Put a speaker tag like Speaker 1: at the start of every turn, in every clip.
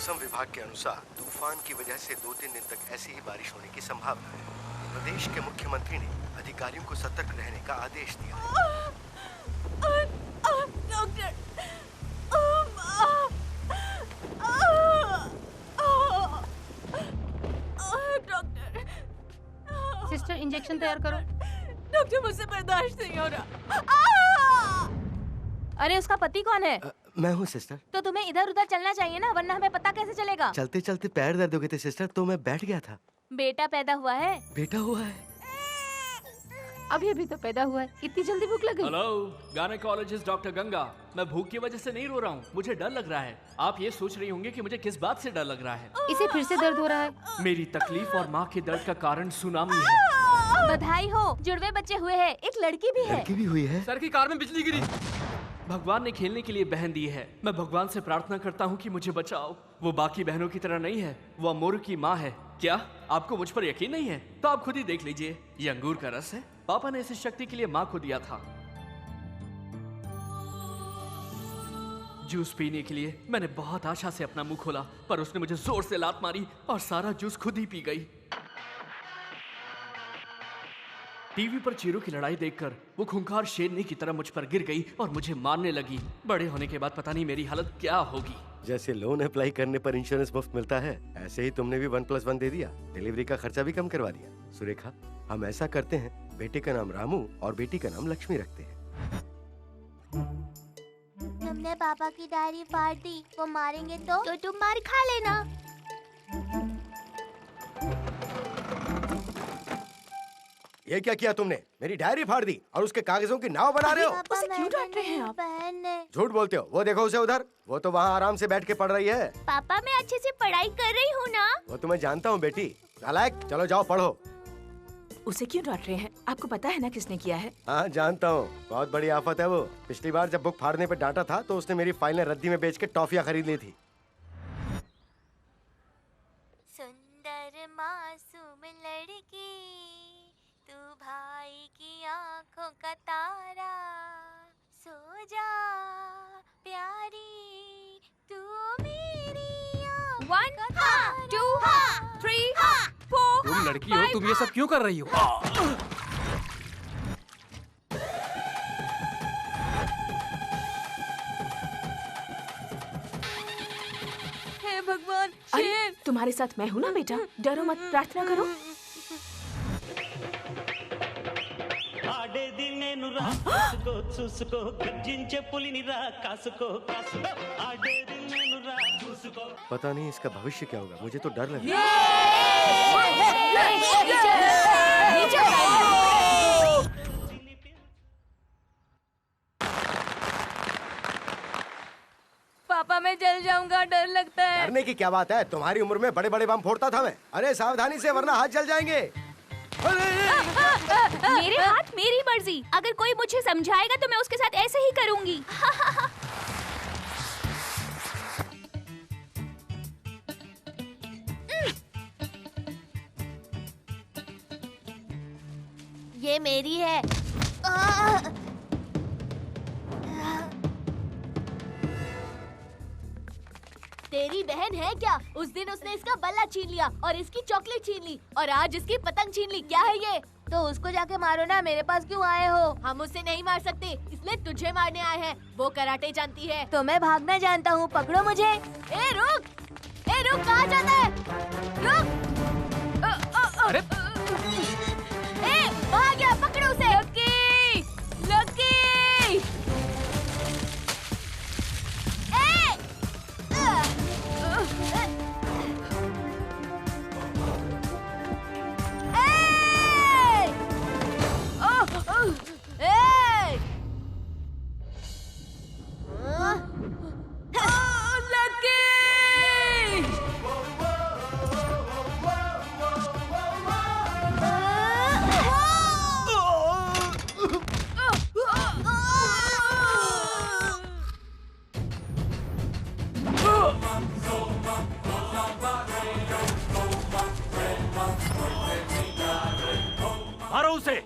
Speaker 1: मौसम विभाग के अनुसार तूफान की वजह से 2-3 दिन तक ऐसी ही बारिश होने की संभावना है। प्रदेश के मुख्यमंत्री ने अधिकारियों को सतर्क रहने का आदेश दिया है।
Speaker 2: डॉक्टर, डॉक्टर,
Speaker 3: सिस्टर इंजेक्शन तैयार करो।
Speaker 2: डॉक्टर मुझसे बर्दाश्त नहीं हो रहा।
Speaker 3: अरे उसका पति कौन है?
Speaker 1: मैं हूँ सिस्टर।
Speaker 3: तो तुम्हें इधर उधर चलना चाहिए ना, वरना हमें पता कैसे चलेगा?
Speaker 1: चलते चलते पैर दर्द हो गए थे सिस्टर, तो मैं बैठ गया था।
Speaker 3: बेटा पैदा हुआ है?
Speaker 1: बेटा हुआ है।
Speaker 3: अभी अभी तो पैदा हुआ है, इतनी जल्दी भूख लग गई?
Speaker 4: Hello, gynaecologist doctor Ganga. मैं भूख की वजह से नहीं रो रहा हूँ, मुझे डर लग रहा है। आप ये सोच रही होंगे कि मुझे किस बात से डर लग रहा है।
Speaker 3: इसे फिर से दर्द हो रहा है।
Speaker 4: मेरी तकलीफ और माँ के दर्द का कारण सुनामी है।
Speaker 3: बधाई हो, जुड़वे बच्चे हुए हैं, एक लड़की भी है।
Speaker 1: लड़की भी हुई है।
Speaker 4: सर की कार में बिजली गिरी। भगवान ने खेलने के लिए बहन दी है। मैं भगवान से प्रार्थना करता हूँ कि मुझे बचाओ। वो बाकी बहनों की तरह नहीं है, वो अमोर की माँ है। क्या आपको मुझ पर यकीन नहीं है? तो आप खुद ही देख लीजिए, ये अंगूर का रस है। पापा ने इस शक्ति के लिए माँ को दिया था। जूस पीने के लिए मैंने बहुत आशा से अपना मुंह खोला, पर उसने मुझे जोर से लात मारी और सारा जूस खुद ही पी गई। टीवी पर चीरों की लड़ाई देखकर वो खूंखार शेरनी की तरह मुझ पर गिर गई और मुझे मारने लगी। बड़े होने के बाद पता नहीं मेरी हालत क्या होगी।
Speaker 1: जैसे लोन अप्लाई करने पर इंश्योरेंस मुफ्त मिलता है, ऐसे ही तुमने भी 1+1 दे दिया। डिलीवरी का खर्चा भी कम करवा दिया। सुरेखा, हम ऐसा करते हैं, बेटे का नाम रामू और बेटी का नाम लक्ष्मी रखते हैं।
Speaker 5: तुमने पापा की डायरी फाड़ दी, वो मारेंगे तो तुम मार खा लेना।
Speaker 1: ये क्या किया तुमने? मेरी डायरी फाड़ दी और उसके कागजों की नाव बना रहे हो।
Speaker 2: उसे क्यों डांट रहे हैं आप?
Speaker 5: बहन ने।
Speaker 1: झूठ बोलते हो। वो देखो उसे उधर, वो तो वहाँ आराम से बैठ के पढ़ रही है।
Speaker 5: पापा मैं अच्छे से पढ़ाई कर रही हूँ ना।
Speaker 1: वो तुम्हें जानता हूँ बेटी। नालायक, चलो जाओ पढ़ो।
Speaker 2: उसे क्यों डांट रहे हैं? आपको पता है ना किसने किया है?
Speaker 1: हाँ जानता हूँ, बहुत बड़ी आफत है वो। पिछली बार जब बुक फाड़ने पे डांटा था तो उसने मेरी फाइलें रद्दी में बेच के टॉफियाँ खरीद ली थी।
Speaker 5: सुंदर मासूम लड़की, तू भाई की आंखों का तारा, सो जा प्यारी, तू मेरी आंखों
Speaker 3: 1
Speaker 5: का तारा।
Speaker 3: 2 3 4।
Speaker 4: तुम लड़की हो, तुम ये सब क्यों कर रही हो?
Speaker 3: हे भगवान,
Speaker 2: अरे
Speaker 3: शेर!
Speaker 2: तुम्हारे साथ मैं हूँ ना बेटा, डरो मत, प्रार्थना करो।
Speaker 6: ఆడేది నేను రా చూసుకో చూసుకో గర్జించే పులిని రా కాసుకో కాసుకో ఆడేది నేను రా చూసుకో
Speaker 1: पता नहीं इसका भविष्य क्या होगा, मुझे तो डर लग रहा
Speaker 3: पापा मैं जल जाऊंगा, डर लगता है।
Speaker 1: डरने की क्या बात है? तुम्हारी उम्र में बड़े बड़े बम फोड़ता था मैं। अरे सावधानी से वरना हाथ जल जाएंगे।
Speaker 5: मेरे हाथ मेरी मर्जी। अगर कोई मुझे समझाएगा तो मैं उसके साथ ऐसे ही करूंगी। ये मेरी है। तेरी बहन है क्या? उस दिन उसने इसका बल्ला छीन लिया और इसकी चॉकलेट छीन ली और आज इसकी पतंग छीन ली। क्या है ये?
Speaker 3: तो उसको जाके मारो ना, मेरे पास क्यों आए हो?
Speaker 5: हम उसे नहीं मार सकते, इसलिए तुझे मारने आए हैं। वो कराटे जानती है।
Speaker 3: तो मैं भागना जानता हूँ, पकड़ो मुझे।
Speaker 5: ए रुक, कहाँ जाता है? रुक!
Speaker 4: अरे
Speaker 5: ए, वहाँ गया, पकड़ो उसे।
Speaker 3: लकी! लकी!
Speaker 4: मारो उसे।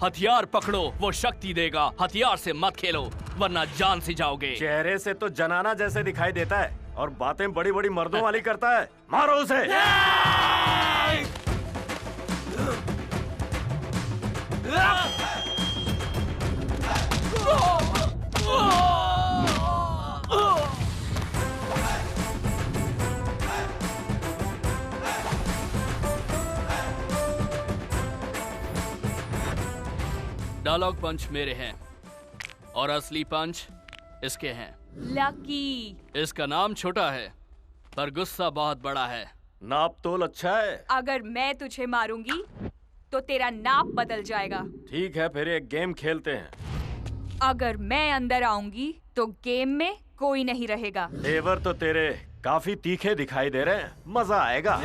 Speaker 4: हथियार पकड़ो, वो शक्ति देगा। हथियार से मत खेलो। वरना जान से जाओगे।
Speaker 7: चेहरे से तो जनाना जैसे दिखाई देता है और बातें बड़ी बड़ी मर्दों वाली करता है। मारो उसे।
Speaker 4: डायलॉग पंच मेरे हैं और असली पंच इसके हैं।
Speaker 8: लकी।
Speaker 4: इसका नाम छोटा है पर गुस्सा बहुत बड़ा है।
Speaker 7: नाप तोल अच्छा है।
Speaker 8: अगर मैं तुझे मारूंगी तो तेरा नाप बदल जाएगा।
Speaker 7: ठीक है, फिर एक गेम खेलते हैं।
Speaker 8: अगर मैं अंदर आऊंगी तो गेम में कोई नहीं रहेगा।
Speaker 7: तेवर तो तेरे काफी तीखे दिखाई दे रहे हैं, मजा आएगा।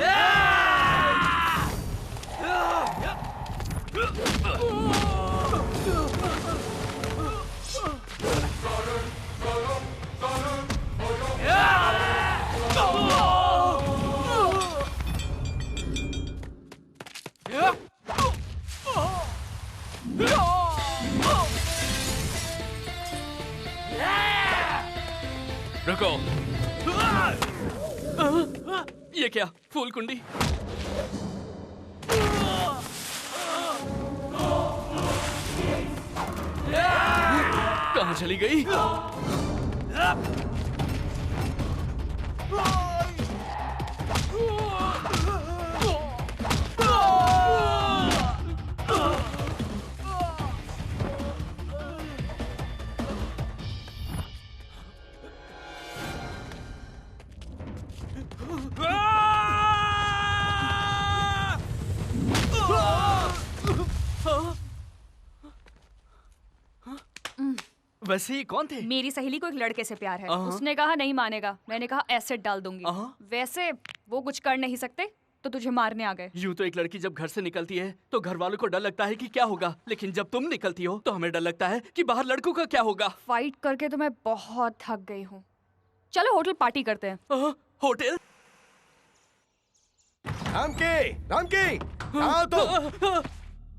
Speaker 4: रुको। ये क्या? फूल कुंडी? कहाँ चली गई? वैसे ही कौन थे?
Speaker 8: मेरी सहेली को एक लड़के से प्यार है।
Speaker 4: अहाँ।
Speaker 8: उसने कहा नहीं मानेगा। मैंने कहा एसिड डाल दूंगी।
Speaker 4: अहाँ।
Speaker 8: वैसे वो कुछ कर नहीं सकते तो तुझे मारने आ गए।
Speaker 4: यूं तो एक लड़की जब घर से निकलती है तो घर वालों को डर लगता है कि क्या होगा, लेकिन जब तुम निकलती हो तो हमें डर लगता है कि बाहर लड़कों का क्या होगा।
Speaker 8: फाइट करके तो मैं बहुत थक गई हूँ। चलो होटल पार्टी करते हैं।
Speaker 4: होटल?
Speaker 1: रामकी, आओ तो।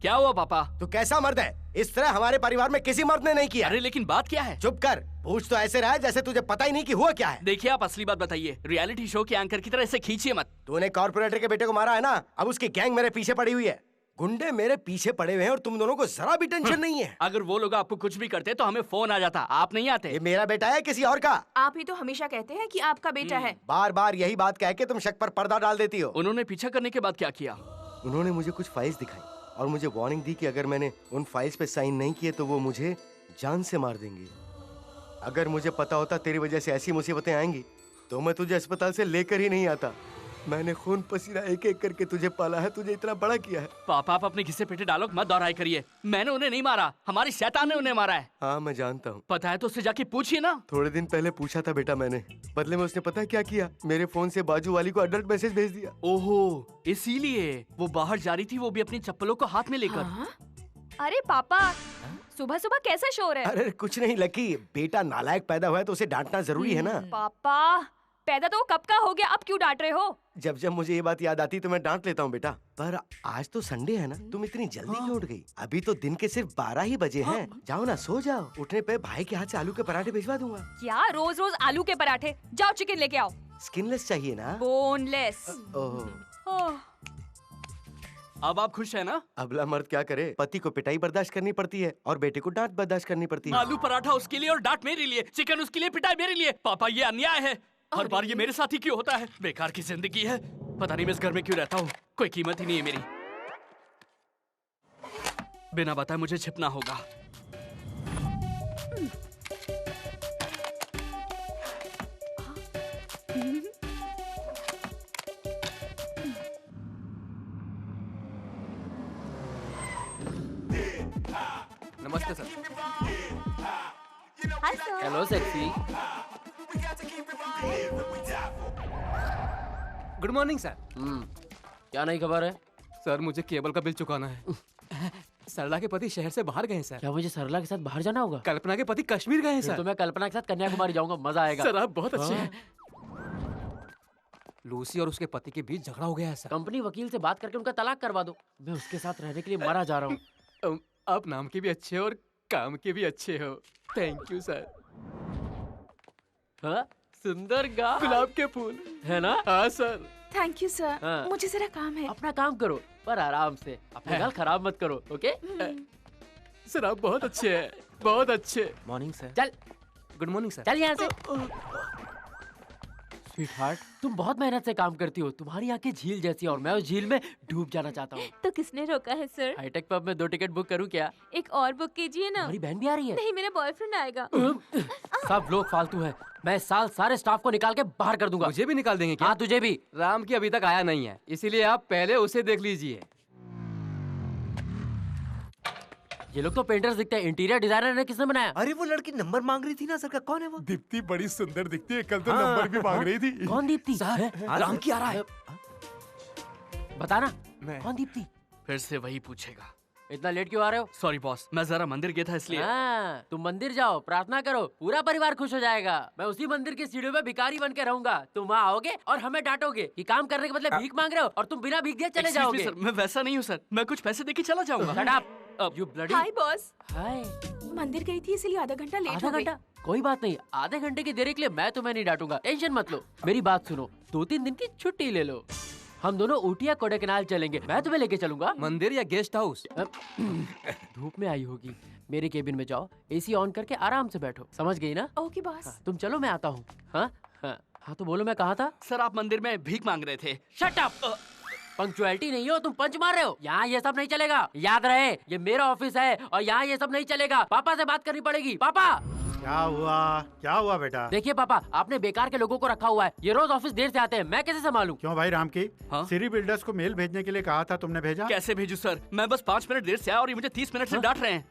Speaker 4: क्या हुआ पापा?
Speaker 1: तू कैसा मर्द है? इस तरह हमारे परिवार में किसी मर्द ने नहीं किया।
Speaker 4: अरे लेकिन बात क्या है?
Speaker 1: चुप कर। पूछ तो ऐसे रहा है जैसे तुझे पता ही नहीं कि हुआ क्या है।
Speaker 4: देखिए आप असली बात बताइए। रियलिटी शो के एंकर की तरह इसे खींचिए मत।
Speaker 1: तूने कॉर्पोरेटर के बेटे को मारा है ना, अब उसकी गैंग मेरे पीछे पड़ी हुई है। गुंडे मेरे पीछे पड़े हुए हैं और तुम दोनों को जरा भी टेंशन नहीं है।
Speaker 4: अगर वो लोग आपको कुछ भी करते तो हमें फोन आ जाता, आप नहीं आते।
Speaker 1: ये मेरा बेटा है किसी और का?
Speaker 2: आप ही तो हमेशा कहते हैं कि आपका बेटा है।
Speaker 1: बार बार यही बात कह के तुम शक पर पर्दा डाल देती हो।
Speaker 4: उन्होंने पीछा करने के बाद क्या किया?
Speaker 1: उन्होंने मुझे कुछ फाइल्स दिखाई और मुझे वार्निंग दी कि अगर मैंने उन फाइल्स पे साइन नहीं किए तो वो मुझे जान से मार देंगे। अगर मुझे पता होता तेरी वजह से ऐसी मुसीबतें आएंगी तो मैं तुझे अस्पताल से लेकर ही नहीं आता। मैंने खून पसीना एक एक करके तुझे पाला है, तुझे इतना बड़ा किया है।
Speaker 4: पापा आप अपने घिसे पेटे डायलॉग मत दोहराया करिए। मैंने उन्हें नहीं मारा, हमारी शैतान ने उन्हें मारा है।
Speaker 1: हाँ मैं जानता हूँ।
Speaker 4: पता है तो उससे जाके पूछिए ना।
Speaker 1: थोड़े दिन पहले पूछा था बेटा मैंने, बदले में उसने पता है क्या किया? मेरे फोन से बाजू वाली को अडल्ट मैसेज भेज दिया।
Speaker 4: ओहो, इसीलिए वो बाहर जा रही थी, वो भी अपनी चप्पलों को हाथ में लेकर।
Speaker 2: हाँ?
Speaker 8: अरे पापा, सुबह सुबह कैसा शोर है?
Speaker 1: अरे कुछ नहीं लकी, बेटा नालायक पैदा हुआ है तो उसे डांटना जरूरी है ना।
Speaker 8: पापा पैदा तो कब का हो गया, अब क्यों डांट रहे हो?
Speaker 1: जब जब मुझे ये बात याद आती तो मैं डांट लेता हूँ बेटा। पर आज तो संडे है ना, तुम इतनी जल्दी क्यों उठ गई? अभी तो दिन के सिर्फ 12 ही बजे हैं। जाओ ना, सो जाओ। उठने पे भाई के हाथ से आलू के पराठे भिजवा दूंगा।
Speaker 8: क्या रोज रोज आलू के पराठे? जाओ चिकन लेके आओ।
Speaker 1: स्किनलेस चाहिए ना?
Speaker 8: बोनलेस।
Speaker 1: ओह,
Speaker 4: अब आप खुश है ना?
Speaker 1: अबला मर्द क्या करे, पति को पिटाई बर्दाश्त करनी पड़ती है और बेटे को डांट बर्दाश्त करनी पड़ती है।
Speaker 4: आलू पराठा उसके लिए और डांट मेरे लिए, चिकन उसके लिए, पिटाई मेरे लिए। पापा ये अन्याय है। हर बार ये मेरे साथ ही क्यों होता है? बेकार की जिंदगी है। पता नहीं मैं इस घर में क्यों रहता हूँ, कोई कीमत ही नहीं है मेरी। बिना बताए मुझे छिपना होगा।
Speaker 9: नमस्ते sir.
Speaker 5: Hi sir.
Speaker 9: Hello sexy. Good morning sir.
Speaker 10: क्या नई खबर है?
Speaker 9: सर मुझे केबल का बिल चुकाना है। सरला के पति शहर से बाहर गए हैं सर।
Speaker 10: क्या मुझे सरला के साथ बाहर जाना होगा?
Speaker 9: कल्पना के पति कश्मीर गए हैं
Speaker 10: फिर
Speaker 9: सर।
Speaker 10: तो मैं कल्पना के साथ कन्याकुमारी जाऊंगा, मजा आएगा।
Speaker 9: सर आप बहुत अच्छे हैं। लूसी और उसके पति के बीच झगड़ा हो गया है सर।
Speaker 10: कंपनी वकील से बात करके उनका तलाक करवा दो। मैं उसके साथ रहने के लिए मरा जा रहा हूँ।
Speaker 9: आप नाम के भी अच्छे और काम के भी अच्छे हो। Thank you sir.
Speaker 10: हाँ सुंदर गाल,
Speaker 9: गुलाब के फूल
Speaker 10: है ना?
Speaker 9: हाँ सर।
Speaker 2: Thank you sir.
Speaker 10: हाँ।
Speaker 2: मुझे जरा काम है।
Speaker 10: अपना काम करो पर आराम से, अपने गाल खराब मत करो, ओके?
Speaker 9: सर आप बहुत अच्छे हैं, बहुत अच्छे।
Speaker 11: Morning sir.
Speaker 10: चल
Speaker 9: गुड मॉर्निंग सर।
Speaker 10: चल यहाँ से। स्वीटहार्ट, तुम बहुत मेहनत से काम करती हो, तुम्हारी आंखें झील जैसी और मैं उस झील में डूब जाना चाहता हूँ।
Speaker 5: तो किसने रोका है सर?
Speaker 10: हाईटेक पब में 2 टिकट बुक करूँ क्या?
Speaker 5: एक और बुक कीजिए ना।
Speaker 10: हमारी बहन भी आ रही है।
Speaker 5: नहीं, मेरा बॉयफ्रेंड आएगा।
Speaker 10: सब लोग फालतू हैं। मैं साल सारे स्टाफ को निकाल के बाहर कर दूंगा।
Speaker 9: मुझे भी निकाल देंगे क्या?
Speaker 10: हाँ तुझे भी।
Speaker 9: राम की अभी तक आया नहीं है, इसीलिए आप पहले उसे देख लीजिए।
Speaker 10: ये लोग तो पेंटर्स दिखते हैं, इंटीरियर डिजाइनर ने किसने बनाया?
Speaker 11: अरे वो लड़की नंबर मांग रही थी ना सर का, कौन है वो?
Speaker 12: दीप्ति बड़ी सुंदर दिखती है, कल तो नंबर भी मांग रही थी।
Speaker 10: कौन दीप्ति?
Speaker 9: राम की आ रहा है।
Speaker 10: बताना कौन दीप्ति?
Speaker 4: फिर से वही पूछेगा।
Speaker 10: इतना लेट क्यों आ रहे हो?
Speaker 4: सॉरी बॉस, मैं जरा मंदिर गया था इसलिए।
Speaker 10: हाँ, तुम मंदिर जाओ, प्रार्थना करो, पूरा परिवार खुश हो जाएगा। मैं उसी मंदिर की सीढ़ियों में भिखारी बन के रहूंगा। तुम वहाँ आओगे और हमें डांटोगे कि काम करने के बदले भीख मांग रहे हो और तुम बिना भीख दिए चले
Speaker 4: Excuse me,
Speaker 10: जाओगे।
Speaker 4: सर, मैं वैसा नहीं हूँ सर, मैं कुछ पैसे देके चला जाऊंगा।
Speaker 10: Shut up, you bloody-
Speaker 2: hi boss.
Speaker 10: Hi.
Speaker 2: मंदिर गई थी इसीलिए आधा घंटा लेट
Speaker 10: आधा
Speaker 2: हो गई।
Speaker 10: घंटा? कोई बात नहीं, आधे घंटे की देरी के लिए मैं तुम्हें नहीं डांटूंगा, टेंशन मत लो। मेरी बात सुनो, 2-3 दिन की छुट्टी ले लो। हम दोनों ऊटी या कोडाईकनाल चलेंगे, मैं तुम्हें लेके चलूंगा।
Speaker 9: मंदिर या गेस्ट हाउस?
Speaker 10: धूप में आई होगी, मेरे केबिन में जाओ, एसी ऑन करके आराम से बैठो, समझ गई ना?
Speaker 2: Okay boss.
Speaker 10: तुम चलो, मैं आता हूँ। हाँ हाँ तो बोलो, मैं कहा था?
Speaker 4: सर आप मंदिर में भीख मांग रहे थे।
Speaker 10: Shut up! पंक्चुअलिटी नहीं हो, तुम पंच मार रहे हो। यहाँ ये सब नहीं चलेगा, याद रहे ये मेरा ऑफिस है और यहाँ ये सब नहीं चलेगा। पापा से बात करनी पड़ेगी। पापा!
Speaker 12: क्या हुआ बेटा?
Speaker 10: देखिए पापा, आपने बेकार के लोगों को रखा हुआ है, ये रोज ऑफिस देर से आते हैं, मैं कैसे संभालूं?
Speaker 12: क्यों भाई राम की?
Speaker 4: हाँ?
Speaker 12: सिरी बिल्डर्स को मेल भेजने के लिए कहा था, तुमने भेजा?
Speaker 4: कैसे भेजू सर? मैं बस 5 मिनट देर से आया और ये मुझे 30 मिनट से डांट रहे हैं।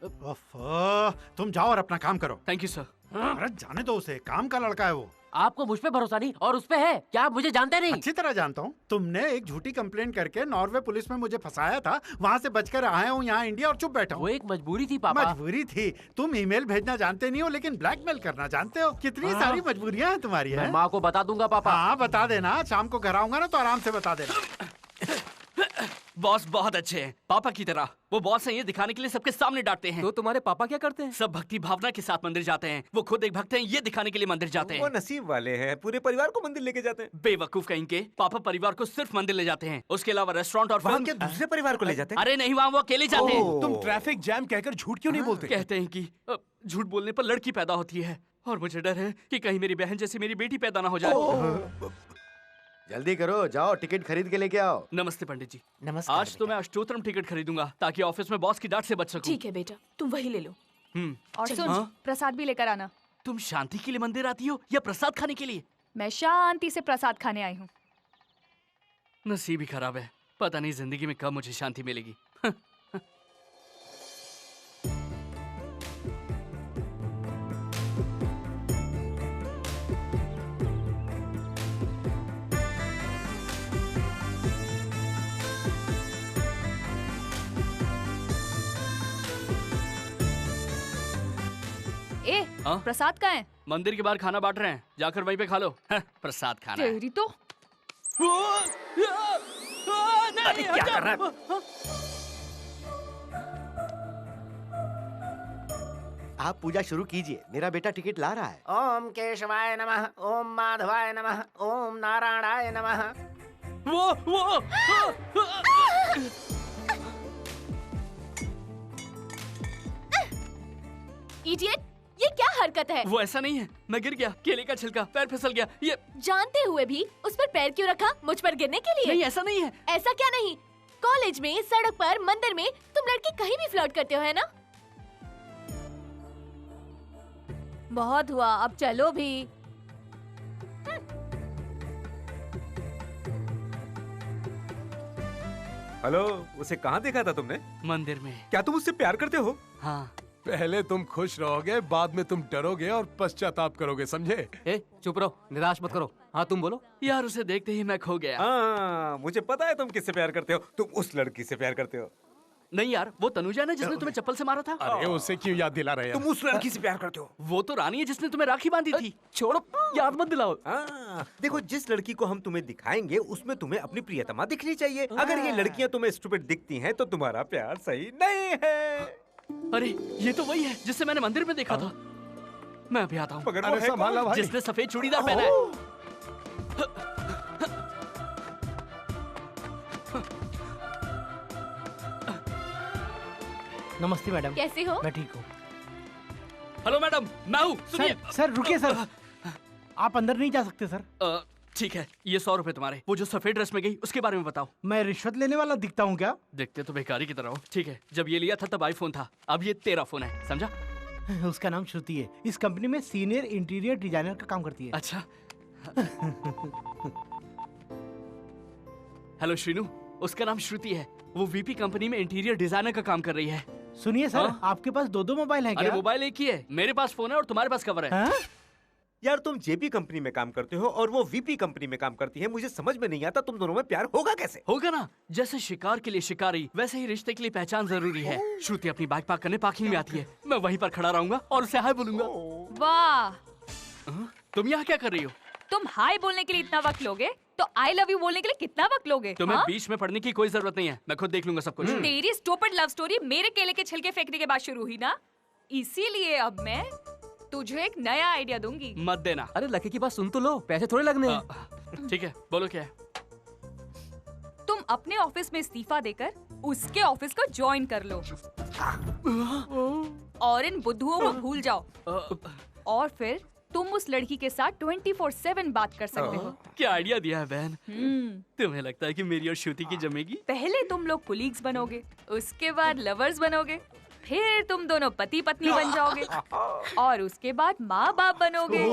Speaker 12: तुम जाओ और अपना काम करो।
Speaker 4: Thank you sir.
Speaker 12: अरे जाने दो उसे, काम का लड़का है वो।
Speaker 10: आपको मुझ पे भरोसा नहीं और उस पे है? क्या आप मुझे जानते नहीं?
Speaker 12: अच्छी तरह जानता हूँ। तुमने एक झूठी कंप्लेंट करके नॉर्वे पुलिस में मुझे फंसाया था, वहाँ से बचकर आया हूँ यहाँ इंडिया और चुप बैठा हूँ।
Speaker 10: वो एक मजबूरी थी पापा।
Speaker 12: मजबूरी थी? तुम ईमेल भेजना जानते नहीं हो लेकिन ब्लैकमेल करना जानते हो। कितनी सारी मजबूरियाँ हैं तुम्हारी।
Speaker 10: मैं माँ को बता दूंगा पापा।
Speaker 12: हाँ बता देना, शाम को घर आऊंगा ना तो आराम से बता देना।
Speaker 4: बॉस बहुत अच्छे हैं, पापा की तरह। वो बॉस हैं ये दिखाने के लिए सबके सामने डांटते हैं।
Speaker 9: तो तुम्हारे पापा क्या करते हैं?
Speaker 4: सब भक्ति भावना के साथ मंदिर जाते हैं। वो खुद एक भक्त हैं, ये दिखाने के लिए मंदिर जाते हैं।
Speaker 11: वो नसीब वाले हैं, पूरे परिवार को मंदिर लेके जाते हैं।
Speaker 4: बेवकूफ कहीं के। पापा परिवार को सिर्फ मंदिर ले जाते हैं, उसके अलावा रेस्टोरेंट और
Speaker 11: वहाँ के दूसरे परिवार को ले जाते हैं?
Speaker 4: अरे नहीं, वहाँ वो अकेले जाते हैं।
Speaker 12: तुम ट्रैफिक जैम कहकर झूठ क्यों नहीं बोलते?
Speaker 4: कहते हैं कि झूठ बोलने पर लड़की पैदा होती है और मुझे डर है कि कहीं मेरी बहन जैसी मेरी बेटी पैदा ना हो जाए।
Speaker 1: जल्दी करो, जाओ टिकट खरीद के लेके आओ।
Speaker 4: नमस्ते पंडित जी।
Speaker 11: नमस्कार।
Speaker 4: आज तो मैं अष्टोत्तरम टिकट खरीदूंगा ताकि ऑफिस में बॉस की डांट से बच सकूं।
Speaker 2: ठीक है बेटा, तुम वही ले लो।
Speaker 8: और सुन,
Speaker 4: हाँ?
Speaker 8: प्रसाद भी लेकर आना।
Speaker 4: तुम शांति के लिए मंदिर आती हो या प्रसाद खाने के लिए?
Speaker 8: मैं शांति से प्रसाद खाने आई हूँ।
Speaker 4: नसीब ही खराब है, पता नहीं जिंदगी में कब मुझे शांति मिलेगी।
Speaker 8: ए,
Speaker 4: हाँ?
Speaker 8: प्रसाद कहाँ है?
Speaker 4: मंदिर के बाहर खाना बांट रहे हैं, जाकर वहीं पे खा लो। प्रसाद खाना है।
Speaker 8: तेरी तो।
Speaker 4: अरे
Speaker 11: क्या कर रहा है?
Speaker 1: आप पूजा शुरू कीजिए, मेरा बेटा टिकट ला रहा है।
Speaker 11: ओम केशवाय नमः, ओम माधवाय नमः, ओम नारायणाय नमः।
Speaker 4: वो
Speaker 5: इडियट, ये क्या हरकत है?
Speaker 4: वो ऐसा नहीं है, मैं गिर गया, केले का छिलका, पैर फिसल गया। ये
Speaker 5: जानते हुए भी उस पर पैर क्यों रखा? मुझ पर गिरने के लिए?
Speaker 4: नहीं, ऐसा नहीं है।
Speaker 5: ऐसा क्या नहीं? कॉलेज में, सड़क पर, मंदिर में तुम लड़के कहीं भी फ्लर्ट करते हो, है ना? बहुत हुआ, अब चलो भी।
Speaker 11: हेलो, उसे कहाँ देखा था तुमने?
Speaker 4: मंदिर में।
Speaker 11: क्या तुम उससे प्यार करते हो?
Speaker 4: हाँ।
Speaker 12: पहले तुम खुश रहोगे, बाद में तुम डरोगे और पश्चाताप करोगे, समझे?
Speaker 9: ए, चुप रहो, निराश मत करो। हाँ तुम बोलो।
Speaker 4: यार उसे देखते ही मैं खो गया।
Speaker 11: हाँ, मुझे पता है तुम किससे प्यार करते हो। तुम उस लड़की से प्यार करते हो।
Speaker 4: नहीं यार, वो तनुजा ने जिसने तुम्हें चप्पल से मारा था।
Speaker 12: अरे उसे क्यों याद दिला रहे
Speaker 11: तुम उस लड़की से प्यार करते हो।
Speaker 4: वो तो रानी है जिसने तुम्हें राखी बांधी थी। छोड़ो, याद मत दिलाओ।
Speaker 11: देखो, जिस लड़की को हम तुम्हें दिखाएंगे उसमें तुम्हें अपनी प्रियतमा दिखनी चाहिए। अगर ये लड़कियां तुम्हें स्टूपिड दिखती हैं तो तुम्हारा प्यार सही नहीं है।
Speaker 4: अरे ये तो वही है जिससे मैंने मंदिर में देखा था। मैं अभी आता हूँ।
Speaker 13: अरे संभाला भाई।
Speaker 4: जिसने सफेद चूड़ीदार पहना है।
Speaker 14: नमस्ते मैडम।
Speaker 5: कैसे हो?
Speaker 14: मैं ठीक हूँ।
Speaker 4: हेलो मैडम, मैं हूँ। सुनिए।
Speaker 14: सर रुकिए सर, आप अंदर नहीं जा सकते सर।
Speaker 4: ठीक है, ये 100 रुपए तुम्हारे। वो जो सफेद ड्रेस में गई उसके बारे में बताओ।
Speaker 14: मैं रिश्वत लेने वाला दिखता हूँ क्या?
Speaker 4: देखते तो भिखारी की तरह हो। ठीक है, जब ये लिया था तब आईफोन था, अब ये तेरा फोन है, समझा?
Speaker 14: उसका नाम श्रुति है, इस कंपनी में सीनियर इंटीरियर डिजाइनर का काम करती है।
Speaker 4: अच्छा। हेलो श्रीनू, उसका नाम श्रुति है, वो वीपी कंपनी में इंटीरियर डिजाइनर का काम कर रही है।
Speaker 14: सुनिए सर, आपके पास दो मोबाइल हैं क्या?
Speaker 4: अरे मोबाइल एक ही है, मेरे पास फोन है और तुम्हारे पास कवर है।
Speaker 13: यार तुम जेपी कंपनी में काम करते हो और वो वीपी कंपनी में काम करती है, मुझे समझ में नहीं आता तुम दोनों में प्यार होगा कैसे?
Speaker 4: होगा ना, जैसे शिकार के लिए शिकारी वैसे ही रिश्ते के लिए पहचान जरूरी है। श्रुति अपनी बाइक पार्क करने पार्किंग में आती है, मैं वहीं पर खड़ा रहूंगा और उसे हाय बोलूंगा।
Speaker 8: वाह,
Speaker 4: तुम यहाँ क्या कर रही हो?
Speaker 8: तुम हाय बोलने के लिए इतना वक्त लोगे तो आई लव यू बोलने के लिए कितना वक्त लोगे?
Speaker 4: तुम्हें बीच में पढ़ने की कोई जरूरत नहीं है, मैं खुद देख लूंगा सब कुछ।
Speaker 8: तेरी स्टूपिड लव स्टोरी मेरे केले के छिलके फेंकने के बाद शुरू हुई ना, इसीलिए अब मैं तुझे एक नया आइडिया दूंगी।
Speaker 4: मत देना।
Speaker 9: अरे लकी की बात सुन तो लो, पैसे थोड़े लगने
Speaker 4: हैं। ठीक है, बोलो क्या है?
Speaker 8: तुम अपने ऑफिस में इस्तीफा देकर उसके ऑफिस को ज्वाइन कर लो और इन बुद्धुओं को भूल जाओ और फिर तुम उस लड़की के साथ 24/7 बात कर सकते हो।
Speaker 4: क्या आइडिया दिया है बहन। तुम्हें लगता है कि मेरी और श्रुति की जमेगी?
Speaker 8: पहले तुम लोग कुलीग्स बनोगे, उसके बाद लवर्स बनोगे, फिर तुम दोनों पति पत्नी बन जाओगे और उसके बाद माँ बाप बनोगे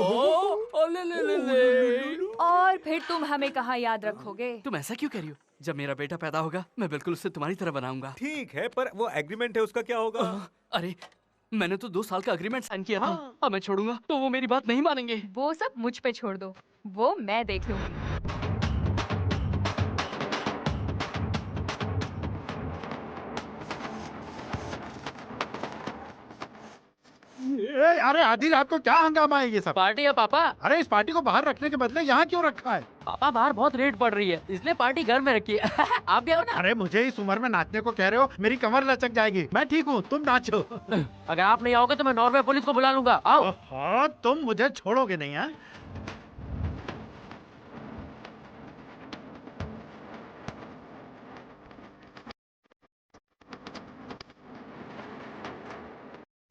Speaker 8: और फिर तुम हमें कहाँ याद रखोगे?
Speaker 4: तुम ऐसा क्यों कह रही हो? जब मेरा बेटा पैदा होगा मैं बिल्कुल उससे तुम्हारी तरह बनाऊंगा।
Speaker 13: ठीक है, पर वो एग्रीमेंट है उसका क्या होगा?
Speaker 4: अरे मैंने तो 2 साल का एग्रीमेंट साइन किया था। अब मैं छोड़ूंगा तो वो मेरी बात नहीं मानेंगे।
Speaker 8: वो सब मुझ पे छोड़ दो, वो मैं देख लूंगी।
Speaker 12: अरे आधी रात को क्या हंगामा है ये सब?
Speaker 10: पार्टी है पापा।
Speaker 12: अरे इस पार्टी को बाहर रखने के बदले यहाँ क्यों रखा है?
Speaker 10: पापा बाहर बहुत रेट पड़ रही है, इसलिए पार्टी घर में रखी है। आप भी आओ ना।
Speaker 12: अरे मुझे इस उम्र में नाचने को कह रहे हो? मेरी कमर लचक जाएगी। मैं ठीक हूँ, तुम नाचो।
Speaker 10: अगर आप नहीं आओगे तो मैं नॉर्वे पुलिस को बुला लूंगा। आओ।
Speaker 12: हाँ, तुम मुझे छोड़ोगे नहीं है?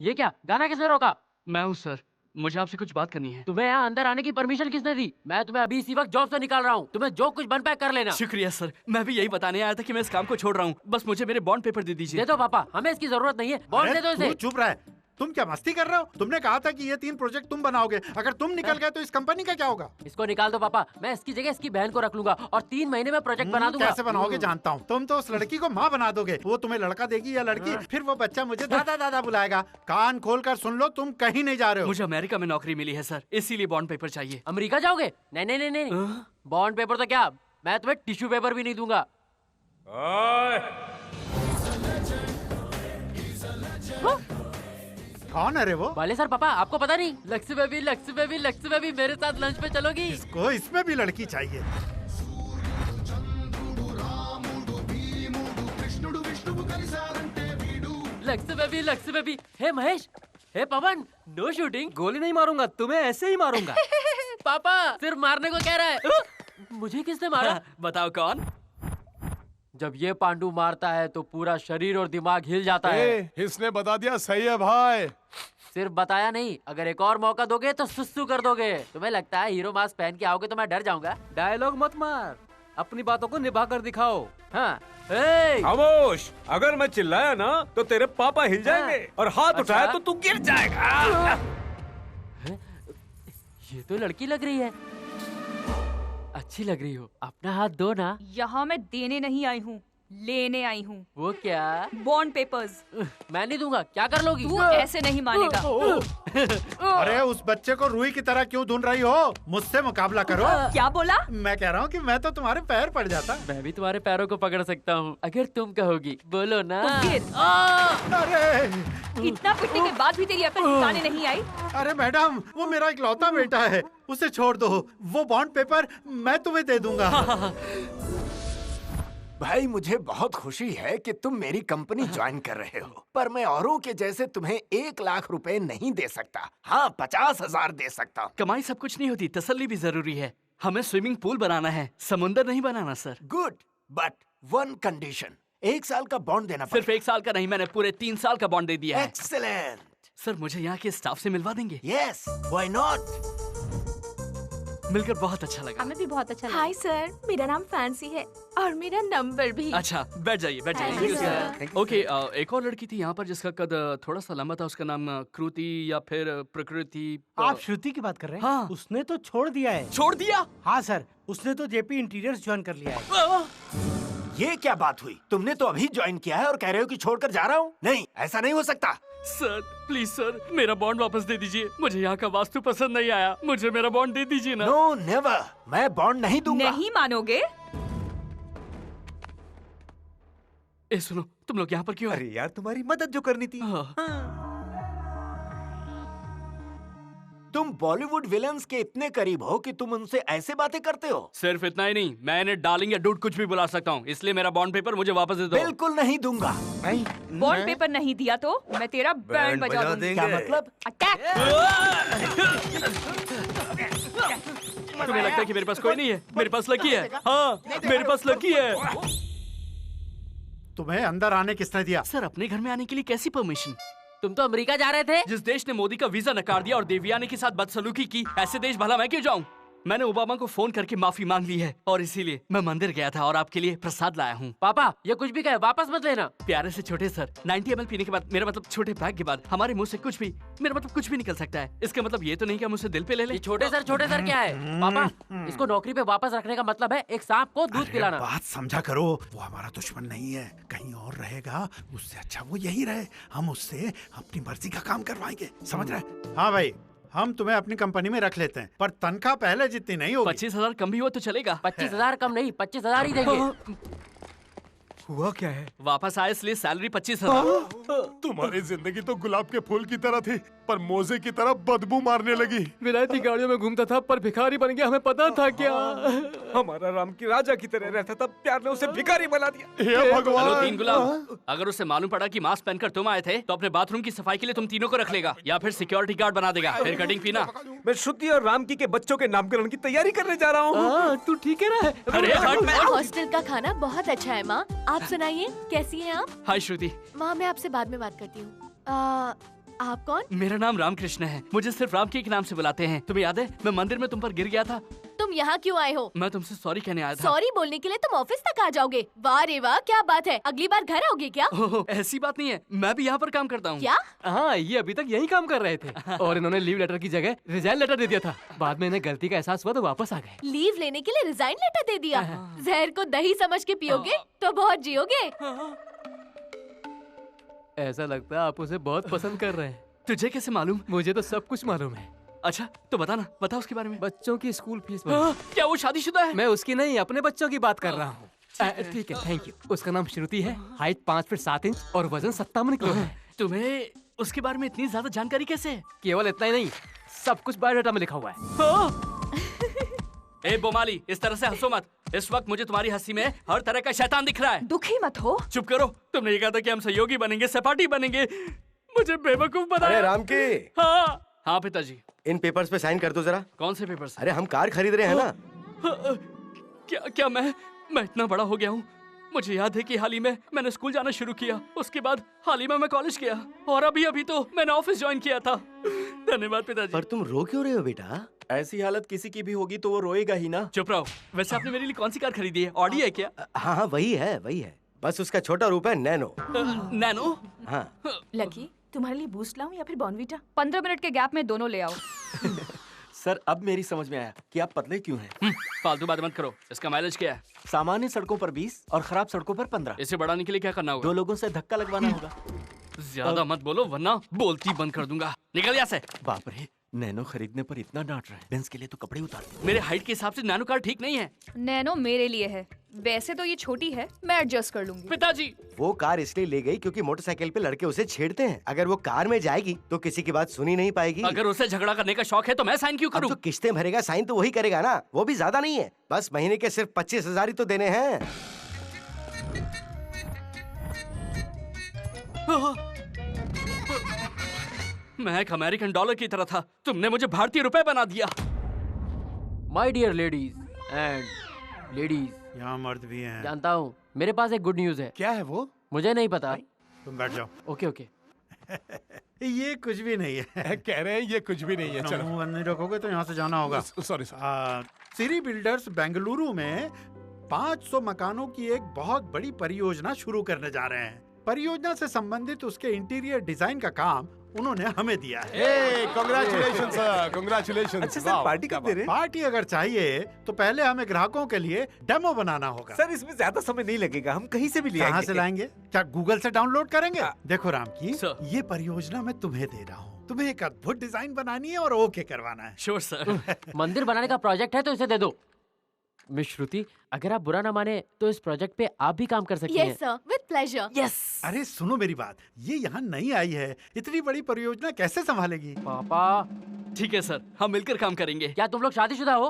Speaker 10: ये क्या गाना किसने रोका?
Speaker 4: मैं हूँ सर, मुझे आपसे कुछ बात करनी है।
Speaker 10: तुम्हें यहाँ अंदर आने की परमिशन किसने दी? मैं तुम्हें अभी इसी वक्त जॉब से निकाल रहा हूँ, तुम्हें जो कुछ बन पाए कर लेना।
Speaker 4: शुक्रिया सर, मैं भी यही बताने आया था कि मैं इस काम को छोड़ रहा हूँ, बस मुझे मेरे बॉन्ड पेपर दे दीजिए।
Speaker 10: दे दो पापा, हमें इसकी जरूरत नहीं है, बॉन्ड दे दो इसे।
Speaker 12: चुप रहे, तुम क्या मस्ती कर रहे हो? तुमने कहा था कि ये 3 प्रोजेक्ट तुम बनाओगे, अगर तुम निकल गए तो इस कंपनी का क्या होगा?
Speaker 10: इसको निकाल दो पापा, मैं इसकी जगह इसकी बहन को रख लूंगा और 3 महीने में प्रोजेक्ट बना दूंगा।
Speaker 12: कैसे बनाओगे जानता हूँ। तुम तो उस लड़की को माँ बना दोगे, वो तुम्हें लड़का देगी या लड़की, फिर वो बच्चा मुझे दादा दादा बुलाएगा। कान खोल कर सुन लो, तुम कहीं नहीं जा रहे हो।
Speaker 4: मुझे अमेरिका में नौकरी मिली है सर, इसीलिए बॉन्ड पेपर चाहिए।
Speaker 10: अमेरिका जाओगे? नहीं नहीं नहीं नहीं, बॉन्ड पेपर तो क्या, मैं तुम्हें टिश्यू पेपर भी नहीं दूंगा।
Speaker 12: कौन है रे वो?
Speaker 10: भले सर पापा, आपको पता नहीं? लक्ष्मी बेबी मेरे साथ लंच पे चलोगी?
Speaker 12: इसको इसमें भी लड़की चाहिए।
Speaker 10: लक्ष्मी बेबी। हे महेश, हे पवन, नो शूटिंग।
Speaker 9: गोली नहीं मारूंगा, तुम्हें ऐसे ही मारूंगा।
Speaker 10: पापा सिर्फ मारने को कह रहा है। मुझे किसने मारा?
Speaker 4: बताओ कौन?
Speaker 10: जब ये पांडु मारता है तो पूरा शरीर और दिमाग हिल जाता है।
Speaker 15: इसने बता दिया, सही है भाई।
Speaker 10: सिर्फ बताया नहीं, अगर एक और मौका दोगे तो सुस्सू कर दोगे। तुम्हें लगता है हीरो मास्क पहन के आओगे तो मैं डर जाऊंगा?
Speaker 9: डायलॉग मत मार, अपनी बातों को निभा कर दिखाओ।
Speaker 10: हाँ।
Speaker 7: खामोश, अगर मैं चिल्लाया ना तो तेरे पापा हिल जाएंगे और हाथ उठाया तो तू गिर जाएगा।
Speaker 10: ये तो लड़की लग रही है, अच्छी लग रही हो, अपना हाथ दो ना।
Speaker 8: यहाँ मैं देने नहीं आई हूँ, लेने आई हूँ।
Speaker 10: वो क्या?
Speaker 8: Bond papers.
Speaker 10: मैं नहीं दूंगा, क्या कर लोगी?
Speaker 8: तू ऐसे नहीं मानेगा।
Speaker 12: अरे उस बच्चे को रुई की तरह क्यों ढूंढ रही हो? मुझसे मुकाबला करो।
Speaker 8: क्या बोला?
Speaker 12: मैं कह रहा हूँ कि मैं तो तुम्हारे पैर पड़ जाता।
Speaker 10: मैं भी तुम्हारे पैरों को पकड़ सकता हूँ अगर तुम कहोगी। बोलो ना।
Speaker 12: अरे
Speaker 8: इतना पिटने के बाद भी तेरी अकल ठिकाने नहीं आई?
Speaker 12: अरे मैडम, वो मेरा इकलौता बेटा है, उसे छोड़ दो। वो बॉन्ड पेपर मैं तुम्हें दे दूंगा।
Speaker 16: भाई मुझे बहुत खुशी है कि तुम मेरी कंपनी ज्वाइन कर रहे हो, पर मैं औरों के जैसे तुम्हें 1 लाख रुपए नहीं दे सकता। हाँ, 50,000 दे सकता हूँ।
Speaker 4: कमाई सब कुछ नहीं होती, तसल्ली भी जरूरी है। हमें स्विमिंग पूल बनाना है, समुंदर नहीं बनाना सर।
Speaker 16: गुड, बट 1 कंडीशन, 1 साल का बॉन्ड देना
Speaker 4: सिर्फ 1 साल का नहीं, मैंने पूरे 3 साल का बॉन्ड दे दिया है।
Speaker 16: एक्सीलेंट।
Speaker 4: सर मुझे यहाँ के स्टाफ से मिलवा देंगे?
Speaker 16: Yes, why not.
Speaker 4: मिलकर बहुत अच्छा लगा।
Speaker 3: हमें भी बहुत अच्छा लगा।
Speaker 2: हाय सर, मेरा नाम फैंसी है और मेरा नंबर भी।
Speaker 4: अच्छा, बैठ जाइए बैठ
Speaker 2: Thank you,
Speaker 4: जाइए। ओके, एक और लड़की थी यहाँ पर जिसका कद थोड़ा सा लंबा था, उसका नाम कृति या फिर प्रकृति।
Speaker 14: आप श्रुति की बात कर रहे हैं?
Speaker 4: हाँ।
Speaker 14: उसने तो छोड़ दिया है।
Speaker 4: छोड़ दिया?
Speaker 14: हाँ सर, उसने तो जेपी इंटीरियर्स ज्वाइन कर लिया है।
Speaker 16: ये क्या बात हुई? तुमने तो अभी ज्वाइन किया है और कह रहे हो कि छोड़कर जा रहा हूँ? नहीं, ऐसा नहीं हो सकता।
Speaker 4: सर प्लीज सर, मेरा बॉन्ड वापस दे दीजिए। मुझे यहाँ का वास्तु पसंद नहीं आया, मुझे मेरा बॉन्ड दे दीजिए ना।
Speaker 16: नो नेवर, मैं बॉन्ड नहीं दूंगा।
Speaker 8: नहीं मानोगे?
Speaker 4: ए सुनो, तुम लोग यहाँ पर क्यों?
Speaker 13: अरे यार, तुम्हारी मदद जो करनी थी।
Speaker 16: तुम बॉलीवुड विलन्स के इतने करीब हो कि तुम उनसे ऐसे बातें करते हो।
Speaker 4: सिर्फ इतना ही नहीं, मैं इन्हें डार्लिंग या डूड कुछ भी बुला सकता हूँ, इसलिए मेरा बॉन्ड पेपर मुझे वापस दे दो।
Speaker 16: बिल्कुल नहीं दूंगा।
Speaker 8: बॉन्ड पेपर नहीं दिया तो मैं तेरा बैंड बजा दूंगी।
Speaker 16: क्या मतलब?
Speaker 8: अटैक!
Speaker 4: तुम्हें लगता है कि मेरे पास कोई नहीं है? मेरे पास लकी है। हाँ, मेरे पास लकी है।
Speaker 12: तुम्हें अंदर आने किसने दिया?
Speaker 4: सर, अपने घर में आने के लिए कैसी परमिशन?
Speaker 10: तुम तो अमेरिका जा रहे थे।
Speaker 4: जिस देश ने मोदी का वीजा नकार दिया और देवयानी के साथ बदसलूकी की, ऐसे देश भला मैं क्यों जाऊं? मैंने ओबामा को फोन करके माफी मांग ली है और इसीलिए मैं मंदिर गया था और आपके लिए प्रसाद लाया हूँ।
Speaker 10: पापा, ये कुछ भी कहे वापस मत लेना।
Speaker 4: प्यारे से छोटे सर, 90 ml पीने के बाद, मेरा मतलब छोटे पैक के बाद हमारे मुंह से कुछ भी, मेरा मतलब कुछ भी निकल सकता है। इसका मतलब ये तो नहीं कि हम उसे दिल पे ले लें।
Speaker 10: छोटे सर क्या है? पापा, इसको नौकरी पे वापस रखने का मतलब है एक सांप को दूध पिलाना।
Speaker 12: बात समझा करो, वो हमारा दुश्मन नहीं है, कहीं और रहेगा, उससे अच्छा वो यही रहे। हम उससे अपनी मर्जी का काम करवाएंगे, समझ रहे? हाँ भाई, हम तुम्हें अपनी कंपनी में रख लेते हैं, पर तनख्वाह पहले जितनी नहीं होगी।
Speaker 4: 25,000 कम भी हो तो चलेगा।
Speaker 10: 25,000 कम नहीं, 25,000 ही देंगे।
Speaker 13: हुआ क्या है?
Speaker 4: वापस आए इसलिए सैलरी 25,000।
Speaker 15: तुम्हारी जिंदगी तो गुलाब के फूल की तरह थी, पर मोजे की तरह बदबू मारने लगी।
Speaker 9: विलायती गाड़ियों में घूमता था पर भिखारी बन गया, हमें पता था क्या?
Speaker 13: हमारा राम की राजा की तरह रहता था, प्यार ने उसे भिखारी बना दिया।
Speaker 15: हे भगवान!
Speaker 4: हेलो 3 गुलाब, अगर उसे मालूम पड़ा कि मास्क पहनकर तुम आए थे तो अपने बाथरूम की सफाई के लिए तुम तीनों को रख लेगा या फिर सिक्योरिटी गार्ड बना देगा। फिर कटिंग पीना।
Speaker 13: मैं श्रुति और रामकी के बच्चों के नामकरण की तैयारी करने जा रहा हूँ।
Speaker 9: तू ठीक है ना?
Speaker 5: हॉस्टल का खाना बहुत अच्छा है माँ। आप सुनाइए, कैसी हैं आप?
Speaker 4: हाय श्रुति।
Speaker 5: माँ, मैं आपसे बाद में बात करती हूँ। आप कौन?
Speaker 4: मेरा नाम रामकृष्ण है, मुझे सिर्फ राम के एक नाम से बुलाते हैं। तुम्हें याद है मैं मंदिर में तुम पर गिर गया था?
Speaker 5: तुम यहाँ क्यों आए हो?
Speaker 4: मैं तुमसे सॉरी कहने आया था।
Speaker 5: सॉरी बोलने के लिए तुम ऑफिस तक आ जाओगे? वाह रे वाह, क्या बात है। अगली बार घर आओगे क्या?
Speaker 4: ऐसी बात नहीं है, मैं भी यहाँ पर काम करता हूँ।
Speaker 5: क्या?
Speaker 9: हाँ, ये अभी तक यही काम कर रहे थे और इन्होंने लीव लेटर की जगह रिजाइन लेटर दे दिया था। बाद में इन्हें गलती का एहसास हुआ तो वापस आ गए।
Speaker 5: लीव लेने के लिए रिजाइन लेटर दे दिया? जहर को दही समझ के पियोगे तो बहुत जियोगे।
Speaker 9: ऐसा लगता है आप उसे बहुत पसंद कर रहे हैं।
Speaker 4: तुझे कैसे मालूम?
Speaker 9: मुझे तो सब कुछ मालूम है।
Speaker 4: अच्छा तो बता ना, बता उसके बारे में।
Speaker 9: बच्चों की स्कूल फीस।
Speaker 4: क्या वो शादीशुदा है?
Speaker 9: मैं उसकी नहीं, अपने बच्चों की बात कर रहा हूँ। ठीक है, थैंक यू। उसका नाम श्रुति है, हाइट 5 फीट 7 इंच और वजन 57 किलो है।
Speaker 4: तुम्हें उसके बारे में इतनी ज्यादा जानकारी कैसे है?
Speaker 9: केवल इतना ही नहीं, सब कुछ बायोडाटा में लिखा हुआ है।
Speaker 4: ए बोमाली, इस तरह से हंसो मत। इस वक्त मुझे तुम्हारी हंसी में हर तरह का शैतान दिख रहा है।
Speaker 2: दुखी मत हो।
Speaker 4: चुप करो। तुमने ये कहा था कि हम सहयोगी बनेंगे, सहपाठी बनेंगे। मुझे बेवकूफ बनाया।
Speaker 1: अरे राम के।
Speaker 4: हाँ पिताजी।
Speaker 1: इन पेपर्स पे साइन कर दो जरा।
Speaker 4: कौन से पेपर्स?
Speaker 1: अरे हम कार खरीद रहे हैं ना।
Speaker 4: क्या मैं इतना बड़ा हो गया हूँ? मुझे याद है कि हाल ही में मैंने स्कूल जाना शुरू किया, उसके बाद हाल ही में मैं कॉलेज गया और अभी तो मैंने ऑफिस ज्वाइन किया था। धन्यवाद पिताजी।
Speaker 1: पर तुम रो क्यों रहे हो बेटा?
Speaker 17: ऐसी हालत किसी की भी होगी तो वो रोएगा ही ना।
Speaker 4: चुप रहो। वैसे आपने मेरे लिए कौन सी कार खरीदी है? ऑडी है क्या?
Speaker 1: हाँ वही है। बस उसका छोटा रूप है नैनो।
Speaker 4: नैनो?
Speaker 1: हाँ।
Speaker 2: लकी, तुम्हारे लिए बूस्ट लाऊं या फिर बॉर्नवीटा?
Speaker 8: 15 मिनट के गैप में दोनों ले आओ।
Speaker 17: सर, अब मेरी समझ में आया कि आप पतले क्यों हैं।
Speaker 4: फालतू बात मत करो। इसका माइलेज क्या है?
Speaker 17: सामान्य सड़कों पर 20 और खराब सड़कों पर 15।
Speaker 4: इसे बढ़ाने के लिए क्या करना होगा?
Speaker 17: 2 लोगों से धक्का लगवाना होगा।
Speaker 4: ज्यादा मत बोलो वरना बोलती बंद कर दूंगा। निकल यहाँ से।
Speaker 17: बाप रे, नैनो खरीदने पर इतना डांट रहा है। बेंस के लिए तो कपड़े उतार दो।
Speaker 4: मेरे हाइट के हिसाब से नैनो कार ठीक नहीं है।
Speaker 8: नैनो मेरे लिए है, वैसे तो ये छोटी है, मैं एडजस्ट कर लूंगी।
Speaker 4: पिताजी,
Speaker 1: वो कार इसलिए ले गई क्योंकि मोटरसाइकिल पे लड़के उसे छेड़ते हैं। अगर वो कार में जाएगी तो किसी की बात सुनी नहीं पाएगी।
Speaker 4: अगर उसे झगड़ा करने का शौक है तो मैं साइन क्यों करूं?
Speaker 1: जो किस्तें भरेगा साइन तो वही करेगा ना। वो भी ज्यादा नहीं है, बस महीने के सिर्फ 25,000 ही तो देने हैं।
Speaker 4: मैं एक अमेरिकन डॉलर की तरह था, तुमने मुझे भारतीय रुपए बना दिया।
Speaker 10: My dear ladies and ladies,
Speaker 12: यहाँ मर्द भी हैं।
Speaker 10: जानता हूँ। मेरे पास एक गुड न्यूज है।
Speaker 12: क्या है वो?
Speaker 10: मुझे नहीं पता।
Speaker 12: तुम बैठ जाओ।
Speaker 10: Okay okay.
Speaker 12: ये कुछ भी नहीं है।
Speaker 15: कह रहे हैं ये कुछ भी नहीं है।
Speaker 12: अपना
Speaker 15: चलो
Speaker 12: मुंह बंद नहीं रखोगे तो यहाँ से जाना होगा।
Speaker 15: सॉरी।
Speaker 12: सिरी बिल्डर्स बेंगलुरु में 500 मकानों की एक बहुत बड़ी परियोजना शुरू करने जा रहे हैं। परियोजना से संबंधित उसके इंटीरियर डिजाइन का काम उन्होंने हमें दिया है।
Speaker 15: Congratulation sir, congratulation.
Speaker 13: अच्छा सर, पार्टी कब दे रहे हैं?
Speaker 12: पार्टी अगर चाहिए तो पहले हमें ग्राहकों के लिए डेमो बनाना होगा।
Speaker 13: सर इसमें ज्यादा समय नहीं लगेगा, हम कहीं से भी ले आएंगे।
Speaker 12: कहाँ से लाएंगे? क्या गूगल से डाउनलोड करेंगे? देखो राम की, ये परियोजना मैं तुम्हें दे रहा हूँ। तुम्हें एक अद्भुत डिजाइन बनानी है और ओके करवाना है।
Speaker 4: Sure sir.
Speaker 10: मंदिर बनाने का प्रोजेक्ट है तो इसे दे दो। मिस श्रुति, अगर आप बुरा ना माने तो इस प्रोजेक्ट पे आप भी काम कर सकती हैं।
Speaker 5: Yes sir, with pleasure.
Speaker 10: Yes.
Speaker 12: अरे सुनो मेरी बात, ये यहाँ नई आई है, इतनी बड़ी परियोजना कैसे संभालेगी?
Speaker 10: पापा।
Speaker 4: ठीक है सर, हम मिलकर काम करेंगे।
Speaker 10: क्या तुम लोग शादीशुदा हो?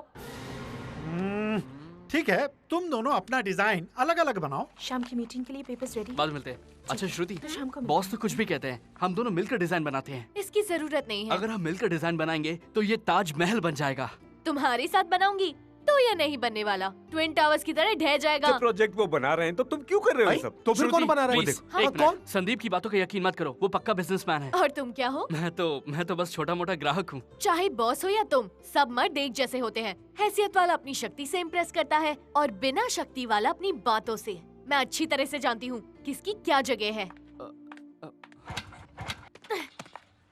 Speaker 12: ठीक है, तुम दोनों अपना डिजाइन अलग अलग बनाओ।
Speaker 2: शाम की मीटिंग के लिए पेपर्स रेडी।
Speaker 4: बाद मिलते हैं। अच्छा श्रुति,
Speaker 2: तो शाम को
Speaker 4: बॉस तो कुछ भी कहते हैं, हम दोनों मिलकर डिजाइन बनाते हैं।
Speaker 5: इसकी जरूरत नहीं है।
Speaker 4: अगर हम मिलकर डिजाइन बनाएंगे तो ये ताजमहल बन जाएगा।
Speaker 5: तुम्हारे साथ बनाऊंगी तो ये नहीं बनने वाला, ट्विन टावर्स की तरह ढह जाएगा।
Speaker 13: जब प्रोजेक्ट वो बना रहे हैं तो तुम क्यों कर रहे हो ये सब?
Speaker 15: तो फिर कौन बना रहा है?
Speaker 4: हाँ, एक मिनट, संदीप की बातों का यकीन मत करो, वो पक्का बिजनेसमैन है।
Speaker 5: और तुम क्या हो?
Speaker 4: मैं तो बस छोटा मोटा ग्राहक हूँ।
Speaker 5: चाहे बॉस हो या तुम, सब मर्द एक जैसे होते हैं। हैसियत वाला अपनी शक्ति से इम्प्रेस करता है और बिना शक्ति वाला अपनी बातों से। मैं अच्छी तरह से जानती हूँ किसकी क्या जगह है।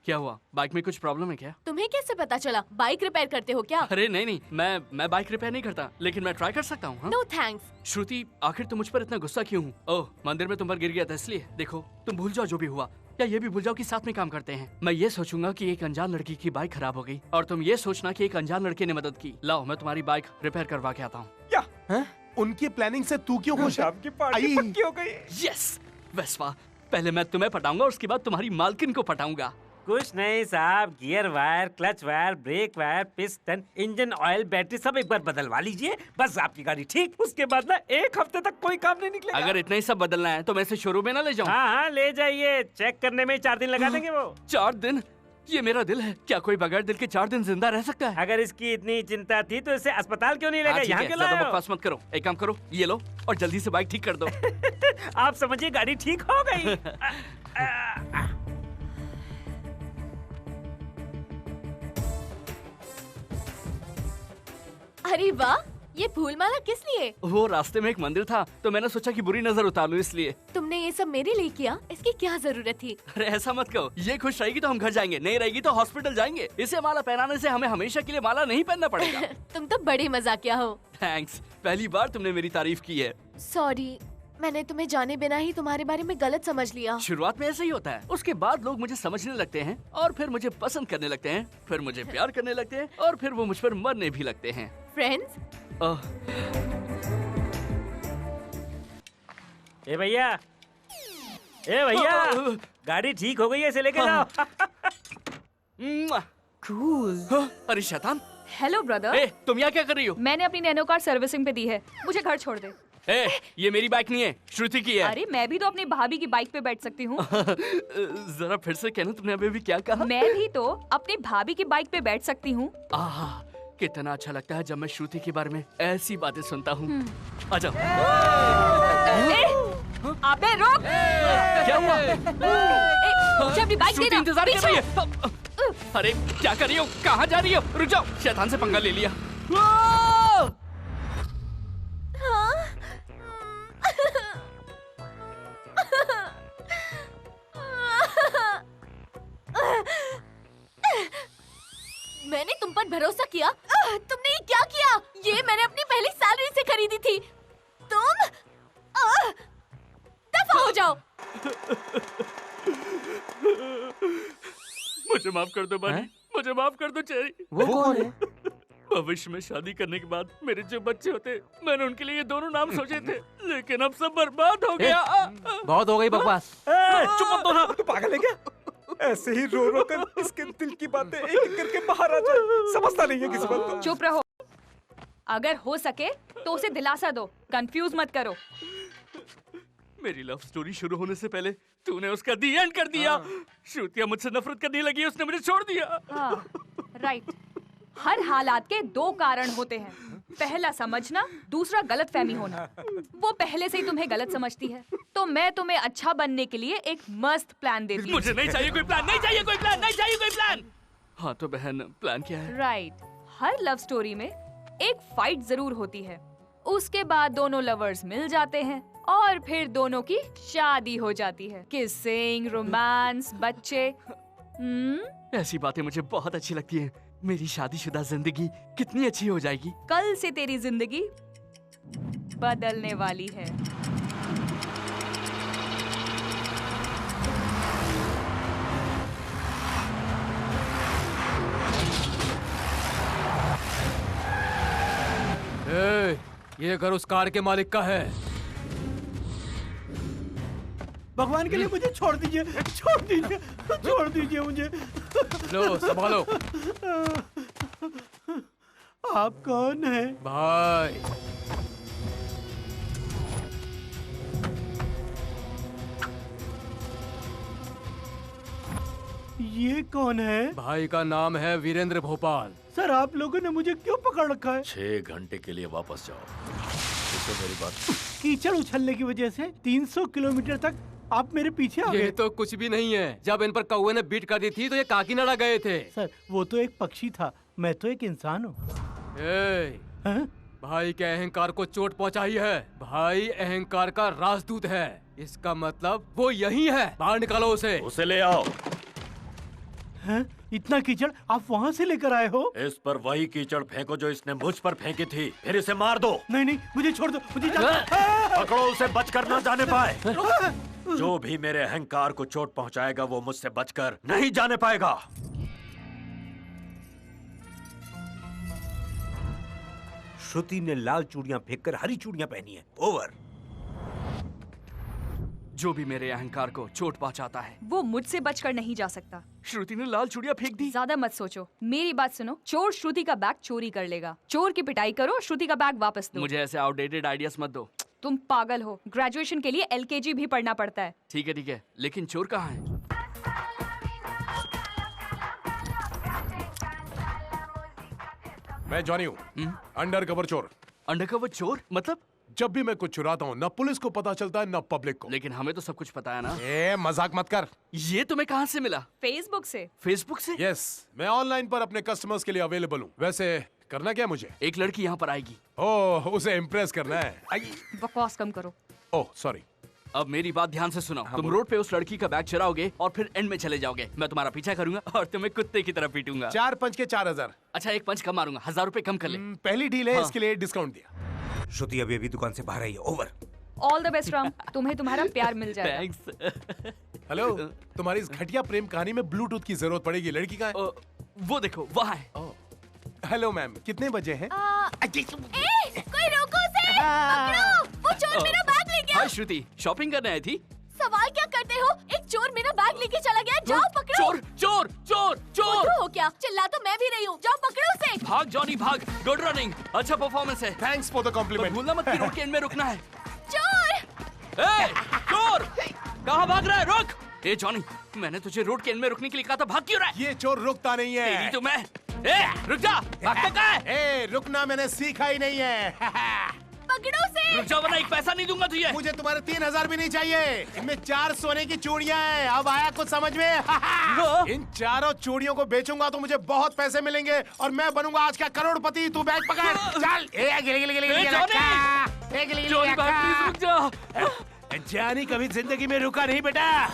Speaker 4: क्या हुआ? बाइक में कुछ प्रॉब्लम है क्या?
Speaker 5: तुम्हें कैसे पता चला? बाइक रिपेयर करते हो क्या?
Speaker 4: अरे नहीं, मैं बाइक रिपेयर नहीं करता, लेकिन मैं ट्राई कर सकता हूँ।
Speaker 5: No thanks.
Speaker 4: श्रुति, आखिर तुम मुझ पर इतना गुस्सा क्यों? ओह, मंदिर में तुम पर गिर गया था इसलिए। देखो, तुम भूल जाओ जो भी हुआ, या ये भी भूल जाओ कि साथ में काम करते हैं। मैं ये सोचूंगा कि एक अनजान लड़की की बाइक खराब हो गई और तुम ये सोचना कि एक अनजान लड़के ने मदद की। लाओ, मैं तुम्हारी बाइक रिपेयर करवा के आता हूँ।
Speaker 15: उनकी प्लानिंग से तू क्यों खुश?
Speaker 13: आपकी पार्टी पक्की हो गई।
Speaker 4: यस वेस्पा, पहले मैं तुम्हें पटाऊंगा, उसके बाद तुम्हारी मालकिन को पटाऊंगा।
Speaker 6: कुछ नहीं साहब, gear wire, clutch wire, brake wire, piston, engine oil, battery सब एक बार बदलवा लीजिए, बस आपकी गाड़ी ठीक। उसके बाद ना एक हफ्ते तक कोई काम नहीं निकलेगा।
Speaker 4: अगर इतना ही सब बदलना है तो मैं इसे शोरूम में ना ले जाऊं?
Speaker 6: हाँ ले जाइए, चेक करने में 4 दिन लगा देंगे वो।
Speaker 4: 4 दिन? ये मेरा दिल है, क्या कोई बगैर दिल के 4 दिन जिंदा रह सकता है?
Speaker 6: अगर इसकी इतनी चिंता थी तो इसे अस्पताल क्यों नहीं लगा? यहाँ क्यों लाए हो?
Speaker 4: बकवास मत करो, एक काम करो, ये लो और जल्दी से बाइक ठीक कर दो।
Speaker 6: आप समझिए गाड़ी ठीक हो गई।
Speaker 5: अरे वाह, ये फूल माला किस लिए?
Speaker 4: वो रास्ते में एक मंदिर था तो मैंने सोचा कि बुरी नजर उतार लूं इसलिए।
Speaker 5: तुमने ये सब मेरे लिए किया, इसकी क्या जरूरत थी?
Speaker 4: अरे ऐसा मत कहो, ये खुश रहेगी तो हम घर जाएंगे, नहीं रहेगी तो हॉस्पिटल जाएंगे। इसे माला पहनाने से हमें हमेशा के लिए माला नहीं पहनना पड़ेगा।
Speaker 5: तुम तो बड़े मजाकिया हो।
Speaker 4: थैंक्स, पहली बार तुमने मेरी तारीफ की है।
Speaker 5: सॉरी, मैंने तुम्हें जाने बिना ही तुम्हारे बारे में गलत समझ लिया।
Speaker 4: शुरुआत में ऐसा ही होता है, उसके बाद लोग मुझे समझने लगते हैं और फिर मुझे पसंद करने लगते हैं, फिर मुझे प्यार करने लगते हैं और फिर वो मुझ पर मरने भी लगते हैं।
Speaker 5: फ्रेंड्स?
Speaker 6: ए भैया, गाड़ी ठीक हो गई है, इसे लेके जाओ।
Speaker 8: कूल।
Speaker 4: अरे शैतान।
Speaker 8: Hello brother.
Speaker 4: ए, तुम यहाँ क्या कर रही हो?
Speaker 8: मैंने अपनी नैनो कार सर्विसिंग पे दी है, मुझे घर छोड़ दे।
Speaker 4: ए, ये मेरी बाइक नहीं है, श्रुति की है।
Speaker 8: अरे मैं भी तो अपनी भाभी की बाइक पे बैठ सकती हूँ।
Speaker 4: जरा फिर से कहना, तुमने अभी भी क्या कहा?
Speaker 8: मैं भी तो अपनी भाभी की बाइक पे बैठ सकती हूँ।
Speaker 4: कितना अच्छा लगता है जब मैं श्रुति के बारे में ऐसी बातें सुनता हूँ। आजा।
Speaker 8: अबे रुक!
Speaker 4: क्या हुआ?
Speaker 8: मुझे अपनी बाइक
Speaker 4: श्रुति
Speaker 8: देना।
Speaker 4: इंतजार कर रही है। अरे क्या कर रही हो? कहाँ जा रही हो? रुक जाओ, शैतान से पंगा ले लिया।
Speaker 5: मैंने तुम पर भरोसा किया, तुमने ये क्या किया? ये मैंने अपनी पहली सैलरी से खरीदी थी। तुम दफा हो जाओ।
Speaker 4: मुझे माफ कर दो बानी, मुझे माफ कर दो चेरी।
Speaker 9: वो कौन है?
Speaker 4: भविष्य में शादी करने के बाद मेरे जो बच्चे होते, मैंने उनके लिए ये दोनों नाम सोचे थे, लेकिन अब सब बर्बाद हो गया।
Speaker 9: बहुत हो गई बकवास।
Speaker 13: चुप मत होना, तू पागल है क्या? ऐसे ही रो रो कर इसके दिल की बातें एक एक करके बाहर आ जाए। समझता नहीं है किसी बात को।
Speaker 8: चुप रहो, अगर हो सके तो उसे दिलासा दो, कंफ्यूज मत करो।
Speaker 4: मेरी लव स्टोरी शुरू होने से पहले तूने उसका दी एंड कर दिया। श्रुतिया मुझसे नफरत करने लगी, उसने मुझे छोड़ दिया।
Speaker 8: हाँ, राइट। हर हालात के दो कारण होते हैं, पहला समझना, दूसरा गलतफहमी होना। वो पहले से ही तुम्हें गलत समझती है, तो मैं तुम्हें अच्छा बनने के लिए एक मस्त प्लान देती हूँ।
Speaker 4: मुझे नहीं चाहिए कोई प्लान, नहीं चाहिए कोई प्लान, नहीं चाहिए कोई प्लान। हाँ तो बहन, प्लान क्या है?
Speaker 8: राइट, हर लव स्टोरी में एक फाइट जरूर होती है, उसके बाद दोनों लवर्स मिल जाते हैं और फिर दोनों की शादी हो जाती है। किसिंग, रोमांस, बच्चे।
Speaker 4: ऐसी बातें मुझे बहुत अच्छी लगती हैं। मेरी शादीशुदा जिंदगी कितनी अच्छी हो जाएगी।
Speaker 8: कल से तेरी जिंदगी बदलने वाली है।
Speaker 9: ये घर उस कार के मालिक का है।
Speaker 14: भगवान के लिए मुझे छोड़ दीजिए, छोड़ दीजिए, छोड़ दीजिए मुझे।
Speaker 9: लो संभालो।
Speaker 14: आप कौन है?
Speaker 9: भाई।
Speaker 14: ये कौन है?
Speaker 9: भाई का नाम है वीरेंद्र भोपाल।
Speaker 14: सर आप लोगों ने मुझे क्यों पकड़ रखा है?
Speaker 18: 6 घंटे के लिए वापस जाओ। इससे मेरी बात।
Speaker 14: कीचड़ उछलने की वजह से 300 किलोमीटर तक आप मेरे पीछे आ गए।
Speaker 9: ये तो कुछ भी नहीं है। जब इन पर कौवे ने बीट कर दी थी तो ये काकीनाडा गए थे।
Speaker 14: सर वो तो एक पक्षी था, मैं तो एक इंसान हूँ।
Speaker 9: भाई के अहंकार को चोट पहुंचाई है। भाई अहंकार का राजदूत है, इसका मतलब वो यही है। बाहर निकालो उसे।
Speaker 18: उसे ले आओ।
Speaker 14: हैं? इतना कीचड़ आप वहाँ से लेकर आए हो?
Speaker 18: इस पर वही कीचड़ फेंको जो इसने मुझ पर फेंकी थी, फिर इसे मार दो।
Speaker 14: नहीं नहीं, मुझे छोड़ दो, मुझे
Speaker 18: पकड़ो उसे, बचकर न जाने पाए। जो भी मेरे अहंकार को चोट पहुंचाएगा वो मुझसे बचकर नहीं जाने पाएगा।
Speaker 6: श्रुति ने लाल चूड़ियां फेंककर हरी चूड़ियां पहनी है। ओवर।
Speaker 4: जो भी मेरे अहंकार को चोट पहुंचाता है
Speaker 8: वो मुझसे बचकर नहीं जा सकता।
Speaker 4: श्रुति ने लाल चूड़ियां फेंक दी।
Speaker 8: ज्यादा मत सोचो, मेरी बात सुनो। चोर श्रुति का बैग चोरी कर लेगा, चोर की पिटाई करो, श्रुति का बैग वापस दो।
Speaker 4: मुझे ऐसे आउटडेटेड आइडियाज मत दो।
Speaker 8: तुम पागल हो, ग्रेजुएशन के लिए LKG भी पढ़ना पड़ता है।
Speaker 4: ठीक है, लेकिन चोर कहाँ है?
Speaker 15: मैं जॉनी हूँ, अंडर कवर चोर।
Speaker 4: अंडर कवर चोर मतलब?
Speaker 15: जब भी मैं कुछ चुराता हूँ, न पुलिस को पता चलता है न पब्लिक को।
Speaker 4: लेकिन हमें तो सब कुछ पता है ना।
Speaker 15: मजाक मत कर।
Speaker 4: ये तुम्हें कहाँ से मिला?
Speaker 8: फेसबुक से।
Speaker 4: फेसबुक से?
Speaker 15: यस, मैं ऑनलाइन पर अपने कस्टमर्स के लिए अवेलेबल हूँ। वैसे करना क्या मुझे?
Speaker 4: एक लड़की यहाँ पर आएगी।
Speaker 15: ओह, उसे इम्प्रेस करना है।
Speaker 8: बकवास कम करो।
Speaker 15: Oh sorry.
Speaker 4: अब मेरी बात ध्यान से सुनो। तुम रोड पे उस लड़की का बैग चुराओगे और फिर एंड में चले जाओगे। मैं तुम्हारा पीछा करूंगा और तुम्हें कुत्ते की तरह पीटूंगा।
Speaker 15: 4 पंच के 4000।
Speaker 4: अच्छा, एक पंच कम मारूंगा, 1000 रुपए कम कर ले।
Speaker 15: पहली डील है, इसके लिए डिस्काउंट दिया।
Speaker 6: श्रुति अभी अभी दुकान से बाहर आई है। Over.
Speaker 8: All the best Ram, तुम्हें तुम्हारा प्यार मिल जाएगा।
Speaker 4: थैंक्स।
Speaker 15: हेलो, तुम्हारी इस घटिया प्रेम कहानी में ब्लूटूथ की जरूरत पड़ेगी। लड़की कहाँ है?
Speaker 4: वो देखो, वहाँ है।
Speaker 15: हेलो मैम, कितने बजे हैं?
Speaker 5: कोई रोको उसे! पकड़ो! वो चोर मेरा बैग ले गया।
Speaker 4: हाय श्रुति, शॉपिंग करने आई थी?
Speaker 5: सवाल क्या करते हो? एक चोर मेरा बैग लेके चला गया। जाओ पकड़ो।
Speaker 4: चोर चोर चोर चोर
Speaker 5: हो क्या? चिल्ला तो मैं भी रही हूँ। जाओ पकड़ो उसे।
Speaker 4: भाग जॉनी भाग, गुड रनिंग, अच्छा परफॉर्मेंस है।
Speaker 15: Thanks for the compliment.
Speaker 4: भूलना मत कि रोड के एंड में रुकना है।
Speaker 5: चोर!
Speaker 4: चोर कहाँ भाग रहा है? रुक! ए जॉनी, मैंने तुझे रोड के एंड में रुकने के लिए कहा था, भाग क्यों रहा है?
Speaker 15: ये चोर रुकता नहीं है।
Speaker 4: तेरी तो मैं। रुक जा, भागता कहाँ है?
Speaker 15: रुकना मैंने सीखा ही नहीं है।
Speaker 5: पकड़ो उसे।
Speaker 4: रुक जा वरना एक पैसा नहीं दूंगा तुझे।
Speaker 15: मुझे तुम्हारे 3000 भी नहीं चाहिए। इनमें 4 सोने की चूड़ियां हैं। अब आया कुछ समझ में? इन चारों चूड़ियों को बेचूंगा तो मुझे बहुत पैसे मिलेंगे और मैं बनूंगा आज का करोड़पति। तू बैग पकड़, चल। जानी कभी जिंदगी में रुका नहीं बेटा।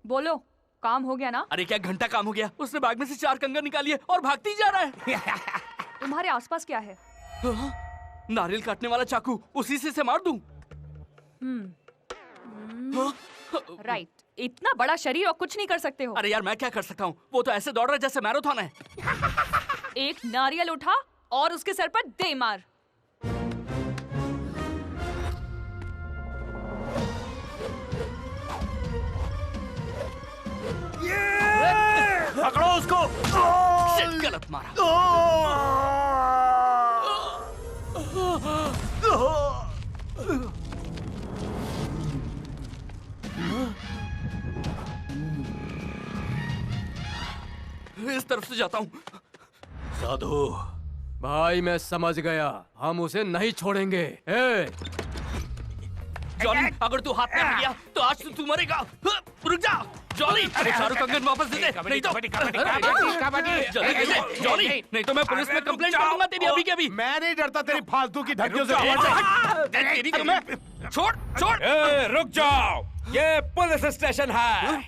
Speaker 8: बोलो, काम हो गया ना?
Speaker 4: अरे क्या घंटा काम हो गया? उसने बैग में से 4 कंगन निकाली है और भागती जा रहा है।
Speaker 8: तुम्हारे आसपास क्या है?
Speaker 4: नारियल काटने वाला चाकू, उसी से मार दूं?
Speaker 8: राइट, इतना बड़ा शरीर और कुछ नहीं कर सकते हो।
Speaker 4: अरे यार मैं क्या कर सकता हूँ? वो तो ऐसे दौड़ रहा है जैसे मैराथन है।
Speaker 8: एक नारियल उठा और उसके सर पर दे मार।
Speaker 18: पकड़ो उसको।
Speaker 4: गलत मारा। जाता हूँ।
Speaker 18: साधु
Speaker 9: भाई मैं समझ गया, हम उसे नहीं छोड़ेंगे। ए!
Speaker 4: जॉनी, अगर तू हाथ में आ गया तो आज तू मरेगा। रुक जा जॉनी, अरे चारों कंगन वापस दे दे, नहीं तो जॉनी, नहीं तो मैं पुलिस में कंप्लेंट कर दूंगा तेरी अभी के अभी।
Speaker 15: मैं नहीं डरता तेरी फालतू की धमकियों से।
Speaker 4: तेरी तो मैं छोड़ छोड़।
Speaker 7: रुक जाओ, ये पुलिस स्टेशन है।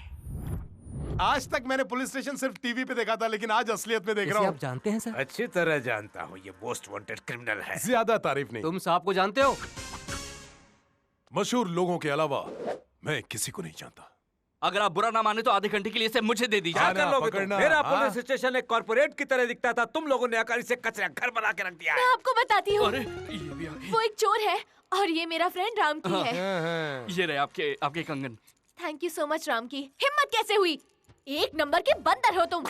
Speaker 15: आज तक मैंने पुलिस स्टेशन सिर्फ टीवी पे देखा था, लेकिन आज असलियत में देख रहा हूँ।
Speaker 9: आप जानते हैं सर?
Speaker 7: अच्छी तरह जानता हूँ, ये मोस्ट वांटेड क्रिमिनल है।
Speaker 15: ज्यादा तारीफ नहीं।
Speaker 9: तुम साहब को जानते हो?
Speaker 15: मशहूर लोगों के अलावा मैं किसी को नहीं जानता।
Speaker 4: अगर आप बुरा ना माने तो आधे घंटे के लिए इसे मुझे दे दीजिए।
Speaker 7: क्या कर लोगे तुम? मेरा पुलिस स्टेशन एक कॉर्पोरेट की तरह दिखता था, तुम लोगों ने आकर इसे कचरा घर बना के रख दिया है।
Speaker 5: मैं आपको बताती हूँ,
Speaker 4: अरे ये भी आ गई।
Speaker 5: वो एक चोर है और ये मेरा फ्रेंड राम की है।
Speaker 4: ये रहे आपके आपके कंगन।
Speaker 5: Thank you so much Ram की। हिम्मत कैसे हुई? एक नंबर के बंदर हो तुम।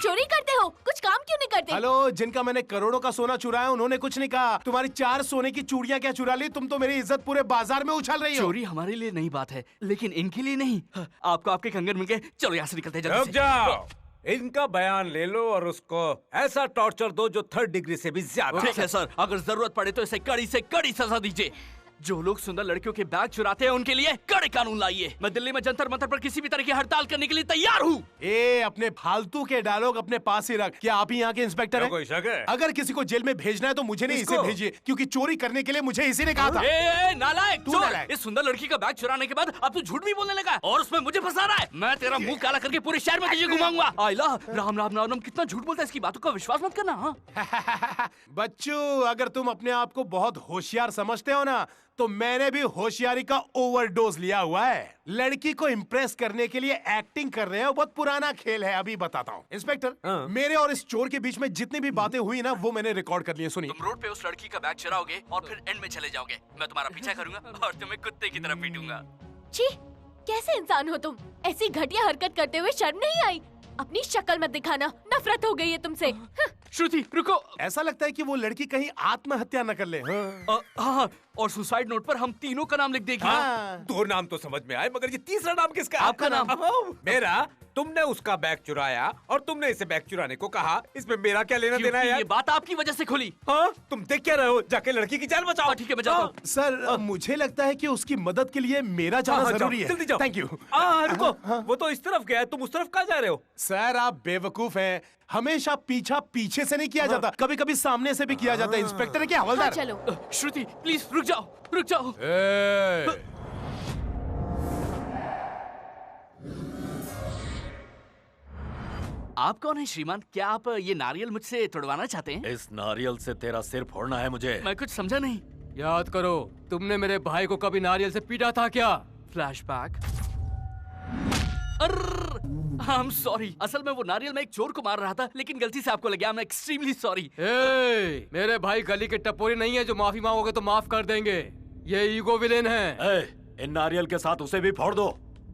Speaker 5: चोरी करते हो, कुछ काम क्यों नहीं करते?
Speaker 15: हेलो, जिनका मैंने करोड़ों का सोना चुराया उन्होंने कुछ नहीं कहा। तुम्हारी 4 सोने की चूड़ियां क्या चुरा ली? तुम तो मेरी इज्जत पूरे बाजार में उछाल रही हो।
Speaker 4: चोरी हमारे लिए नई बात है, लेकिन इनके लिए नहीं। आपको आपके कंगन मिल गए, चलो यहाँ से निकलते हैं जल्दी
Speaker 7: रुक
Speaker 4: से।
Speaker 7: जाओ, इनका बयान ले लो और उसको ऐसा टॉर्चर दो जो 3rd डिग्री से भी ज्यादा।
Speaker 4: ठीक है सर, अगर जरूरत पड़े तो इसे कड़ी से कड़ी सजा दीजिए। जो लोग सुंदर लड़कियों के बैग चुराते हैं उनके लिए कड़े कानून लाइए। मैं दिल्ली में जंतर मंतर पर किसी भी तरह की हड़ताल करने के लिए तैयार हूँ।
Speaker 15: ए, अपने फालतू के डायलॉग अपने पास ही रख। क्या आप ही यहाँ के इंस्पेक्टर हैं?
Speaker 7: कोई शक है?
Speaker 15: अगर किसी को जेल में भेजना है तो मुझे नहीं, इसे भेजिए, क्योंकि चोरी करने के लिए मुझे इसी ने कहा था।
Speaker 4: नालायक,
Speaker 15: तू
Speaker 4: चोर!
Speaker 15: नालायक।
Speaker 4: इस सुंदर लड़की का बैग चुराने के बाद अब तू झूठ भी बोलने लगा है और उसमें मुझे फंसा रहा है। मैं तेरा मुंह काला करके पूरे शहर में तुझे घुमाऊंगा। आइला, राम राम राम, कितना झूठ बोलता है, इसकी बातों का विश्वास मत करना। हाँ?
Speaker 15: बच्चू, अगर तुम अपने आप को बहुत होशियार समझते हो ना, तो मैंने भी होशियारी का ओवरडोज लिया हुआ है। लड़की को इम्प्रेस करने के लिए एक्टिंग कर रहे हैं, बहुत पुराना खेल है। अभी बताता हूँ इंस्पेक्टर, मेरे और इस चोर के बीच में जितनी भी बातें हुई ना, वो मैंने रिकॉर्ड कर लिए। सुनिए।
Speaker 4: तुम रोड पे उस लड़की का बैग चुराओगे और फिर एंड में चले जाओगे। मैं तुम्हारा पीछा करूंगा और तुम्हें कुत्ते की तरह पीटूंगा।
Speaker 5: छी, कैसे इंसान हो तुम? ऐसी घटिया हरकत करते हुए शर्म नहीं आई? अपनी शक्ल मत दिखाना, नफरत हो गई है तुमसे।
Speaker 4: श्रुति रुको,
Speaker 15: ऐसा लगता है कि वो लड़की कहीं आत्महत्या न कर ले।
Speaker 4: हाँ, और सुसाइड नोट पर हम तीनों का नाम लिख देंगे।
Speaker 7: हाँ। 2 नाम तो समझ में आए, मगर ये तीसरा नाम किसका?
Speaker 4: आपका नाम।
Speaker 7: मेरा। तुमने उसका बैग चुराया और तुमने इसे बैग चुराने को कहा, इसमें मेरा क्या लेना देना है यार?
Speaker 4: ये बात आपकी वजह से खुली।
Speaker 7: हाँ, तुम देख क्या रहे हो? जाके लड़की की जान बचाओ।
Speaker 4: ठीक है, मैं जाता हूँ।
Speaker 15: सर, मुझे लगता है कि उसकी मदद के लिए मेरा जाना जरूरी है।
Speaker 7: जल्दी जाओ।
Speaker 15: Thank you.
Speaker 7: रुको, वो तो इस तरफ गया है, तुम उस तरफ कहाँ जा रहे हो?
Speaker 15: सर, आप बेवकूफ हैं। हमेशा पीछा पीछे से नहीं किया जाता, कभी कभी सामने से भी किया जाता है। इंस्पेक्टर है क्या हवलदार?
Speaker 5: चलो।
Speaker 4: श्रुति प्लीज रुक जाओ, रुक जाओ। आप कौन है श्रीमान? क्या आप ये नारियल मुझसे तोड़वाना चाहते हैं?
Speaker 18: इस नारियल से तेरा सिर फोड़ना है मुझे।
Speaker 4: मैं कुछ समझा नहीं।
Speaker 9: याद करो, तुमने मेरे भाई को कभी नारियल से पीटा था क्या?
Speaker 4: फ्लैशबैक। आई एम सॉरी, असल में वो नारियल में एक चोर को मार रहा था, लेकिन गलती से आपको लग गया। I am extremely sorry.
Speaker 9: मेरे भाई गली के टपोरी नहीं है जो माफी मांगोगे तो माफ कर देंगे। ये ईगो विलेन है।
Speaker 18: इन नारियल के साथ उसे भी फोड़ दो,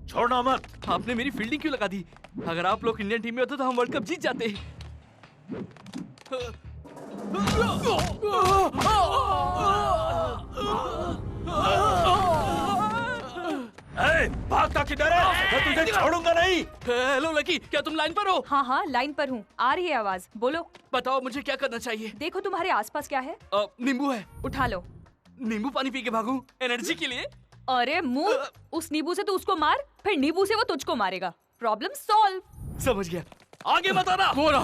Speaker 18: छोड़ना मत।
Speaker 4: आपने मेरी फील्डिंग क्यों लगा दी? अगर आप लोग इंडियन टीम में होते तो हम वर्ल्ड कप जीत जाते।
Speaker 18: भागता किधर है? मैं तुझे छोड़ूंगा नहीं।
Speaker 4: हेलो लकी, क्या तुम लाइन पर हो?
Speaker 8: हाँ हाँ, लाइन पर हूँ। आ रही है आवाज, बोलो।
Speaker 4: बताओ मुझे क्या करना चाहिए?
Speaker 8: देखो तुम्हारे आसपास क्या है।
Speaker 4: नींबू है।
Speaker 8: उठा लो।
Speaker 4: नींबू पानी पी के भागूं एनर्जी के लिए?
Speaker 8: अरे मुंह, उस नींबू से तू उसको मार, फिर नींबू से वो तुझको मारेगा। Problem solve.
Speaker 4: समझ गया, आगे बताना।
Speaker 9: बोला।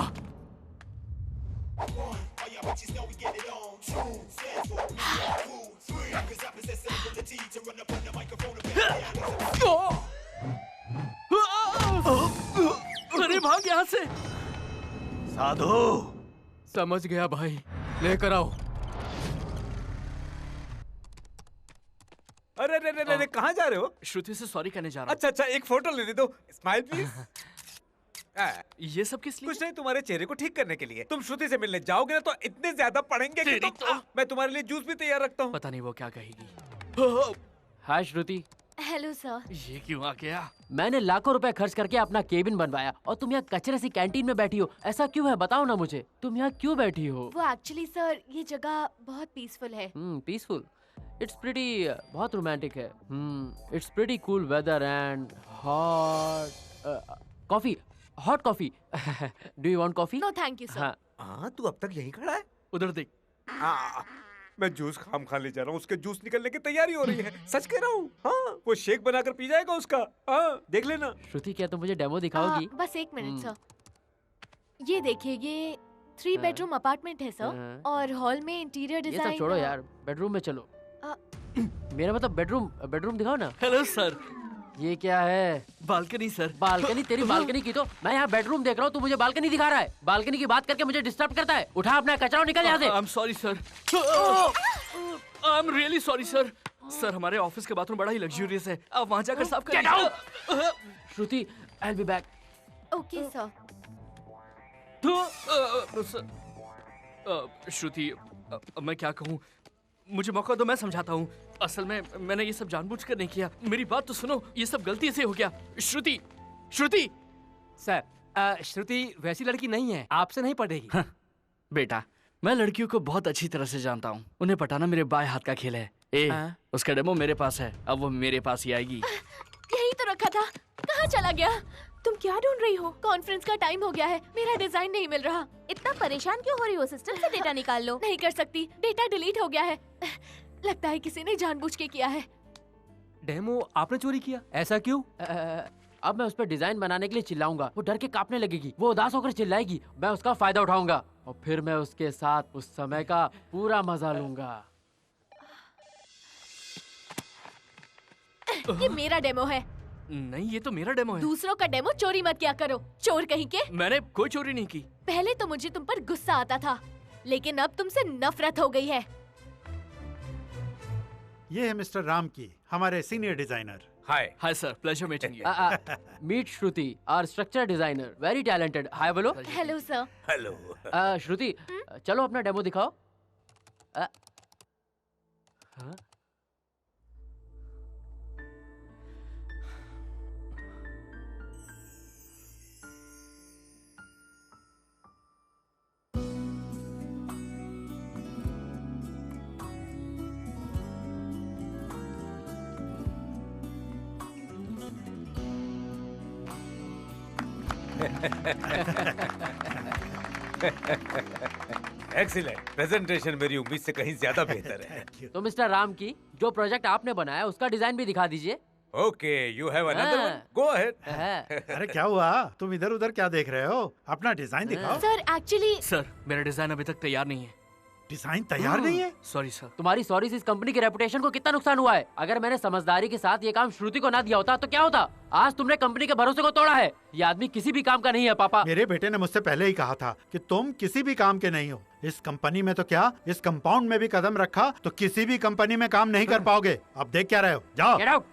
Speaker 4: अरे भाग यहाँ से।
Speaker 18: साधु।
Speaker 9: समझ गया भाई, लेकर आओ।
Speaker 7: अरे रे, कहाँ जा रहे हो?
Speaker 4: श्रुति से सॉरी कहने जा रहा हूँ।
Speaker 7: अच्छा, एक फोटो लेने दो। Smile please.
Speaker 4: ये सब किस लिए?
Speaker 7: कुछ नहीं, तुम्हारे चेहरे को ठीक करने के लिए। तुम श्रुति से मिलने जाओगे ना तो इतने ज्यादा पढ़ेंगे कि मैं तुम्हारे लिए जूस भी तैयार रखता हूँ।
Speaker 4: पता नहीं वो क्या कहेगी।
Speaker 10: हाय श्रुति।
Speaker 5: Hello sir.
Speaker 4: ये क्यों आ गया?
Speaker 10: मैंने लाखों रुपए खर्च करके अपना केबिन बनवाया और तुम यहाँ कचरे सी कैंटीन में बैठी हो। ऐसा क्यों है, बताओ ना मुझे। तुम यहाँ क्यों बैठी हो?
Speaker 5: वो एक्चुअली सर, ये जगह बहुत पीसफुल है।
Speaker 10: पीसफुल? इट्स प्रीटी, बहुत रोमांटिक है। It's pretty cool weather and hot coffee. Hot coffee. Do you want coffee?
Speaker 5: No thank you sir.
Speaker 10: हाँ।
Speaker 13: हाँ, तू अब तक यहीं खड़ा है?
Speaker 4: उधर देख।
Speaker 13: मैं जूस खाम खा ले जा रहा हूँ, उसके जूस निकलने की तैयारी हो रही है। सच कह रहा हूँ। हाँ, वो शेक बनाकर पी जाएगा उसका। हाँ, देख लेना।
Speaker 10: श्रुति, क्या तुम मुझे डेमो दिखाओगी?
Speaker 5: बस एक मिनट सर। ये देखिए, ये 3 बेडरूम अपार्टमेंट है सर, और हॉल में इंटीरियर
Speaker 10: ये
Speaker 5: डिजाइन।
Speaker 10: सब छोड़ो यार, बेडरूम में चलो। मेरा मतलब बेडरूम दिखाओ ना।
Speaker 4: Hello sir.
Speaker 10: ये क्या है?
Speaker 4: Balcony sir.
Speaker 10: बालकनी? तेरी बालकनी की तो मैं यहाँ बेडरूम देख रहा हूँ, तू मुझे बालकनी दिखा रहा है। बालकनी की बात करके मुझे डिस्टर्ब करता है। उठा अपना कचरा और निकल यहाँ से।
Speaker 4: I am sorry sir. I am really sorry sir. Sir, हमारे ऑफिस के बाथरूम बड़ा ही लग्जूरियस है, आप वहाँ जाकर साफ कर।
Speaker 10: Get out. Shruti, I will be back.
Speaker 5: Okay sir.
Speaker 4: Shruti, मैं क्या कहूँ, मुझे मौका दो, मैं समझाता हूँ। असल में मैंने ये सब जानबूझकर नहीं किया। मेरी बात तो सुनो, ये सब गलती से हो गया। श्रुति, श्रुति।
Speaker 9: सर, श्रुति वैसी लड़की नहीं है, आपसे नहीं पढ़ेगी।
Speaker 4: हाँ, बेटा, मैं लड़कियों को बहुत अच्छी तरह से जानता हूँ। उन्हें पटाना मेरे बाएं हाथ का खेल है। उसका डेमो मेरे पास है, अब वो मेरे पास ही आएगी।
Speaker 5: यही तो रखा था, कहाँ चला गया? तुम क्या ढूंढ रही हो? कॉन्फ्रेंस का टाइम हो गया है, मेरा डिजाइन नहीं मिल रहा।
Speaker 3: इतना परेशान क्यों हो रही हो? सिस्टम से डेटा निकाल लो।
Speaker 5: नहीं कर सकती, डेटा डिलीट हो गया है। लगता है किसी ने जानबूझ के किया है।
Speaker 9: डेमो आपने चोरी किया? ऐसा क्यों?
Speaker 10: अब मैं उस पर डिजाइन बनाने के लिए चिल्लाऊंगा, वो डर के कांपने लगेगी, वो उदास होकर चिल्लाएगी, मैं उसका फायदा उठाऊंगा और फिर मैं उसके साथ उस समय का पूरा मजा लूंगा।
Speaker 5: ये मेरा डेमो है।
Speaker 4: नहीं, ये तो मेरा डेमो है।
Speaker 5: दूसरों का डेमो चोरी मत किया करो, चोर कहीं के।
Speaker 4: मैंने कोई चोरी नहीं की।
Speaker 5: पहले तो मुझे तुम पर गुस्सा आता था, लेकिन अब तुमसे नफरत हो गई है।
Speaker 12: ये है मिस्टर राम की, हमारे senior designer.
Speaker 4: Hi. Hi sir, pleasure meeting you.
Speaker 10: Meet Shruti, our structure designer, very talented. Hi बोलो।
Speaker 5: Hello sir.
Speaker 16: हेलो।
Speaker 10: श्रुति, चलो अपना डेमो दिखाओ।
Speaker 7: एक्सीलेंट प्रेजेंटेशन, मेरी उम्मीद से कहीं ज्यादा बेहतर है।
Speaker 10: तो मिस्टर राम की, जो प्रोजेक्ट आपने बनाया उसका डिजाइन भी दिखा दीजिए।
Speaker 7: Okay, you have another one, go ahead.
Speaker 12: अरे क्या हुआ? तुम इधर उधर क्या देख रहे हो? अपना डिजाइन दिखाओ।
Speaker 5: सर एक्चुअली
Speaker 4: सर, मेरा डिजाइन अभी तक तैयार नहीं है।
Speaker 12: डिजाइन तैयार नहीं है?
Speaker 4: Sorry sir.
Speaker 10: तुम्हारी सॉरी से इस कंपनी की रेपुटेशन को कितना नुकसान हुआ है। अगर मैंने समझदारी के साथ ये काम श्रुति को ना दिया होता तो क्या होता? आज तुमने कंपनी के भरोसे को तोड़ा है। ये आदमी किसी भी काम का नहीं है पापा।
Speaker 12: मेरे बेटे ने मुझसे पहले ही कहा था कि तुम किसी भी काम के नहीं हो। इस कंपनी में तो क्या, इस कंपाउंड में भी कदम रखा तो किसी भी कंपनी में काम नहीं कर पाओगे। अब देख क्या रहे हो, जाओ।
Speaker 10: Get out.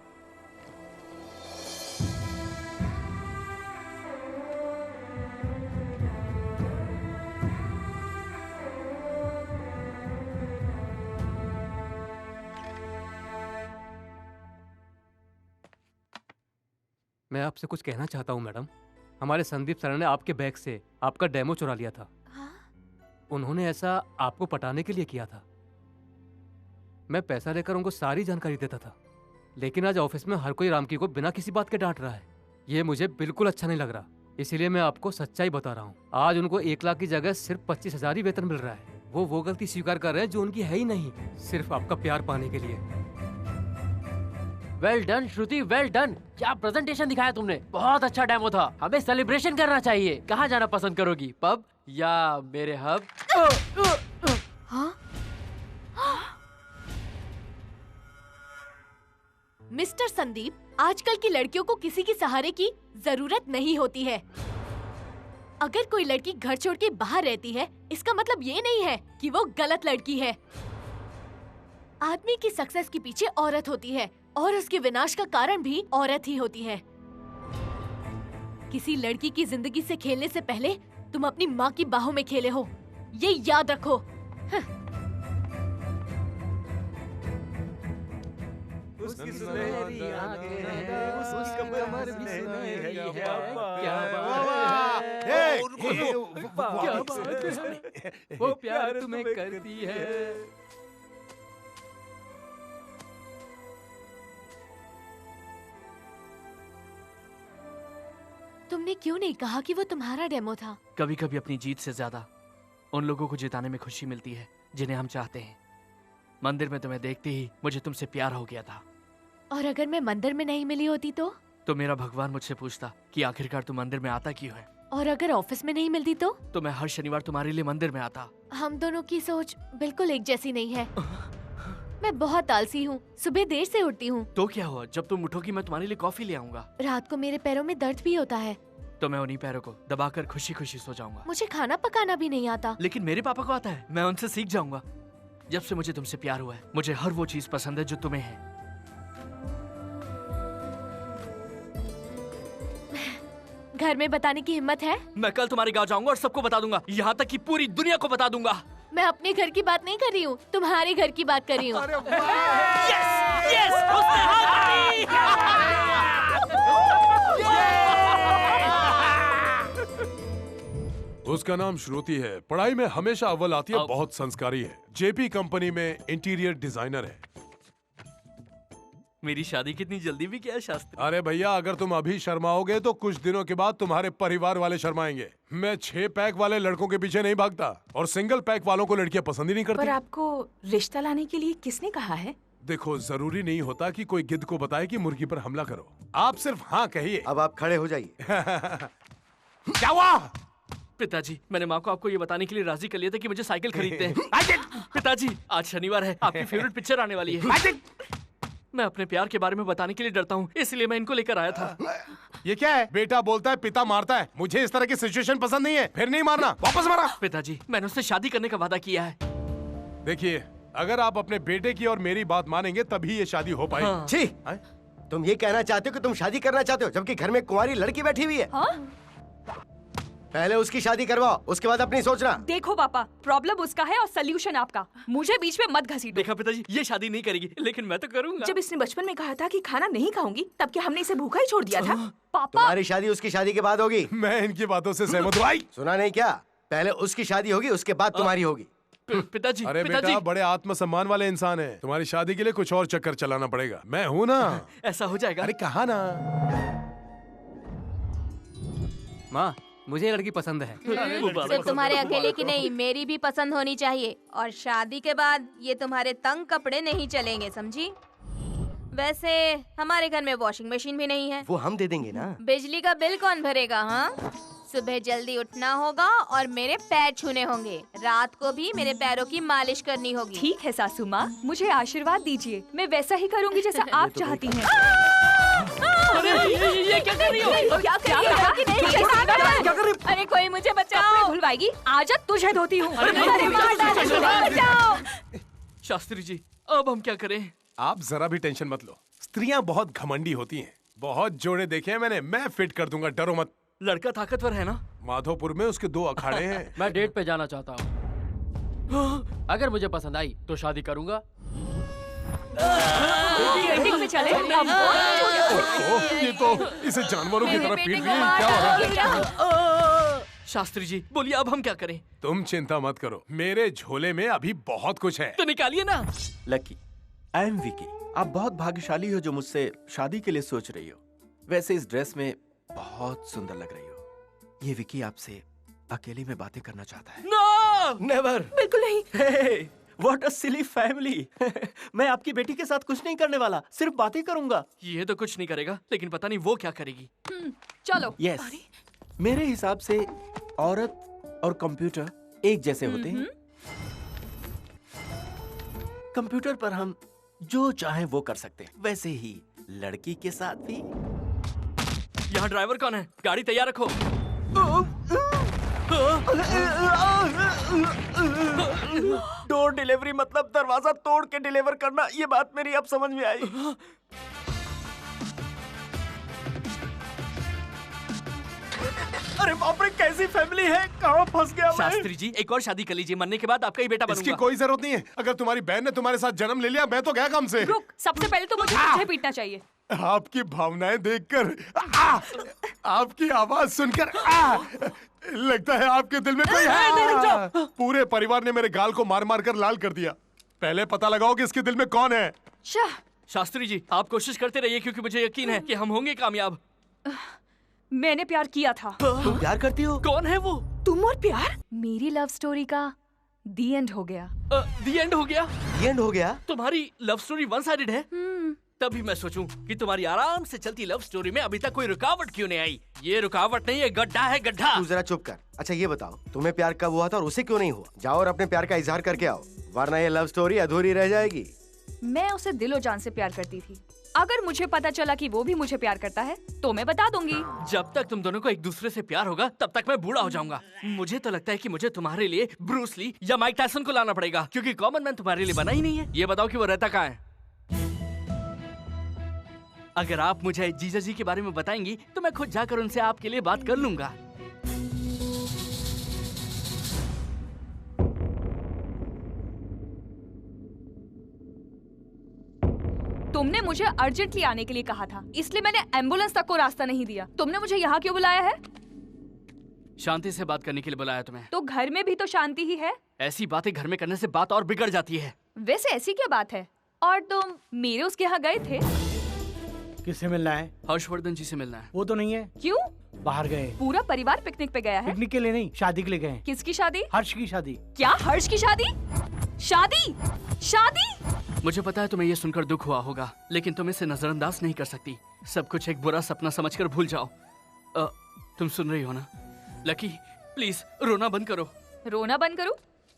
Speaker 9: मैं आपसे कुछ कहना चाहता हूँ मैडम। हमारे संदीप सर ने आपके बैग से आपका डेमो चुरा लिया था। उन्होंने ऐसा आपको पटाने के लिए किया था। मैं पैसा लेकर उनको सारी जानकारी देता था, लेकिन आज ऑफिस में हर कोई रामकी को बिना किसी बात के डांट रहा है। ये मुझे बिल्कुल अच्छा नहीं लग रहा, इसीलिए मैं आपको सच्चाई बता रहा हूँ। आज उनको 1 लाख की जगह सिर्फ 25,000 ही वेतन मिल रहा है। वो गलती स्वीकार कर रहे हैं जो उनकी है ही नहीं, सिर्फ आपका प्यार पाने के लिए।
Speaker 10: वेल डन श्रुति, वेल डन। क्या प्रेजेंटेशन दिखाया तुमने, बहुत अच्छा डेमो था। हमें सेलिब्रेशन करना चाहिए। कहाँ जाना पसंद करोगी, पब या मेरे हब?
Speaker 5: मिस्टर संदीप, आजकल की लड़कियों को किसी के सहारे की जरूरत नहीं होती है। अगर कोई लड़की घर छोड़ के बाहर रहती है, इसका मतलब ये नहीं है कि वो गलत लड़की है। आदमी की सक्सेस के पीछे औरत होती है और उसके विनाश का कारण भी औरत ही होती है। किसी लड़की की जिंदगी से खेलने से पहले तुम अपनी माँ की बाहों में खेले हो, ये याद रखो।
Speaker 7: उसकी सुनहरी आंखें हैं, उसकी कमर भी सुनहरी है, क्या बात है,
Speaker 9: क्या बात है, वो प्यार तुम्हें करती है।
Speaker 5: तुमने क्यों नहीं कहा कि वो तुम्हारा डेमो था?
Speaker 4: कभी कभी अपनी जीत से ज्यादा उन लोगों को जिताने में खुशी मिलती है जिन्हें हम चाहते हैं। मंदिर में तुम्हें देखते ही मुझे तुमसे प्यार हो गया था।
Speaker 5: और अगर मैं मंदिर में नहीं मिली होती तो
Speaker 4: मेरा भगवान मुझसे पूछता कि आखिरकार तुम मंदिर में आता क्यों है।
Speaker 5: और अगर ऑफिस में नहीं मिलती तो
Speaker 4: मैं हर शनिवार तुम्हारे लिए मंदिर में आता।
Speaker 5: हम दोनों की सोच बिल्कुल एक जैसी नहीं है। मैं बहुत आलसी हूँ, सुबह देर से उठती हूँ।
Speaker 4: तो क्या हुआ, जब तुम उठोगी मैं तुम्हारे लिए कॉफी ले आऊंगा।
Speaker 5: रात को मेरे पैरों में दर्द भी होता है
Speaker 4: तो मैं उन्हीं पैरों को दबाकर खुशी खुशी सो जाऊंगा।
Speaker 5: मुझे खाना पकाना भी नहीं आता।
Speaker 4: लेकिन मेरे पापा को आता है, मैं उनसे सीख जाऊंगा। जब से मुझे तुमसे प्यार हुआ है मुझे हर वो चीज पसंद है जो तुम्हें है।
Speaker 5: घर में बताने की हिम्मत है?
Speaker 4: मैं कल तुम्हारे गाँव जाऊंगा और सबको बता दूंगा, यहाँ तक कि पूरी दुनिया को बता दूंगा।
Speaker 5: मैं अपने घर की बात नहीं कर रही हूँ, तुम्हारे घर की बात कर रही हूँ।
Speaker 19: उसका नाम श्रुति है, पढ़ाई में हमेशा अव्वल आती है, बहुत संस्कारी है। जेपी कंपनी में इंटीरियर डिजाइनर है।
Speaker 4: मेरी शादी कितनी जल्दी भी क्या है शास्त्री?
Speaker 19: अरे भैया, अगर तुम अभी शर्माओगे तो कुछ दिनों के बाद तुम्हारे परिवार वाले शर्माएंगे। मैं 6 पैक वाले लड़कों के पीछे नहीं भागता और सिंगल पैक वालों को लड़कियां पसंद ही नहीं करती।
Speaker 2: पर आपको रिश्ता लाने के लिए किसने कहा है?
Speaker 19: देखो, जरूरी नहीं होता कि कोई गिद्ध को बताए कि मुर्गी पर हमला करो। आप सिर्फ हाँ कहिए।
Speaker 1: अब आप खड़े हो जाइए।
Speaker 19: क्या हुआ?
Speaker 4: पिताजी, मैंने माँ को आपको ये बताने के लिए राजी कर लिया था कि मुझे साइकिल खरीदते हैं। पिताजी, आज शनिवार है, आपकी फेवरेट पिक्चर आने वाली है। मैं अपने प्यार के बारे में बताने के लिए डरता हूँ, इसलिए मैं इनको लेकर आया था।
Speaker 19: ये क्या है? बेटा बोलता है पिता मारता है। मुझे इस तरह की सिचुएशन पसंद नहीं है। फिर नहीं मारना, वापस मारा।
Speaker 4: पिताजी, मैंने उससे शादी करने का वादा किया है।
Speaker 19: देखिए, अगर आप अपने बेटे की और मेरी बात मानेंगे तभी ये शादी हो पाएगी।
Speaker 1: हाँ। छी, तुम ये कहना चाहते हो कि तुम शादी करना चाहते हो जबकि घर में कुंवारी लड़की बैठी हुई है? पहले उसकी शादी करवाओ, उसके बाद अपनी सोचना।
Speaker 8: देखो पापा, प्रॉब्लम उसका है और सल्यूशन आपका। मुझे बीच में मत घसीटो।
Speaker 4: देखा पिताजी, ये शादी नहीं करेगी, लेकिन मैं तो करूंगा।
Speaker 2: जब इसने बचपन में कहा था कि खाना नहीं खाऊंगी, तब क्या हमने इसे भूखा ही छोड़ दिया था?
Speaker 8: पापा,
Speaker 1: तुम्हारी शादी उसकी शादी के बाद होगी।
Speaker 19: मैं इनकी बातों से सहमत हूँ।
Speaker 1: सुना नहीं क्या? पहले उसकी शादी होगी, उसके बाद तुम्हारी होगी।
Speaker 4: पिताजी,
Speaker 19: अरे बेटा, बड़े आत्मसम्मान वाले इंसान हैं। तुम्हारी शादी के लिए कुछ और चक्कर चलाना पड़ेगा। मैं हूँ ना।
Speaker 4: ऐसा हो जाएगा।
Speaker 19: अरे कहा ना।
Speaker 9: माँ, मुझे ये लड़की पसंद है।
Speaker 20: सिर्फ तुम्हारे अकेले की नहीं, मेरी भी पसंद होनी चाहिए। और शादी के बाद ये तुम्हारे तंग कपड़े नहीं चलेंगे, समझी? वैसे हमारे घर में वॉशिंग मशीन भी नहीं है।
Speaker 1: वो हम दे देंगे ना।
Speaker 20: बिजली का बिल कौन भरेगा? हाँ, सुबह जल्दी उठना होगा और मेरे पैर छूने होंगे। रात को भी मेरे पैरों की मालिश करनी होगी।
Speaker 8: ठीक है सासू माँ, मुझे आशीर्वाद दीजिए। मैं वैसा ही करूँगी जैसा आप चाहती हैं।
Speaker 4: ये क्या कर रही हो?
Speaker 8: क्या कर रही हो? अरे कोई मुझे बचाओ। धुलवाएगी? आजा, तुझे धोती हूँ।
Speaker 4: शास्त्री जी, अब हम क्या करें?
Speaker 19: आप जरा भी टेंशन मत लो। स्त्रियां बहुत घमंडी होती हैं। बहुत जोड़े देखे हैं मैंने। मैं फिट कर दूंगा, डरो मत।
Speaker 4: लड़का ताकतवर है ना?
Speaker 19: माधोपुर में उसके 2 अखाड़े हैं।
Speaker 10: मैं डेट पे जाना चाहता हूँ। अगर मुझे पसंद आई तो शादी करूंगा।
Speaker 8: में चले।
Speaker 19: ये तो इसे जानवरों की तरह पीट रही है। क्या हो रहा है?
Speaker 4: शास्त्री जी, बोलिए अब हम क्या करें?
Speaker 19: तुम चिंता मत करो, मेरे झोले में अभी बहुत कुछ है।
Speaker 4: तो निकालिए ना।
Speaker 17: Lucky, I am Vicky. आप बहुत भाग्यशाली हो जो मुझसे शादी के लिए सोच रही हो। वैसे इस ड्रेस में बहुत सुंदर लग रही हो। ये विकी आपसे अकेले में बातें करना चाहता है।
Speaker 4: नो,
Speaker 17: नेवर,
Speaker 2: बिल्कुल नहीं।
Speaker 17: What a silly family. मैं आपकी बेटी के साथ कुछ नहीं करने वाला, सिर्फ बातें करूंगा।
Speaker 4: ये तो कुछ नहीं करेगा, लेकिन पता नहीं वो क्या करेगी।
Speaker 8: चलो।
Speaker 17: यस, मेरे हिसाब से औरत और कंप्यूटर एक जैसे होते हैं। कंप्यूटर पर हम जो चाहें वो कर सकते हैं, वैसे ही लड़की के साथ भी।
Speaker 4: यहाँ ड्राइवर कौन है? गाड़ी तैयार रखो।
Speaker 17: डोर डिलीवरी मतलब दरवाजा तोड़ के डिलीवर करना। ये बात मेरी अब समझ में आई। अरे बाप रे, कैसी फैमिली है, कहाँ फंस गया मैं।
Speaker 4: शास्त्री जी, एक और शादी कर लीजिए, मरने के बाद आपका ही बेटा बनूंगा।
Speaker 19: इसकी कोई जरूरत नहीं है। अगर तुम्हारी बहन ने तुम्हारे साथ जन्म ले लिया, मैं तो गया काम से।
Speaker 8: रुक, सबसे पहले तो मुझे तुझे पीटना चाहिए।
Speaker 19: आपकी भावनाएं देखकर, आपकी आवाज सुनकर लगता है आपके दिल में कोई है। पूरे परिवार ने मेरे गाल को मार मार कर लाल कर दिया। पहले पता लगाओ कि इसके दिल में कौन है।
Speaker 4: शास्त्री जी, आप कोशिश करते रहिए क्योंकि मुझे यकीन है कि हम होंगे कामयाब।
Speaker 8: मैंने प्यार किया था।
Speaker 1: तुम प्यार करती हो?
Speaker 4: कौन है वो?
Speaker 8: तुम और प्यार? मेरी लव स्टोरी का दी एंड हो गया।
Speaker 4: दी एंड हो गया?
Speaker 1: दी एंड हो गया?
Speaker 4: तुम्हारी लव स्टोरी वन साइडेड है? तभी मैं सोचूं कि तुम्हारी आराम से चलती लव स्टोरी में अभी तक कोई रुकावट क्यों नहीं आई। ये रुकावट नहीं है, गड्ढा है, गड्ढा।
Speaker 1: तू जरा चुप कर। अच्छा ये बताओ, तुम्हें प्यार कब हुआ था और उसे क्यों नहीं हुआ? जाओ और अपने प्यार का इजहार करके आओ, वरना ये लव स्टोरी अधूरी रह जाएगी।
Speaker 8: मैं उसे दिलो जान से प्यार करती थी। अगर मुझे पता चला कि वो भी मुझे प्यार करता है तो मैं बता दूंगी।
Speaker 4: जब तक तुम दोनों को एक दूसरे से प्यार होगा तब तक मैं बूढ़ा हो जाऊंगा। मुझे तो लगता है कि मुझे तुम्हारे लिए ब्रूस ली या माइक टायसन को लाना पड़ेगा, क्योंकि कॉमन मैन तुम्हारे लिए बना ही नहीं है। ये बताओ कि वो रहता कहाँ है? अगर आप मुझे जीजा जी के बारे में बताएंगी तो मैं खुद जाकर उनसे आपके लिए बात कर लूंगा।
Speaker 8: तुमने मुझे अर्जेंटली आने के लिए कहा था, इसलिए मैंने एम्बुलेंस तक को रास्ता नहीं दिया। तुमने मुझे यहाँ क्यों बुलाया है?
Speaker 4: शांति से बात करने के लिए बुलाया तुम्हें।
Speaker 8: तो घर में भी तो शांति ही है।
Speaker 4: ऐसी बातें घर में करने से बात और बिगड़ जाती है।
Speaker 8: वैसे ऐसी क्या बात है? और तुम मेरे उसके यहाँ गए थे?
Speaker 14: किससे मिलना है?
Speaker 4: हर्षवर्धन जी से मिलना है।
Speaker 14: वो तो नहीं है।
Speaker 8: क्यों?
Speaker 14: बाहर गए।
Speaker 8: पूरा परिवार पिकनिक पे गया है?
Speaker 14: पिकनिक के लिए नहीं, शादी के लिए गए।
Speaker 8: किसकी शादी?
Speaker 14: हर्ष की शादी।
Speaker 8: क्या हर्ष की शादी? शादी? शादी?
Speaker 4: मुझे पता है तुम्हें ये सुनकर दुख हुआ होगा, लेकिन तुम इसे नजरअंदाज नहीं कर सकती। सब कुछ एक बुरा सपना समझकर भूल जाओ। तुम सुन रही हो ना? लकी प्लीज रोना बंद करो।
Speaker 8: रोना बंद करूं?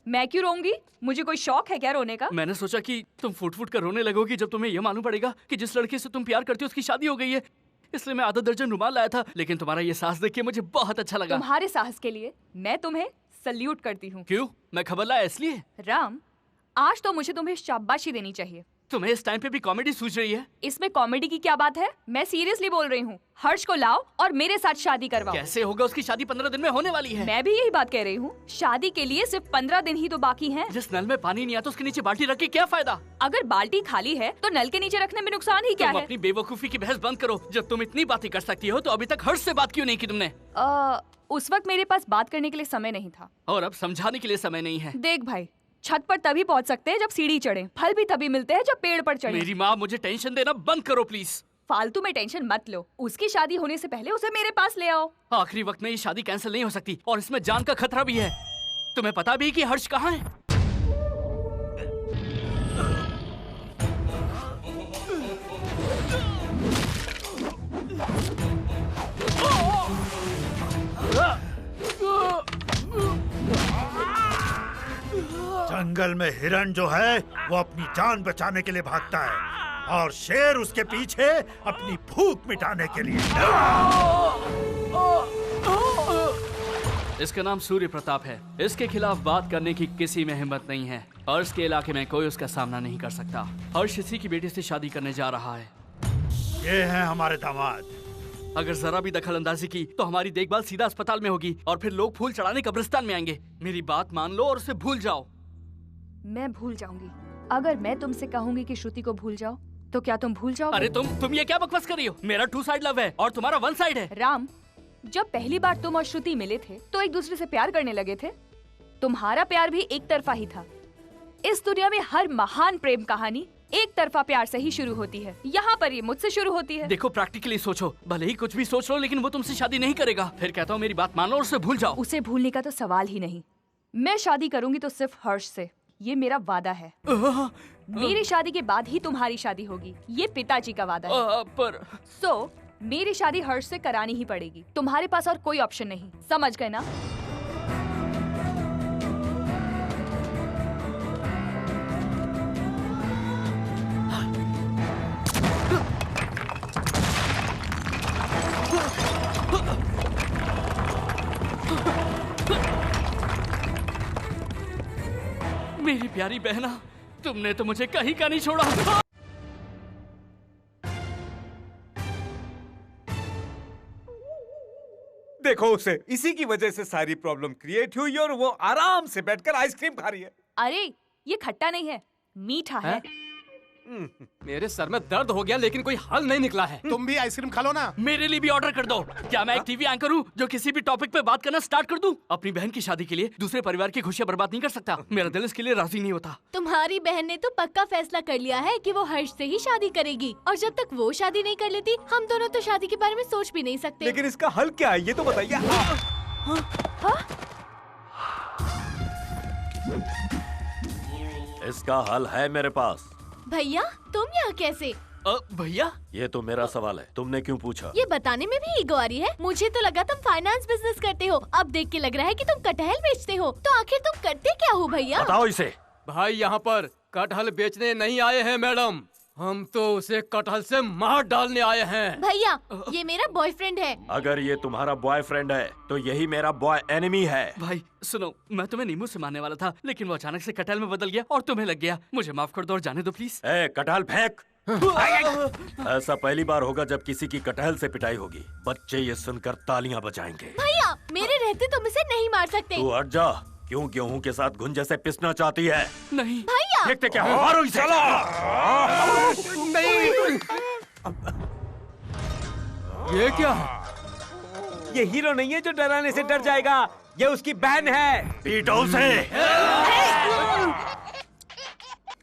Speaker 8: मैं क्यों रोऊंगी? मुझे कोई शौक है क्या रोने का?
Speaker 4: मैंने सोचा कि तुम फुट फुट कर रोने लगोगी जब तुम्हें यह मालूम पड़ेगा कि जिस लड़के से तुम प्यार करती हो उसकी शादी हो गई है। इसलिए मैं आधा दर्जन रुमाल लाया था, लेकिन तुम्हारा ये साहस देख के मुझे बहुत अच्छा लगा।
Speaker 8: तुम्हारे साहस के लिए मैं तुम्हें सल्यूट करती हूँ।
Speaker 4: क्यों? मैं खबर लाया इसलिए?
Speaker 8: राम, आज तो मुझे तुम्हें शाबाशी देनी चाहिए।
Speaker 4: तुम्हें इस टाइम पे भी कॉमेडी सूझ रही है?
Speaker 8: इसमें कॉमेडी की क्या बात है? मैं सीरियसली बोल रही हूँ। हर्ष को लाओ और मेरे साथ शादी करवाओ।
Speaker 4: कैसे होगा? उसकी शादी 15 दिन में होने वाली है।
Speaker 8: मैं भी यही बात कह रही हूँ। शादी के लिए सिर्फ 15 दिन ही तो बाकी हैं।
Speaker 4: जिस नल में पानी नहीं आता उसके नीचे बाल्टी रख के क्या फायदा?
Speaker 8: अगर बाल्टी खाली है तो नल के नीचे रखने में नुकसान ही क्या है?
Speaker 4: तुम अपनी बेवकूफी की बहस बंद करो। जब तुम इतनी बातें कर सकती हो तो अभी तक हर्ष से बात क्यों नहीं की तुमने?
Speaker 8: उस वक्त मेरे पास बात करने के लिए समय नहीं था।
Speaker 4: और अब समझाने के लिए समय नहीं है।
Speaker 8: देख भाई, छत पर तभी पहुंच सकते हैं जब सीढ़ी चढ़े, फल भी तभी मिलते हैं जब पेड़ पर चढ़े।
Speaker 4: मेरी माँ, मुझे टेंशन देना बंद करो प्लीज।
Speaker 8: फालतू में टेंशन मत लो। उसकी शादी होने से पहले उसे मेरे पास ले आओ।
Speaker 4: आखिरी वक्त में ये शादी कैंसिल नहीं हो सकती और इसमें जान का खतरा भी है। तुम्हें पता भी है कि हर्ष कहाँ है?
Speaker 12: जंगल में हिरण जो है वो अपनी जान बचाने के लिए भागता है और शेर उसके पीछे अपनी भूख मिटाने के लिए।
Speaker 4: इसका नाम सूर्य प्रताप है। इसके खिलाफ बात करने की किसी में हिम्मत नहीं है। हर्ष के इलाके में कोई उसका सामना नहीं कर सकता। हर्ष इसी की बेटी से शादी करने जा रहा है।
Speaker 12: ये हैं हमारे दामाद।
Speaker 4: अगर जरा भी दखल अंदाजी की तो हमारी देखभाल सीधा अस्पताल में होगी और फिर लोग फूल चढ़ाने कब्रिस्तान में आएंगे। मेरी बात मान लो और उसे भूल जाओ।
Speaker 8: मैं भूल जाऊंगी। अगर मैं तुमसे कहूंगी कि श्रुति को भूल जाओ तो क्या तुम भूल जाओगे?
Speaker 4: अरे तुम ये क्या बकवास कर रही हो? मेरा 2 साइड लव है और तुम्हारा 1 साइड है।
Speaker 8: राम, जब पहली बार तुम और श्रुति मिले थे तो एक दूसरे से प्यार करने लगे थे। तुम्हारा प्यार भी एक तरफा ही था। इस दुनिया में हर महान प्रेम कहानी एक तरफा प्यार से ही शुरू होती है। यहाँ पर ये मुझसे शुरू होती है।
Speaker 4: देखो, प्रैक्टिकली सोचो। भले ही कुछ भी सोच लो, लेकिन वो तुमसे शादी नहीं करेगा। फिर कहता हूँ मेरी बात मानो और उसे भूल जाओ।
Speaker 8: उसे भूलने का तो सवाल ही नहीं। मैं शादी करूंगी तो सिर्फ हर्ष से। ये मेरा वादा है। मेरी शादी के बाद ही तुम्हारी शादी होगी। ये पिताजी का वादा है।
Speaker 4: पर
Speaker 8: मेरी शादी हर्ष से करानी ही पड़ेगी। तुम्हारे पास और कोई ऑप्शन नहीं। समझ गए ना?
Speaker 4: मेरी प्यारी बहना, तुमने तो मुझे कहीं का नहीं छोड़ा।
Speaker 13: देखो उसे, इसी की वजह से सारी प्रॉब्लम क्रिएट हुई और वो आराम से बैठकर आइसक्रीम खा रही है।
Speaker 8: अरे ये खट्टा नहीं है, मीठा है।
Speaker 9: मेरे सर में दर्द हो गया लेकिन कोई हल नहीं निकला है।
Speaker 15: तुम भी आइसक्रीम खा लो ना।
Speaker 4: मेरे लिए भी ऑर्डर कर दो। क्या मैं एक टीवी एंकर हूँ जो किसी भी टॉपिक पे बात करना स्टार्ट कर दूं? अपनी बहन की शादी के लिए दूसरे परिवार की खुशियाँ बर्बाद नहीं कर सकता। मेरा दिल इसके लिए राजी नहीं होता।
Speaker 5: तुम्हारी बहन ने तो पक्का फैसला कर लिया है कि वो हर्ष से ही शादी करेगी, और जब तक वो शादी नहीं कर लेती हम दोनों तो शादी के बारे में सोच भी नहीं सकते।
Speaker 13: लेकिन इसका हल क्या है ये तो बताइए।
Speaker 18: इसका हल है मेरे पास।
Speaker 5: भैया तुम यहाँ कैसे?
Speaker 4: भैया
Speaker 18: ये तो मेरा सवाल है, तुमने क्यों पूछा?
Speaker 5: ये बताने में भी ईगो आ रही है। मुझे तो लगा तुम फाइनेंस बिजनेस करते हो, अब देख के लग रहा है कि तुम कटहल बेचते हो। तो आखिर तुम करते क्या हो भैया?
Speaker 18: बताओ इसे।
Speaker 9: भाई यहाँ पर कटहल बेचने नहीं आए हैं मैडम, हम तो उसे कटहल से मार डालने आए हैं।
Speaker 5: भैया ये मेरा बॉयफ्रेंड है।
Speaker 18: अगर ये तुम्हारा बॉयफ्रेंड है तो यही मेरा बॉय एनिमी है।
Speaker 4: भाई सुनो, मैं तुम्हें नींबू से मारने वाला था, लेकिन वो अचानक से कटहल में बदल गया और तुम्हें लग गया। मुझे माफ कर दो और जाने दो प्लीज।
Speaker 18: कटहल फेंक। ऐसा पहली बार होगा जब किसी की कटहल से पिटाई होगी। बच्चे ये सुनकर तालियां बजाएंगे।
Speaker 5: भैया मेरे रहते तुम इसे नहीं मार सकते।
Speaker 18: तू हट जा। क्यों गेहूं के साथ घुंजे से पिसना चाहती है?
Speaker 4: नहीं
Speaker 5: भैया।
Speaker 18: देखते क्या हो, मारो इसे।
Speaker 9: नहीं। ये क्या?
Speaker 6: ये हीरो नहीं है जो डराने से डर जाएगा, ये उसकी बहन है।
Speaker 18: पीटो उसे।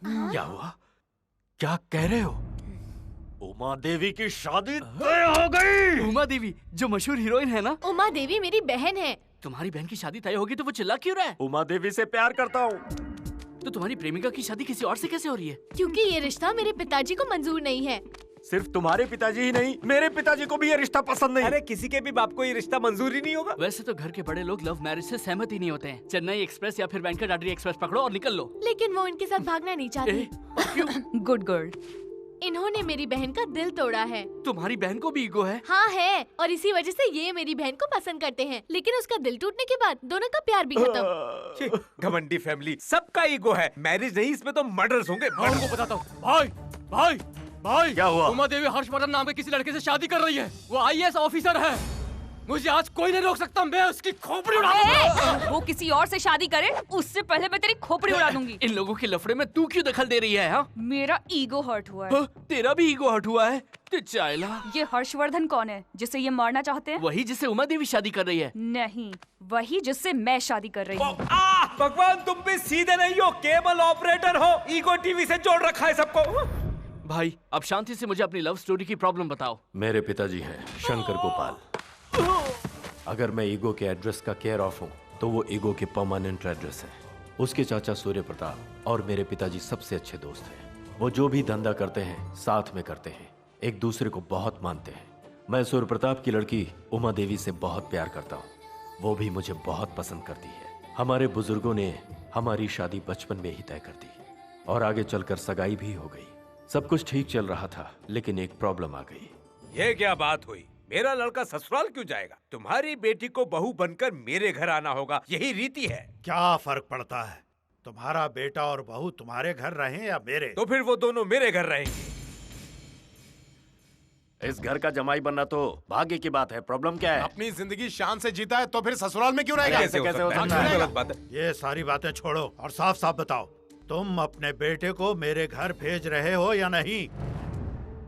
Speaker 18: क्या हुआ? क्या कह रहे हो? उमा देवी की शादी तय हो गई।
Speaker 4: उमा देवी जो मशहूर हीरोइन है ना?
Speaker 5: उमा देवी मेरी बहन है।
Speaker 4: तुम्हारी बहन की शादी तय होगी तो वो चिल्ला क्यों रहा है?
Speaker 18: उमा देवी से प्यार करता हूँ।
Speaker 4: तो तुम्हारी प्रेमिका की शादी किसी और से कैसे हो रही है?
Speaker 5: क्योंकि ये रिश्ता मेरे पिताजी को मंजूर नहीं है।
Speaker 18: सिर्फ तुम्हारे पिताजी ही नहीं, मेरे पिताजी को भी ये रिश्ता पसंद नहीं।
Speaker 6: अरे किसी के भी बाप को ये रिश्ता मंजूर ही नहीं होगा।
Speaker 4: वैसे तो घर के बड़े लोग लव मैरिज से सहमत ही नहीं होते हैं। चेन्नई एक्सप्रेस या फिर वेंकटाद्रि एक्सप्रेस पकड़ो और निकल लो।
Speaker 5: लेकिन वो इनके साथ भागना नहीं चाहती।
Speaker 8: Good girl.
Speaker 5: इन्होंने मेरी बहन का दिल तोड़ा है।
Speaker 4: तुम्हारी बहन को भी ईगो है?
Speaker 5: हाँ है, और इसी वजह से ये मेरी बहन को पसंद करते हैं। लेकिन उसका दिल टूटने के बाद दोनों का प्यार भी खत्म।
Speaker 6: घमंडी फैमिली, सबका ईगो है। मैरिज नहीं, इसमें तो मर्डर्स होंगे।
Speaker 9: मैं उनको बताता हूँ। भाई भाई भाई,
Speaker 18: क्या हुआ?
Speaker 9: उमा देवी हर्षवर्धन नाम के किसी लड़के से शादी कर रही है। वो IAS ऑफिसर है। मुझे आज कोई नहीं रोक सकता, मैं उसकी खोपड़ी उड़ा दूंगा।
Speaker 8: वो किसी और से शादी करे उससे पहले मैं तेरी खोपड़ी उड़ा दूंगी।
Speaker 4: इन लोगों के लफड़े में तू क्यों दखल दे रही है? हाँ?
Speaker 8: मेरा ईगो हर्ट हुआ है।
Speaker 4: तेरा भी ईगो हर्ट हुआ है? चाइला।
Speaker 8: ये हर्षवर्धन कौन है जिसे ये मारना चाहते हैं?
Speaker 4: वही जिससे उमा देवी शादी कर रही है।
Speaker 8: नहीं, वही जिससे मैं शादी कर रही हूँ।
Speaker 6: भगवान तुम भी सीधे नहीं हो, केबल ऑपरेटर हो। ईगो टीवी से जोड़ रखा है सबको।
Speaker 4: भाई अब शांति से मुझे अपनी लव स्टोरी की प्रॉब्लम बताओ।
Speaker 18: मेरे पिताजी हैं शंकर गोपाल। अगर मैं ईगो के एड्रेस का केयर ऑफ हूँ तो वो ईगो के परमानेंट एड्रेस है। उसके चाचा सूर्य प्रताप और मेरे पिताजी सबसे अच्छे दोस्त हैं। वो जो भी धंधा करते हैं साथ में करते हैं, एक दूसरे को बहुत मानते हैं। मैं सूर्य प्रताप की लड़की उमा देवी से बहुत प्यार करता हूँ, वो भी मुझे बहुत पसंद करती है। हमारे बुजुर्गों ने हमारी शादी बचपन में ही तय कर दी और आगे चलकर सगाई भी हो गई। सब कुछ ठीक चल रहा था, लेकिन एक प्रॉब्लम आ गई।
Speaker 6: ये क्या बात हुई? मेरा लड़का ससुराल क्यों जाएगा? तुम्हारी बेटी को बहू बनकर मेरे घर आना होगा, यही रीति है।
Speaker 12: क्या फर्क पड़ता है? तुम्हारा बेटा और बहू तुम्हारे घर रहें या मेरे?
Speaker 6: तो फिर वो दोनों मेरे घर रहेंगे।
Speaker 18: इस घर का जमाई बनना तो भाग्य की बात है। प्रॉब्लम क्या है?
Speaker 15: अपनी जिंदगी शान से जीता है तो फिर ससुराल में क्यों रहेगा?
Speaker 18: कैसे हो सकता है?
Speaker 6: गलत बात है।
Speaker 12: ये सारी बातें छोड़ो और साफ साफ बताओ, तुम अपने बेटे को मेरे घर भेज रहे हो या नहीं?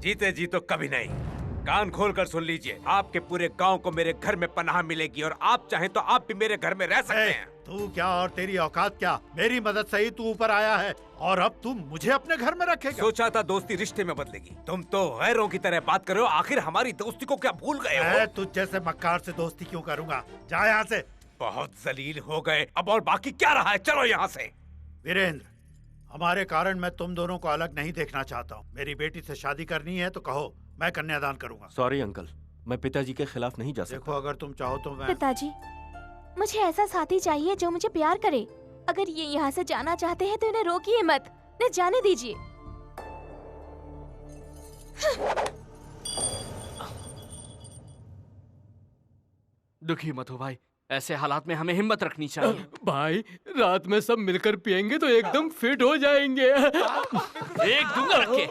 Speaker 6: जीते जी तो कभी नहीं। कान खोल कर सुन लीजिए, आपके पूरे गांव को मेरे घर में पनाह मिलेगी और आप चाहें तो आप भी मेरे घर में रह सकते हैं।
Speaker 12: तू क्या और तेरी औकात क्या? मेरी मदद से ही तू ऊपर आया है और अब तुम मुझे अपने घर में रखेगा?
Speaker 6: सोचा था दोस्ती रिश्ते में बदलेगी, तुम तो गैरों की तरह बात कर रहे हो। आखिर हमारी दोस्ती को क्या भूल गए हो?
Speaker 12: मैं तुझ जैसे मक्कार से दोस्ती क्यों करूंगा? जा यहाँ से।
Speaker 6: बहुत जलील हो गए, अब और बाकी क्या रहा है? चलो यहाँ से।
Speaker 12: वीरेंद्र, हमारे कारण मैं तुम दोनों को अलग नहीं देखना चाहता हूँ। मेरी बेटी से शादी करनी है तो कहो, मैं कन्यादान करूंगा।
Speaker 18: सॉरी अंकल, मैं पिताजी के खिलाफ नहीं जा सकता।
Speaker 12: देखो अगर तुम चाहो तो मैं।
Speaker 5: पिताजी, मुझे ऐसा साथी चाहिए जो मुझे प्यार करे। अगर ये यहाँ से जाना चाहते हैं तो इन्हें रोकिए मत, इन्हें जाने दीजिए।
Speaker 4: दुखी मत हो भाई, ऐसे हालात में हमें हिम्मत रखनी चाहिए।
Speaker 9: भाई रात में सब मिलकर पियेंगे तो एकदम फिट हो जाएंगे।
Speaker 4: एक दूंगा रखे।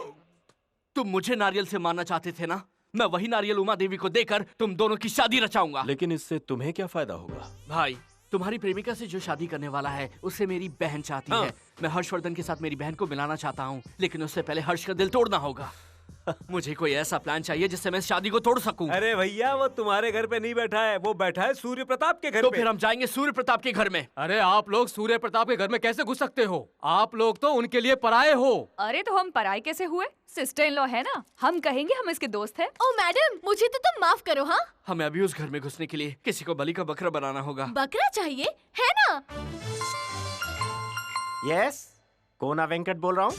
Speaker 4: तुम मुझे नारियल से मारना चाहते थे ना? मैं वही नारियल उमा देवी को देकर तुम दोनों की शादी रचाऊंगा।
Speaker 18: लेकिन इससे तुम्हें क्या फायदा होगा?
Speaker 4: भाई तुम्हारी प्रेमिका से जो शादी करने वाला है उससे मेरी बहन चाहती है। मैं हर्षवर्धन के साथ मेरी बहन को मिलाना चाहता हूँ, लेकिन उससे पहले हर्ष का दिल तोड़ना होगा। मुझे कोई ऐसा प्लान चाहिए जिससे मैं इस शादी को तोड़ सकूं।
Speaker 13: अरे भैया वो तुम्हारे घर पे नहीं बैठा है, वो बैठा है सूर्य प्रताप के घर
Speaker 4: तो
Speaker 13: पे।
Speaker 4: फिर हम जाएंगे सूर्य प्रताप के घर में।
Speaker 9: अरे आप लोग सूर्य प्रताप के घर में कैसे घुस सकते हो? आप लोग तो उनके लिए पराये हो।
Speaker 8: अरे तो हम पराये कैसे हुए? सिस्टर इन लॉ है ना, हम कहेंगे हम इसके दोस्त हैं।
Speaker 5: ओ मैडम, मुझे तो तुम माफ करो। हाँ,
Speaker 4: हमें अभी उस घर में घुसने के लिए किसी को बलि का बकरा बनाना होगा।
Speaker 5: बकरा चाहिए है ना?
Speaker 16: यस, कोना वेंकट बोल रहा हूँ।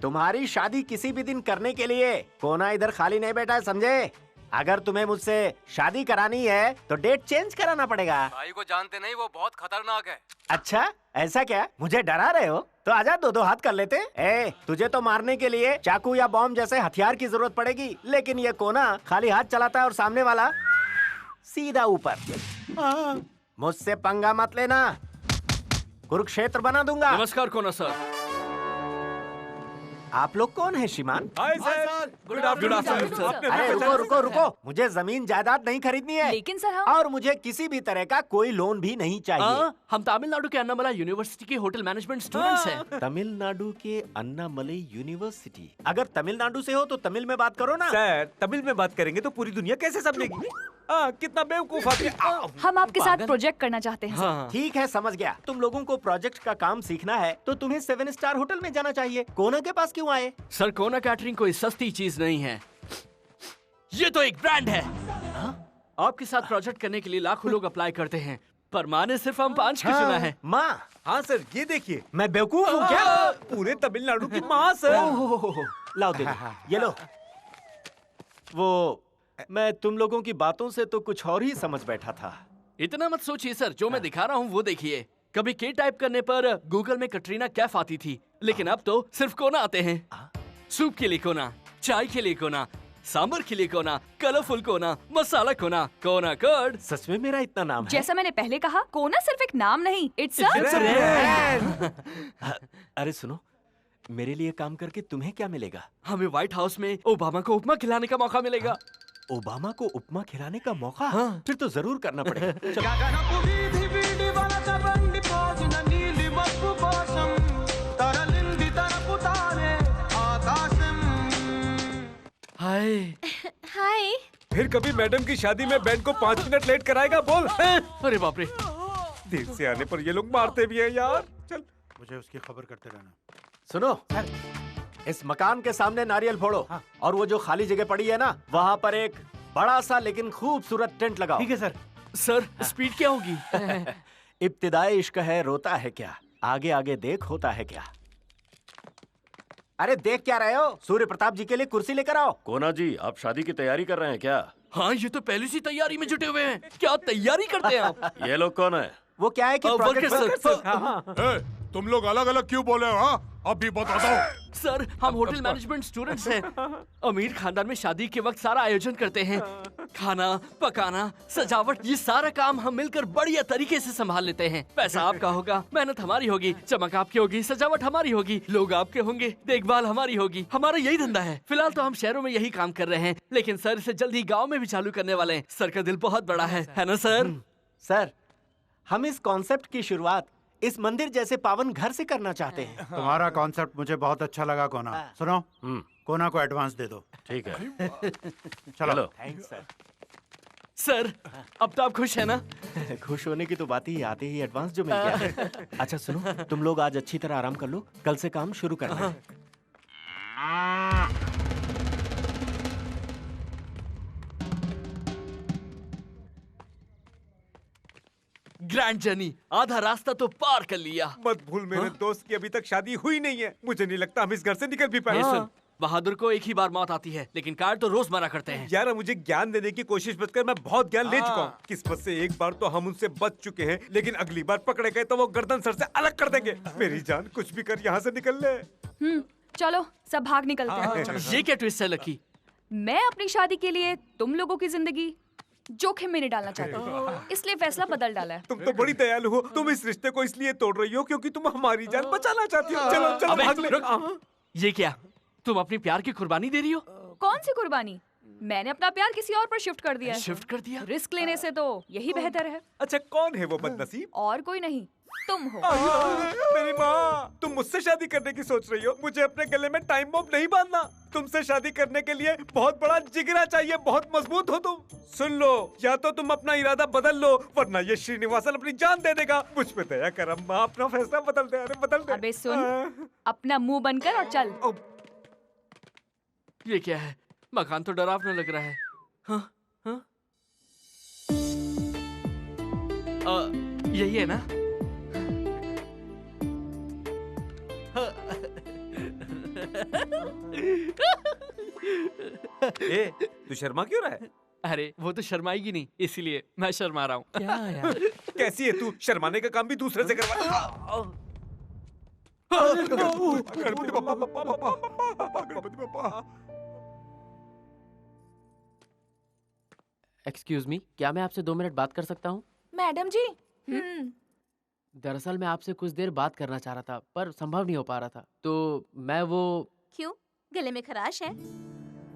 Speaker 16: तुम्हारी शादी किसी भी दिन करने के लिए कोना इधर खाली नहीं बैठा है, समझे? अगर तुम्हें मुझसे शादी करानी है तो डेट चेंज कराना पड़ेगा।
Speaker 9: भाई को जानते नहीं, वो बहुत खतरनाक है।
Speaker 16: अच्छा, ऐसा क्या? मुझे डरा रहे हो? तो आजा, दो हाथ कर लेते। ए, तुझे तो मारने के लिए चाकू या बॉम्ब जैसे हथियार की जरूरत पड़ेगी, लेकिन ये कोना खाली हाथ चलाता है और सामने वाला सीधा ऊपर। मुझसे पंगा मत लेना, कुरुक्षेत्र बना दूंगा।
Speaker 4: नमस्कार कोना सर।
Speaker 16: आप लोग कौन है श्रीमान?
Speaker 13: Hi sir, good afternoon sir.
Speaker 16: अरे रुको, मुझे जमीन जायदाद नहीं खरीदनी है।
Speaker 8: लेकिन सर
Speaker 16: और मुझे किसी भी तरह का कोई लोन भी नहीं चाहिए।
Speaker 4: हम तमिलनाडु के अन्नामला यूनिवर्सिटी के होटल मैनेजमेंट स्टूडेंट्स हैं।
Speaker 16: तमिलनाडु के अन्नामलई यूनिवर्सिटी? अगर तमिलनाडु से हो तो तमिल में बात करो ना।
Speaker 13: सर, तमिल में बात करेंगे तो पूरी दुनिया कैसे समझेगी? कितना बेवकूफ आदमी।
Speaker 8: हम आपके साथ प्रोजेक्ट करना चाहते हैं।
Speaker 16: हाँ। ठीक है, समझ गया। तुम लोगों को प्रोजेक्ट का काम सीखना है तो तुम्हें 7 स्टार होटल में जाना चाहिए। कोना के पास क्यों आए?
Speaker 4: सर, कोना कैटरिंग कोई सस्ती चीज नहीं है, ये तो एक ब्रांड है। आपके साथ प्रोजेक्ट करने के लिए लाखों लोग अप्लाई करते हैं, पर माँ ने सिर्फ हम 5 की चुना है।
Speaker 16: माँ?
Speaker 13: हाँ सर, ये देखिए,
Speaker 16: मैं बेवकूफ हूँ क्या?
Speaker 13: पूरे तमिलनाडु की माँ सर।
Speaker 16: लाओ दे दो, ये लो। वो मैं तुम लोगों की बातों से तो कुछ और ही समझ बैठा था।
Speaker 4: इतना मत सोचिए सर, जो मैं दिखा रहा हूँ वो देखिए। कभी के टाइप करने पर गूगल में कटरीना कैफ आती थी, लेकिन अब तो सिर्फ कोना आते हैं। सूप के लिए कोना, चाय के लिए कोना, सांबर के लिए कोना, कलरफुल कोना, मसाला कोना, कोना कर्ड।
Speaker 16: सच में मेरा इतना नाम है?
Speaker 8: जैसा मैंने पहले कहा, कोना सिर्फ एक नाम नहीं, इट्स
Speaker 16: अरे सुनो, मेरे लिए काम करके तुम्हें क्या मिलेगा?
Speaker 4: हमें व्हाइट हाउस में ओबामा को उपमा खिलाने का मौका मिलेगा।
Speaker 16: ओबामा को उपमा खिलाने का मौका? हाँ। फिर तो जरूर करना पड़ेगा।
Speaker 4: हाय
Speaker 5: हाय।
Speaker 13: फिर कभी मैडम की शादी में बैंड को 5 मिनट लेट कराएगा? बोल।
Speaker 4: अरे बाप रे,
Speaker 13: देर से आने पर ये लोग मारते भी हैं यार। चल,
Speaker 12: मुझे उसकी खबर करते रहना।
Speaker 16: सुनो, इस मकान के सामने नारियल फोड़ो। हाँ। और वो जो खाली जगह पड़ी है ना, वहाँ पर एक बड़ा सा लेकिन खूबसूरत टेंट लगाओ।
Speaker 14: ठीक है सर।
Speaker 4: सर, स्पीड क्या होगी?
Speaker 16: इब्तिदाई इश्क है, रोता है क्या, आगे आगे देख होता है क्या। अरे देख क्या रहे हो? सूर्य प्रताप जी के लिए कुर्सी लेकर आओ।
Speaker 18: कोना जी, आप शादी की तैयारी कर रहे हैं क्या?
Speaker 4: हाँ, ये तो पहले से तैयारी में जुटे हुए हैं। क्या तैयारी करते हैं आप?
Speaker 18: ये लोग कौन है?
Speaker 16: वो क्या है कि
Speaker 19: तुम लोग अलग अलग क्यों बोले हो? हाँ, अब भी बताता हूँ।
Speaker 4: सर, हम होटल मैनेजमेंट स्टूडेंट्स हैं। अमीर खानदान में शादी के वक्त सारा आयोजन करते हैं। खाना पकाना, सजावट, ये सारा काम हम मिलकर बढ़िया तरीके से संभाल लेते हैं। पैसा आपका होगा, मेहनत हमारी होगी, चमक आपकी होगी, सजावट हमारी होगी, लोग आपके होंगे, देखभाल हमारी होगी। हमारा यही धंधा है। फिलहाल तो हम शहरों में यही काम कर रहे हैं, लेकिन सर इसे जल्दी गाँव में भी चालू करने वाले हैं। सर का दिल बहुत बड़ा है ना सर?
Speaker 16: सर, हम इस कॉन्सेप्ट की शुरुआत इस मंदिर जैसे पावन घर से करना चाहते हैं।
Speaker 12: तुम्हारा कॉन्सेप्ट मुझे बहुत अच्छा लगा कोना। सुनो, कोना को एडवांस दे दो।
Speaker 18: ठीक है।
Speaker 16: चलो। Thanks sir.
Speaker 4: सर, अब तो आप खुश है ना?
Speaker 16: खुश होने की तो बात ही, आते ही एडवांस जो मिल गया। अच्छा सुनो, तुम लोग आज अच्छी तरह आराम कर लो, कल से काम शुरू करना है।
Speaker 4: ग्रैंड जर्नी, आधा रास्ता तो पार कर लिया।
Speaker 13: मत भूल मेरे दोस्त की अभी तक शादी हुई नहीं है। मुझे नहीं लगता हम इस घर से निकल भी पाए।
Speaker 4: बहादुर को एक ही बार मौत आती है, लेकिन कार तो रोज मरा करते हैं।
Speaker 13: यार, मुझे ज्ञान देने की कोशिश मत कर, मैं बहुत ज्ञान ले चुका हूँ। किस्मत से एक बार तो हम उनसे बच चुके हैं, लेकिन अगली बार पकड़े गए तो वो गर्दन सर से अलग कर देंगे। मेरी जान, कुछ भी कर यहाँ से निकल ले।
Speaker 8: चलो सब भाग निकलते हैं।
Speaker 4: ये क्या ट्विस्ट है लकी?
Speaker 8: मैं अपनी शादी के लिए तुम लोगों की जिंदगी जोखिम में नहीं डालना चाहती, इसलिए फैसला बदल डाला है।
Speaker 13: तुम तो बड़ी दयालु हो। तुम इस रिश्ते को इसलिए तोड़ रही हो क्योंकि तुम हमारी जान बचाना चाहती हो। चलो चलो भाग ले।
Speaker 4: ये क्या, तुम अपनी प्यार की कुर्बानी दे रही हो?
Speaker 8: कौन सी कुर्बानी? मैंने अपना प्यार किसी और पर शिफ्ट कर दिया है।
Speaker 4: शिफ्ट कर दिया?
Speaker 8: रिस्क लेने से तो यही बेहतर है।
Speaker 13: अच्छा, कौन है वो बदनसीब?
Speaker 8: और कोई नहीं, तुम हो।
Speaker 13: मेरी माँ, तुम मुझसे शादी करने की सोच रही हो? मुझे अपने गले में टाइम बम नहीं बांधना। तुमसे शादी करने के लिए बहुत बड़ा जिगरा चाहिए, बहुत मजबूत हो तुम। सुन लो, या तो तुम अपना इरादा बदल लो, वरना ये श्रीनिवासन अपनी जान दे देगा। मुझ पे दया कर अम्मा, अपना फैसला बदल दे। अरे बदल दे।
Speaker 8: अबे सुन, अपना मुंह बंद कर और चल।
Speaker 4: ये क्या है? मकान तो डरावना लग रहा है। हाँ? हाँ? यही है ना?
Speaker 13: ए, तू शर्मा क्यों रहा है?
Speaker 4: अरे वो तो शर्माएगी नहीं, इसीलिए मैं शर्मा रहा हूँ।
Speaker 13: क्या यार? कैसी है तू? शर्माने का काम भी दूसरे से करवा।
Speaker 10: एक्सक्यूज मी, क्या मैं आपसे 2 मिनट बात कर सकता हूँ?
Speaker 2: मैडम जी।
Speaker 10: दरअसल मैं आपसे कुछ देर बात करना चाह रहा था, पर संभव नहीं हो पा रहा था, तो मैं वो।
Speaker 20: क्यों? गले में खराश है?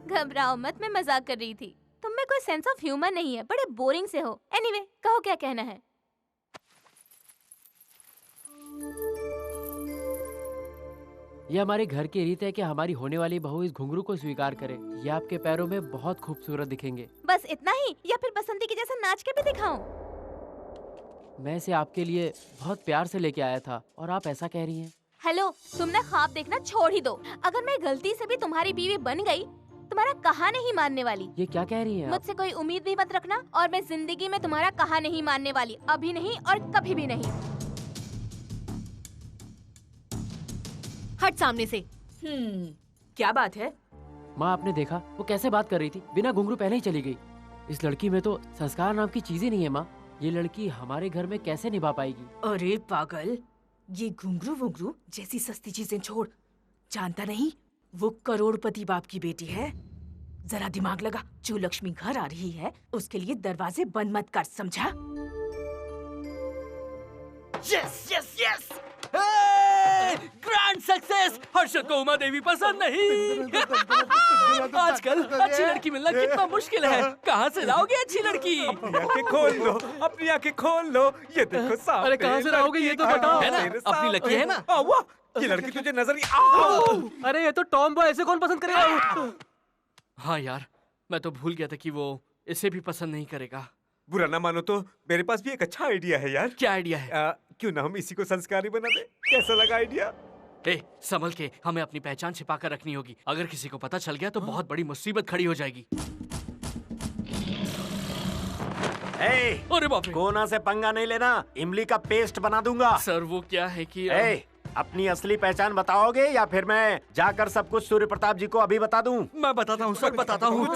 Speaker 20: घबराओ मत, मैं मजाक कर रही थी। तुम में कोई सेंस ऑफ ह्यूमर नहीं है, बड़े बोरिंग से हो। एनीवे, कहो क्या कहना है।
Speaker 10: ये हमारे घर की रीत है कि हमारी होने वाली बहू इस घुंघरू को स्वीकार करे। ये आपके पैरों में बहुत खूबसूरत दिखेंगे।
Speaker 20: बस इतना ही, या फिर बसंती की जैसा नाच के भी दिखाऊं?
Speaker 10: मैं इसे आपके लिए बहुत प्यार से लेके आया था और आप ऐसा कह रही हैं।
Speaker 20: हेलो, तुमने ख्वाब देखना छोड़ ही दो। अगर मैं गलती से भी तुम्हारी बीवी बन गई, तुम्हारा कहा नहीं मानने वाली।
Speaker 10: ये क्या कह रही हैं आप?
Speaker 20: मुझसे कोई उम्मीद भी मत रखना, और मैं जिंदगी में तुम्हारा कहा नहीं मानने वाली, अभी नहीं और कभी भी नहीं।
Speaker 5: हट सामने से।
Speaker 2: क्या बात है?
Speaker 10: माँ, आपने देखा वो कैसे बात कर रही थी? बिना घुंघरू पहले ही चली गई। इस लड़की में तो संस्कार नाम की चीज ही नहीं है माँ। ये लड़की हमारे घर में कैसे निभा पाएगी?
Speaker 2: अरे पागल, ये घुंघरू वुंघरू जैसी सस्ती चीजें छोड़। जानता नहीं वो करोड़पति बाप की बेटी है। जरा दिमाग लगा, जो लक्ष्मी घर आ रही है उसके लिए दरवाजे बंद मत कर, समझा?
Speaker 4: Yes yes yes, grand success. Harshad को उमा देवी पसंद नहीं। आजकल अच्छी लड़की मिलना कितना मुश्किल है। कहाँ से लाओगे अच्छी लड़की?
Speaker 13: अपनी आंखें खोल लो, अपनी आंखें खोल लो। ये देखो सामने।
Speaker 4: अरे कहाँ से लाओगे ये तो बताओ। है ना, अपनी लकी है ना?
Speaker 13: ये लड़की तुझे नजर नहीं।
Speaker 10: अरे ये तो टॉम बॉय, ऐसे कौन पसंद करेगा?
Speaker 4: हाँ यार, मैं तो भूल गया था कि वो इसे भी पसंद नहीं करेगा।
Speaker 13: बुरा ना मानो तो मेरे पास भी एक अच्छा आइडिया है यार।
Speaker 4: क्या आइडिया है?
Speaker 13: क्यों ना हम इसी को संस्कारी बना दे? कैसा लगा आइडिया?
Speaker 4: संभल के, हमें अपनी पहचान छिपा कर रखनी होगी। अगर किसी को पता चल गया तो बहुत बड़ी मुसीबत खड़ी हो जाएगी।
Speaker 16: अरे बाप रे, कोना से पंगा नहीं लेना, इमली का पेस्ट बना दूंगा।
Speaker 4: सर वो क्या है कि
Speaker 16: अपनी असली पहचान बताओगे या फिर मैं जाकर सब कुछ सूर्य प्रताप जी को अभी बता दूं?
Speaker 4: मैं बताता हूँ सर, बताता हूँ।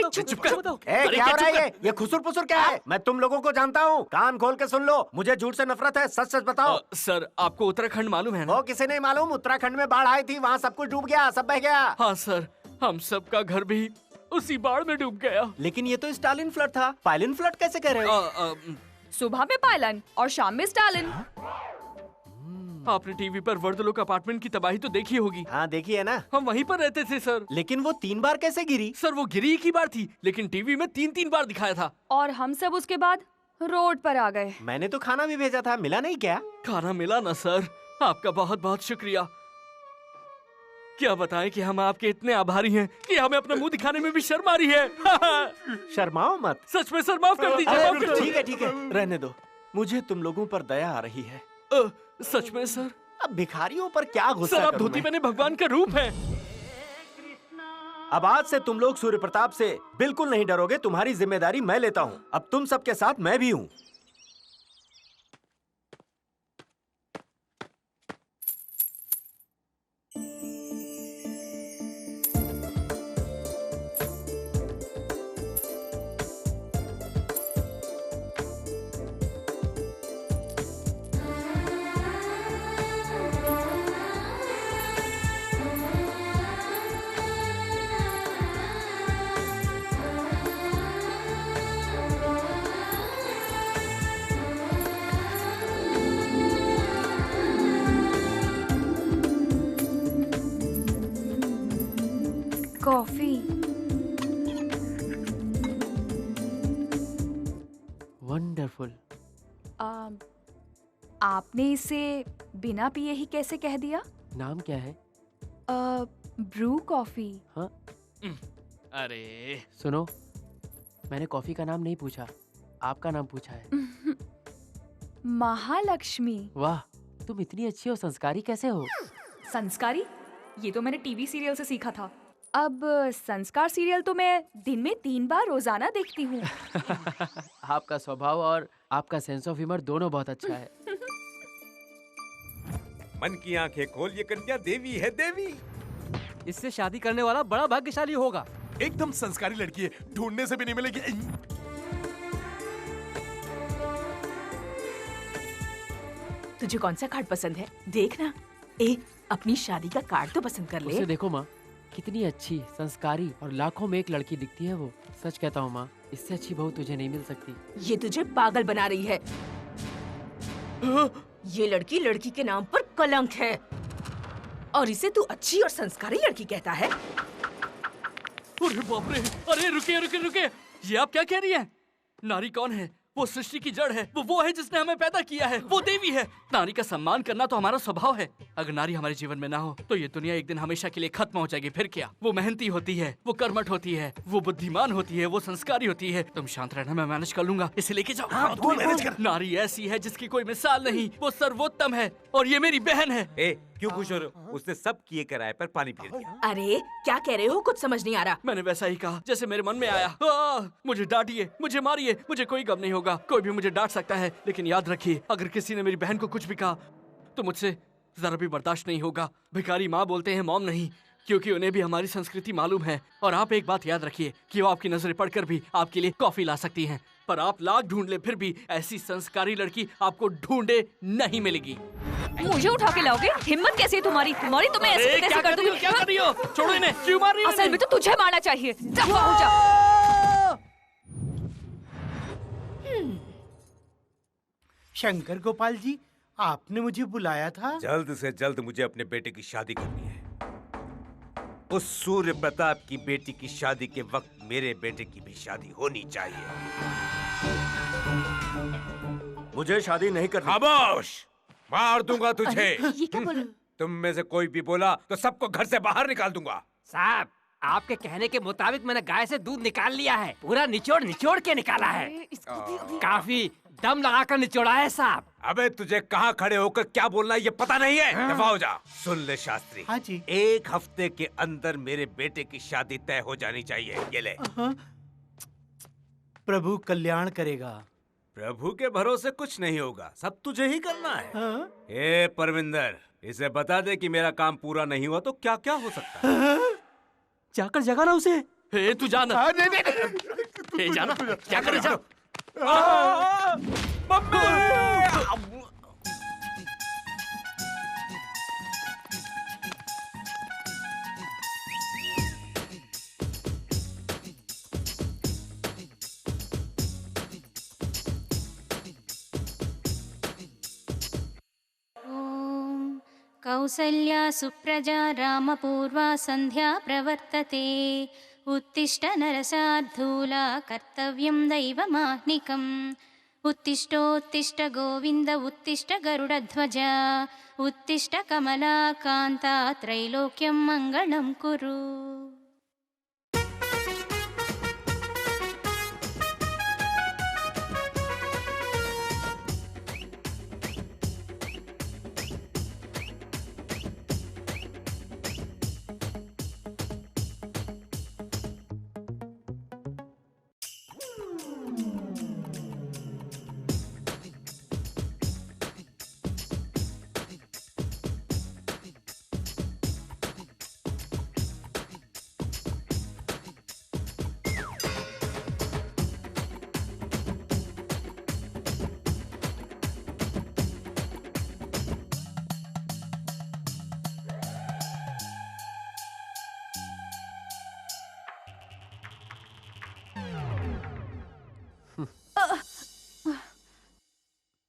Speaker 16: चुप कर। क्या हो रहा है ये खुसुर पुसुर क्या है? मैं तुम लोगों को जानता हूँ, कान खोल के सुन लो। मुझे झूठ से नफरत है, सच सच बताओ।
Speaker 4: सर आपको उत्तराखंड मालूम है ना?
Speaker 16: वो किसे नहीं मालूम? उत्तराखंड में बाढ़ आई थी, वहाँ सब कुछ डूब गया, सब बह गया।
Speaker 4: हाँ सर, हम सबका घर भी उसी बाढ़ में डूब गया।
Speaker 16: लेकिन ये तो स्टालिन फ्लड था, पायलिन फ्लड कैसे कह रहे हो?
Speaker 8: सुबह में पायलन और शाम में स्टालिन।
Speaker 4: आपने टीवी पर वर्दलोक अपार्टमेंट की तबाही तो देखी होगी।
Speaker 16: हाँ देखी है ना,
Speaker 4: हम वहीं पर रहते थे सर।
Speaker 16: लेकिन वो 3 बार कैसे गिरी?
Speaker 4: सर वो गिरी ही बार थी, लेकिन टीवी में 3-3 बार दिखाया था।
Speaker 8: और हम सब उसके बाद रोड पर आ गए।
Speaker 16: मैंने तो खाना भी भेजा था, मिला नहीं क्या?
Speaker 4: खाना मिला ना सर, आपका बहुत बहुत शुक्रिया। क्या बताएं कि हम आपके इतने आभारी हैं कि हमें अपना मुंह दिखाने में भी शर्म आ रही है।
Speaker 16: शर्माओ मत।
Speaker 4: सच में सर, माफ कर दीजिए।
Speaker 16: ठीक है, रहने दो। मुझे तुम लोगों पर दया आ रही है।
Speaker 4: सच में सर?
Speaker 16: अब भिखारियों पर क्या गुस्सा
Speaker 4: सर, आप
Speaker 16: करूं
Speaker 4: धोती
Speaker 16: मैं?
Speaker 4: पहने भगवान का रूप है।
Speaker 16: अब आज से तुम लोग सूर्य प्रताप से बिल्कुल नहीं डरोगे। तुम्हारी जिम्मेदारी मैं लेता हूँ। अब तुम सबके साथ मैं भी हूँ।
Speaker 8: कॉफी।
Speaker 10: वंडरफुल।
Speaker 8: आपने इसे बिना पिए ही कैसे कह दिया?
Speaker 10: नाम क्या है?
Speaker 8: Bru coffee.
Speaker 10: हाँ?
Speaker 4: अरे
Speaker 10: सुनो, मैंने कॉफी का नाम नहीं पूछा, आपका नाम पूछा है।
Speaker 8: महालक्ष्मी।
Speaker 10: वाह, तुम इतनी अच्छी और संस्कारी कैसे हो?
Speaker 8: संस्कारी? ये तो मैंने टीवी सीरियल से सीखा था। अब संस्कार सीरियल तो मैं दिन में 3 बार रोजाना देखती हूँ।
Speaker 10: आपका स्वभाव और आपका सेंस ऑफ ह्यूमर दोनों बहुत अच्छा है।
Speaker 13: मन की आंखें खोल, ये कन्या देवी है, देवी।
Speaker 9: इससे शादी करने वाला बड़ा भाग्यशाली होगा।
Speaker 19: एकदम संस्कारी लड़की है, ढूंढने से भी नहीं मिलेगी।
Speaker 2: तुझे कौन सा कार्ड पसंद है? देख ना, अपनी शादी का कार्ड तो पसंद कर ले।
Speaker 10: उसे देखो माँ, कितनी अच्छी, संस्कारी और लाखों में एक लड़की दिखती है वो। सच कहता हूँ माँ, इससे अच्छी बहू तुझे नहीं मिल सकती।
Speaker 2: ये तुझे पागल बना रही है। ये लड़की लड़की के नाम पर कलंक है, और इसे तू अच्छी और संस्कारी लड़की कहता है?
Speaker 4: अरे बाप रे! अरे रुकिए रुकिए रुकिए! ये आप क्या कह रही हैं? नारी कौन है? वो सृष्टि की जड़ है। वो है जिसने हमें पैदा किया है। वो देवी है। नारी का सम्मान करना तो हमारा स्वभाव है। अगर नारी हमारे जीवन में ना हो तो ये दुनिया एक दिन हमेशा के लिए खत्म हो जाएगी। फिर क्या? वो मेहनती होती है, वो कर्मठ होती है, वो बुद्धिमान होती है, वो संस्कारी होती है। तुम शांत रहना, मैं मैनेज कर लूंगा। इसे लेके जाओ।
Speaker 19: हाँ, तू मैनेज कर।
Speaker 4: नारी ऐसी है जिसकी कोई मिसाल नहीं। वो सर्वोत्तम है और ये मेरी बहन है।
Speaker 13: क्यों खुश हो रहे हो? उसने सब किए कराए पर पानी फेर दिया।
Speaker 2: अरे क्या कह रहे हो? कुछ समझ नहीं आ रहा।
Speaker 4: मैंने वैसा ही कहा जैसे मेरे मन में आया। मुझे डांटिए, मुझे मारिए, मुझे कोई गम नहीं होगा। कोई भी मुझे डांट सकता है, लेकिन याद रखिए, अगर किसी ने मेरी बहन को कुछ भी कहा तो मुझसे जरा भी बर्दाश्त नहीं होगा। भिखारी माँ बोलते हैं, मॉम नहीं, क्योंकि उन्हें भी हमारी संस्कृति मालूम है। और आप एक बात याद रखिए कि वो आपकी नजरें पढ़कर भी आपके लिए कॉफी ला सकती हैं, पर आप लाख ढूंढ ले फिर भी ऐसी संस्कारी लड़की आपको ढूंढे नहीं मिलेगी।
Speaker 8: मुझे उठा के लाओगे? हिम्मत कैसी है तुम्हारी? तो मैं ऐसे कैसे कर दूंगी?
Speaker 4: क्या कर रही हो? छोड़ो इन्हें। क्यों मार रही हो?
Speaker 8: असल में तो तुझे मारना चाहिए। दफा हो जा।
Speaker 14: शंकर गोपाल जी, आपने मुझे बुलाया था?
Speaker 13: जल्द से जल्द मुझे अपने बेटे की शादी करनी है। उस सूर्य प्रताप की बेटी की शादी के वक्त मेरे बेटे की भी शादी होनी चाहिए।
Speaker 16: मुझे शादी नहीं करनी।
Speaker 13: खामोश! मार दूंगा तुझे।
Speaker 5: ये क्या बोला?
Speaker 13: तुम में से कोई भी बोला तो सबको घर से बाहर निकाल दूंगा।
Speaker 6: साहब, आपके कहने के मुताबिक मैंने गाय से दूध निकाल लिया है। पूरा निचोड़ निचोड़ के निकाला है। काफी दम लगाकर निचोड़ा है साहब।
Speaker 13: अबे तुझे कहाँ खड़े होकर क्या बोलना है ये पता नहीं है? दफा हो जा। सुन ले शास्त्री।
Speaker 14: हाँ जी।
Speaker 13: 1 हफ्ते के अंदर मेरे बेटे की शादी तय हो जानी चाहिए। ये ले।
Speaker 14: प्रभु कल्याण करेगा।
Speaker 13: प्रभु के भरोसे कुछ नहीं होगा, सब तुझे ही करना है। ए परविंदर, इसे बता दे कि मेरा काम पूरा नहीं हुआ तो क्या क्या हो सकता है।
Speaker 9: जाकर जगाना उसे।
Speaker 4: हे तू जाना। हे जाना। क्या कर रहा?
Speaker 21: कौसल्या सुप्रजा रामपूर्वा सन्ध्या प्रवर्तते उत्तिष्ठ नरसार्धूला कर्तव्यं दैवमाह्निकम् उत्तिष्ठोत्तिष्ठ गोविन्द उत्तिष्ठ गरुडध्वजा उत्तिष्ठ कमलाकान्ता त्रैलोक्यं मङ्गलं कुरु।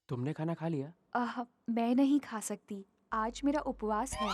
Speaker 10: तुमने खाना खा लिया?
Speaker 8: मैं नहीं खा सकती, आज मेरा उपवास है।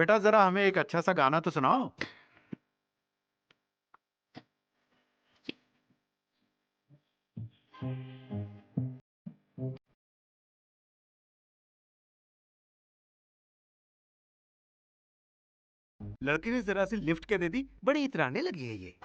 Speaker 12: बेटा जरा हमें एक अच्छा सा गाना तो सुनाओ।
Speaker 13: लड़की ने जरा सी लिफ्ट के दे दी, बड़ी इतराने लगी है ये।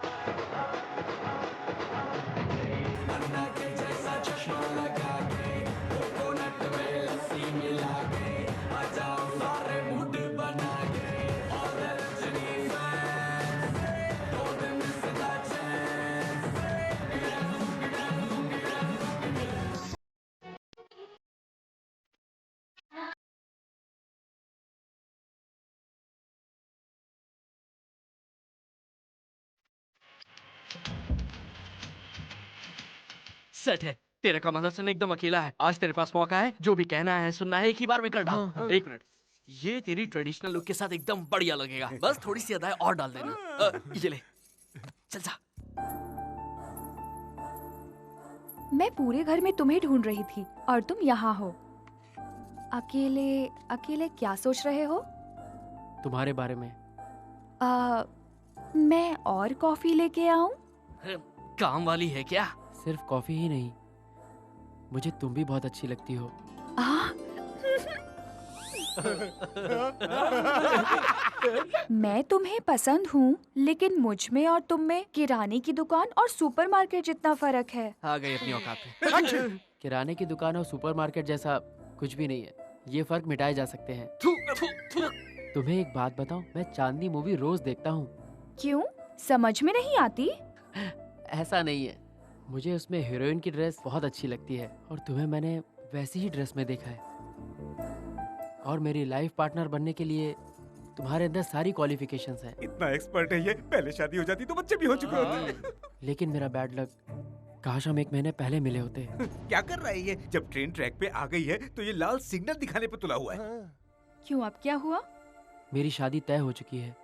Speaker 4: सेट है, तेरा कमाल हसन एकदम अकेला है। आज तेरे पास मौका है, जो भी कहना है सुनना है एक ही बार में कर डाल। एक मिनट, ये तेरी ट्रेडिशनल लुक के साथ एकदम बढ़िया लगेगा। बस थोड़ी सी अदाएं और डाल देना। ये ले, चल जा।
Speaker 8: मैं पूरे घर में तुम्हें ढूंढ रही थी और तुम यहाँ हो। अकेले अकेले क्या सोच रहे हो?
Speaker 10: तुम्हारे बारे में।
Speaker 8: मैं और कॉफी लेके आऊं?
Speaker 4: काम वाली है क्या?
Speaker 10: सिर्फ कॉफी ही नहीं, मुझे तुम भी बहुत अच्छी लगती हो।
Speaker 8: मैं तुम्हें पसंद हूँ, लेकिन मुझ में और तुम में किराने की दुकान और सुपरमार्केट जितना फर्क है।
Speaker 4: आ गई अपनी औकात पे।
Speaker 10: किराने की दुकान और सुपरमार्केट जैसा कुछ भी नहीं है, ये फर्क मिटाए जा सकते हैं। तुम्हें एक बात बताऊं, मैं चांदनी मूवी रोज देखता हूँ।
Speaker 8: क्यों? समझ में नहीं आती?
Speaker 10: ऐसा नहीं है, मुझे उसमें हीरोइन की ड्रेस बहुत अच्छी लगती है और तुम्हें मैंने वैसी ही ड्रेस में देखा है। और मेरी लाइफ पार्टनर बनने के लिए तुम्हारे अंदर सारी क्वालिफिकेशंस हैं।
Speaker 13: इतना एक्सपर्ट है ये, पहले शादी हो जाती तो बच्चे भी हो चुके होते।
Speaker 10: लेकिन मेरा बैड लक, काश हम 1 महीने पहले मिले होते।
Speaker 13: क्या कर रहा है ये? जब ट्रेन ट्रैक पे आ गई है तो ये लाल सिग्नल दिखाने पे तुला हुआ है।
Speaker 8: क्यों, अब क्या हुआ?
Speaker 10: मेरी शादी तय हो चुकी है।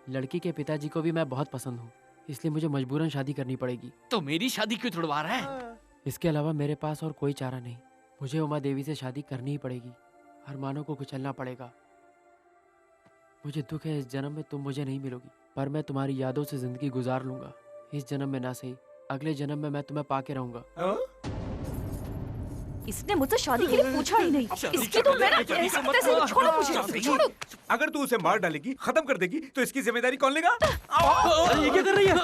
Speaker 10: लड़की के पिताजी को भी मैं बहुत पसंद हूँ, इसलिए मुझे मजबूरन शादी करनी पड़ेगी।
Speaker 4: तो मेरी शादी क्यों तुड़वा रहा है?
Speaker 10: इसके अलावा मेरे पास और कोई चारा नहीं। मुझे उमा देवी से शादी करनी ही पड़ेगी। अरमानों को कुचलना पड़ेगा। मुझे दुख है इस जन्म में तुम मुझे नहीं मिलोगी, पर मैं तुम्हारी यादों से जिंदगी गुजार लूंगा। इस जन्म में ना सही, अगले जन्म में मैं तुम्हें पाके रहूंगा।
Speaker 8: इसने मुझसे शादी के लिए पूछा ही नहीं। इसकी तो मैं छोड़ो मुझे, छोड़ो।
Speaker 13: अगर तू उसे मार डालेगी, खत्म कर देगी, तो इसकी जिम्मेदारी कौन लेगा?
Speaker 4: ये क्या कर रही है?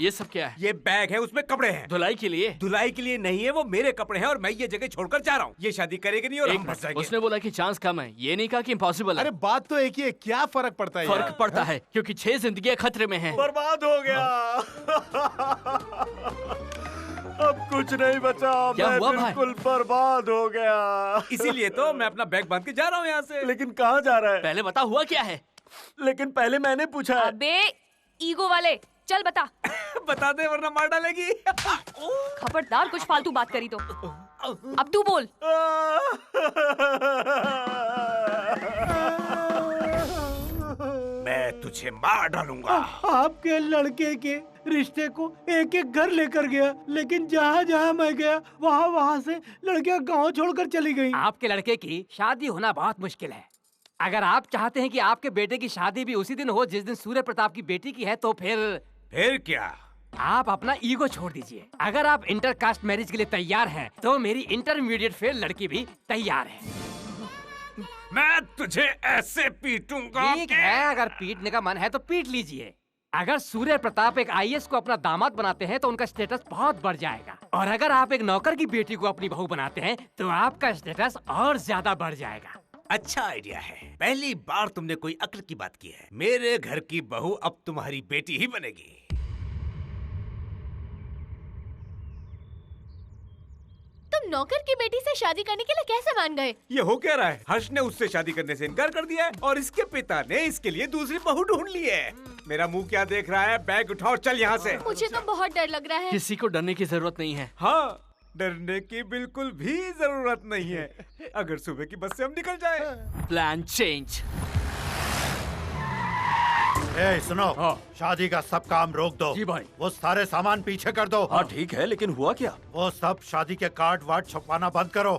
Speaker 4: ये सब क्या है?
Speaker 13: ये बैग है, उसमें कपड़े हैं।
Speaker 4: धुलाई के लिए?
Speaker 13: धुलाई के लिए नहीं है, वो मेरे कपड़े हैं और मैं ये जगह छोड़कर जा रहा हूँ। ये शादी करेगी नहीं और हम फंस जाएंगे।
Speaker 4: उसने बोला कि चांस कम है, ये नहीं कहा कि इम्पॉसिबल है।
Speaker 19: अरे बात तो एक ही है, क्या फर्क पड़ता है?
Speaker 4: फर्क पड़ता है क्योंकि 6 जिंदगियां खतरे में हैं।
Speaker 16: बर्बाद हो गया। अब कुछ नहीं बचा।
Speaker 4: क्या
Speaker 16: मैं
Speaker 4: हुआ भाई?
Speaker 16: बिल्कुल बर्बाद हो गया।
Speaker 13: इसीलिए तो मैं अपना बैग बांध के जा रहा हूँ यहाँ से।
Speaker 16: लेकिन कहाँ जा रहा है?
Speaker 4: पहले बता हुआ क्या है?
Speaker 16: लेकिन पहले मैंने पूछा है।
Speaker 8: अबे ईगो वाले, चल बता।
Speaker 13: बता दे वरना मार डालेगी।
Speaker 8: खबरदार कुछ फालतू बात करी तो। अब तू बोल।
Speaker 13: मैं तुझे मार डालूंगा।
Speaker 14: आपके लड़के के रिश्ते को एक एक घर लेकर गया, लेकिन जहाँ जहाँ मैं गया वहाँ वहाँ से लड़कियाँ गांव छोड़कर चली गई।
Speaker 11: आपके लड़के की शादी होना बहुत मुश्किल है। अगर आप चाहते हैं कि आपके बेटे की शादी भी उसी दिन हो जिस दिन सूर्य प्रताप की बेटी की है, तो
Speaker 13: फिर क्या?
Speaker 11: आप अपना ईगो छोड़ दीजिए। अगर आप इंटरकास्ट मैरिज के लिए तैयार हैं, तो मेरी इंटरमीडिएट फेल लड़की भी तैयार है।
Speaker 13: मैं तुझे ऐसे पीटूंगा।
Speaker 11: ठीक है, अगर पीटने का मन है तो पीट लीजिए। अगर सूर्य प्रताप एक आईएएस को अपना दामाद बनाते हैं तो उनका स्टेटस बहुत बढ़ जाएगा, और अगर आप एक नौकर की बेटी को अपनी बहू बनाते हैं तो आपका स्टेटस और ज्यादा बढ़ जाएगा।
Speaker 13: अच्छा आइडिया है। पहली बार तुमने कोई अक्ल की बात की है। मेरे घर की बहू अब तुम्हारी बेटी ही बनेगी।
Speaker 5: तुम नौकर की बेटी से शादी करने के लिए कैसे मान गए?
Speaker 13: ये हो क्या रहा है? हर्ष ने उससे शादी करने से इनकार कर दिया है और इसके पिता ने इसके लिए दूसरी बहू ढूंढ ली है। मेरा मुंह क्या देख रहा है? बैग उठाओ और चल यहाँ से।
Speaker 5: मुझे तो बहुत डर लग रहा है।
Speaker 4: किसी को डरने की जरूरत नहीं है।
Speaker 13: हाँ, डरने की बिल्कुल भी जरूरत नहीं है। अगर सुबह की बस से हम निकल जाए।
Speaker 4: Plan change.
Speaker 12: ए, सुनो, शादी का सब काम रोक दो।
Speaker 18: जी भाई।
Speaker 12: वो सारे सामान पीछे कर दो।
Speaker 18: हाँ ठीक है, लेकिन हुआ क्या?
Speaker 12: वो सब शादी के कार्ड वार्ड छपवाना बंद करो।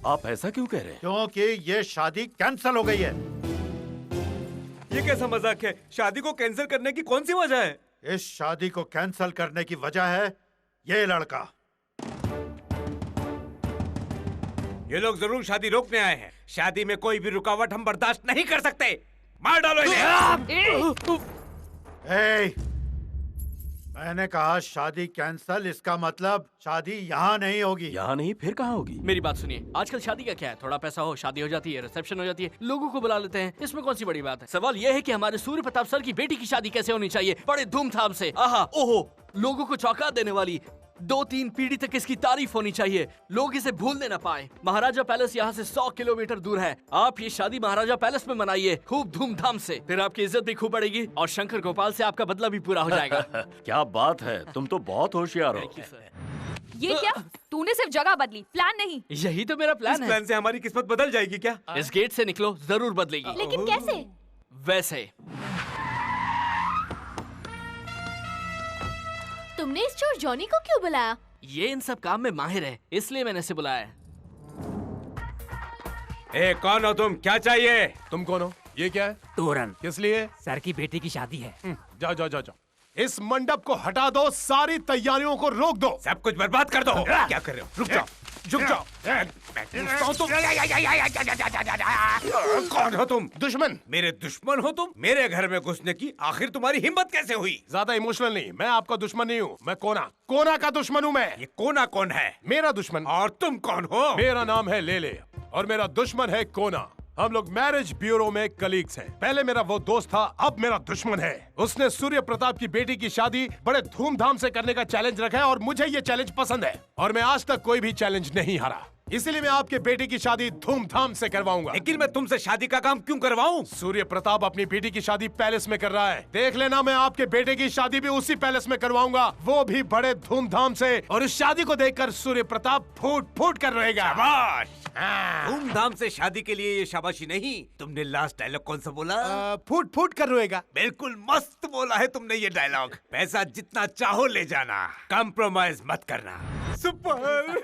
Speaker 18: आप ऐसा क्यों कह रहे हैं?
Speaker 12: क्योंकि ये शादी कैंसिल हो गई है।
Speaker 13: ये कैसा मजाक है? शादी को कैंसिल करने की कौन सी वजह है?
Speaker 12: इस शादी को कैंसिल करने की वजह है ये लड़का।
Speaker 13: ये लोग जरूर शादी रोकने आए हैं। शादी में कोई भी रुकावट हम बर्दाश्त नहीं कर सकते। मार डालो इन्हें।
Speaker 12: मैंने कहा शादी कैंसिल, इसका मतलब शादी यहाँ नहीं होगी।
Speaker 18: यहाँ नहीं फिर कहाँ होगी?
Speaker 4: मेरी बात सुनिए, आजकल शादी का क्या है, थोड़ा पैसा हो शादी हो जाती है, रिसेप्शन हो जाती है, लोगों को बुला लेते हैं, इसमें कौन सी बड़ी बात है। सवाल ये है कि हमारे सूर्य प्रताप सर की बेटी की शादी कैसे होनी चाहिए, बड़े धूमधाम से, आहा ओहो, लोगों को चौंका देने वाली, 2-3 पीढ़ी तक इसकी तारीफ होनी चाहिए, लोग इसे भूलने न पाए। महाराजा पैलेस यहाँ से 100 किलोमीटर दूर है। आप ये शादी महाराजा पैलेस में मनाइए खूब धूमधाम से, फिर आपकी इज्जत भी खूब बढ़ेगी और शंकर गोपाल से आपका बदला भी पूरा हो जाएगा।
Speaker 18: क्या बात है, तुम तो बहुत होशियार हो।
Speaker 8: ये क्या? तूने सिर्फ जगह बदली, प्लान नहीं।
Speaker 4: यही तो मेरा प्लान है।
Speaker 13: इस प्लान से हमारी किस्मत बदल जाएगी क्या?
Speaker 4: इस गेट से निकलो, जरूर बदलेगी।
Speaker 5: लेकिन कैसे?
Speaker 4: वैसे
Speaker 5: तुमने इस चोर जॉनी को क्यों बुलाया?
Speaker 4: ये इन सब काम में माहिर है, इसलिए मैंने इसे बुलाया है।
Speaker 13: ए, कौन हो तुम? क्या चाहिए?
Speaker 19: तुम कौन हो? ये क्या है?
Speaker 11: तोरण।
Speaker 19: किस लिए?
Speaker 11: सर की बेटी की शादी है।
Speaker 19: जाओ जाओ जाओ जाओ। इस मंडप को हटा दो, सारी तैयारियों को रोक दो,
Speaker 13: सब कुछ बर्बाद कर दो। क्या कर रहे हो? रुक जाओ, झुक जाओ। कौन हो तुम?
Speaker 19: दुश्मन।
Speaker 13: मेरे दुश्मन हो तुम? मेरे घर में घुसने की आखिर तुम्हारी हिम्मत कैसे हुई?
Speaker 19: ज्यादा इमोशनल नहीं, मैं आपका दुश्मन नहीं हूँ, मैं कोना, कोना का दुश्मन हूँ मैं।
Speaker 13: ये कोना कौन है?
Speaker 19: मेरा दुश्मन।
Speaker 13: और तुम कौन हो?
Speaker 19: मेरा नाम है लेले और मेरा दुश्मन है कोना। हम लोग मैरिज ब्यूरो में कलीग्स हैं। पहले मेरा वो दोस्त था, अब मेरा दुश्मन है। उसने सूर्य प्रताप की बेटी की शादी बड़े धूमधाम से करने का चैलेंज रखा है और मुझे ये चैलेंज पसंद है और मैं आज तक कोई भी चैलेंज नहीं हारा, इसलिए मैं आपके बेटी की शादी धूमधाम से करवाऊंगा।
Speaker 13: लेकिन मैं तुमसे शादी का काम क्यों करवाऊं?
Speaker 19: सूर्य प्रताप अपनी बेटी की शादी पैलेस में कर रहा है, देख लेना मैं आपके बेटे की शादी भी उसी पैलेस में करवाऊंगा, वो भी बड़े धूमधाम से, और इस शादी को देखकर सूर्य प्रताप फूट फूट कर रहेगा।
Speaker 13: शाबाश। धूमधाम से शादी के लिए ये शाबाशी नहीं। तुमने लास्ट डायलॉग कौन सा बोला?
Speaker 19: फूट फूट कर रोएगा।
Speaker 13: बिल्कुल मस्त बोला है तुमने ये डायलॉग। पैसा जितना चाहो ले जाना, कॉम्प्रोमाइज मत करना। सुपर।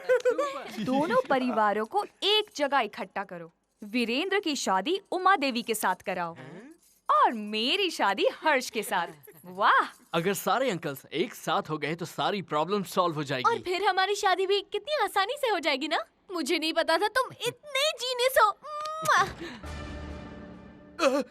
Speaker 8: दोनों परिवारों को एक जगह इकट्ठा करो। वीरेंद्र की शादी उमा देवी के साथ कराओ और मेरी शादी हर्ष के साथ। वाह!
Speaker 4: अगर सारे अंकल्स एक साथ हो गए तो सारी प्रॉब्लम सॉल्व हो जाएगी।
Speaker 5: और फिर हमारी शादी भी कितनी आसानी से हो जाएगी ना। मुझे नहीं पता था तुम इतने जीनियस हो।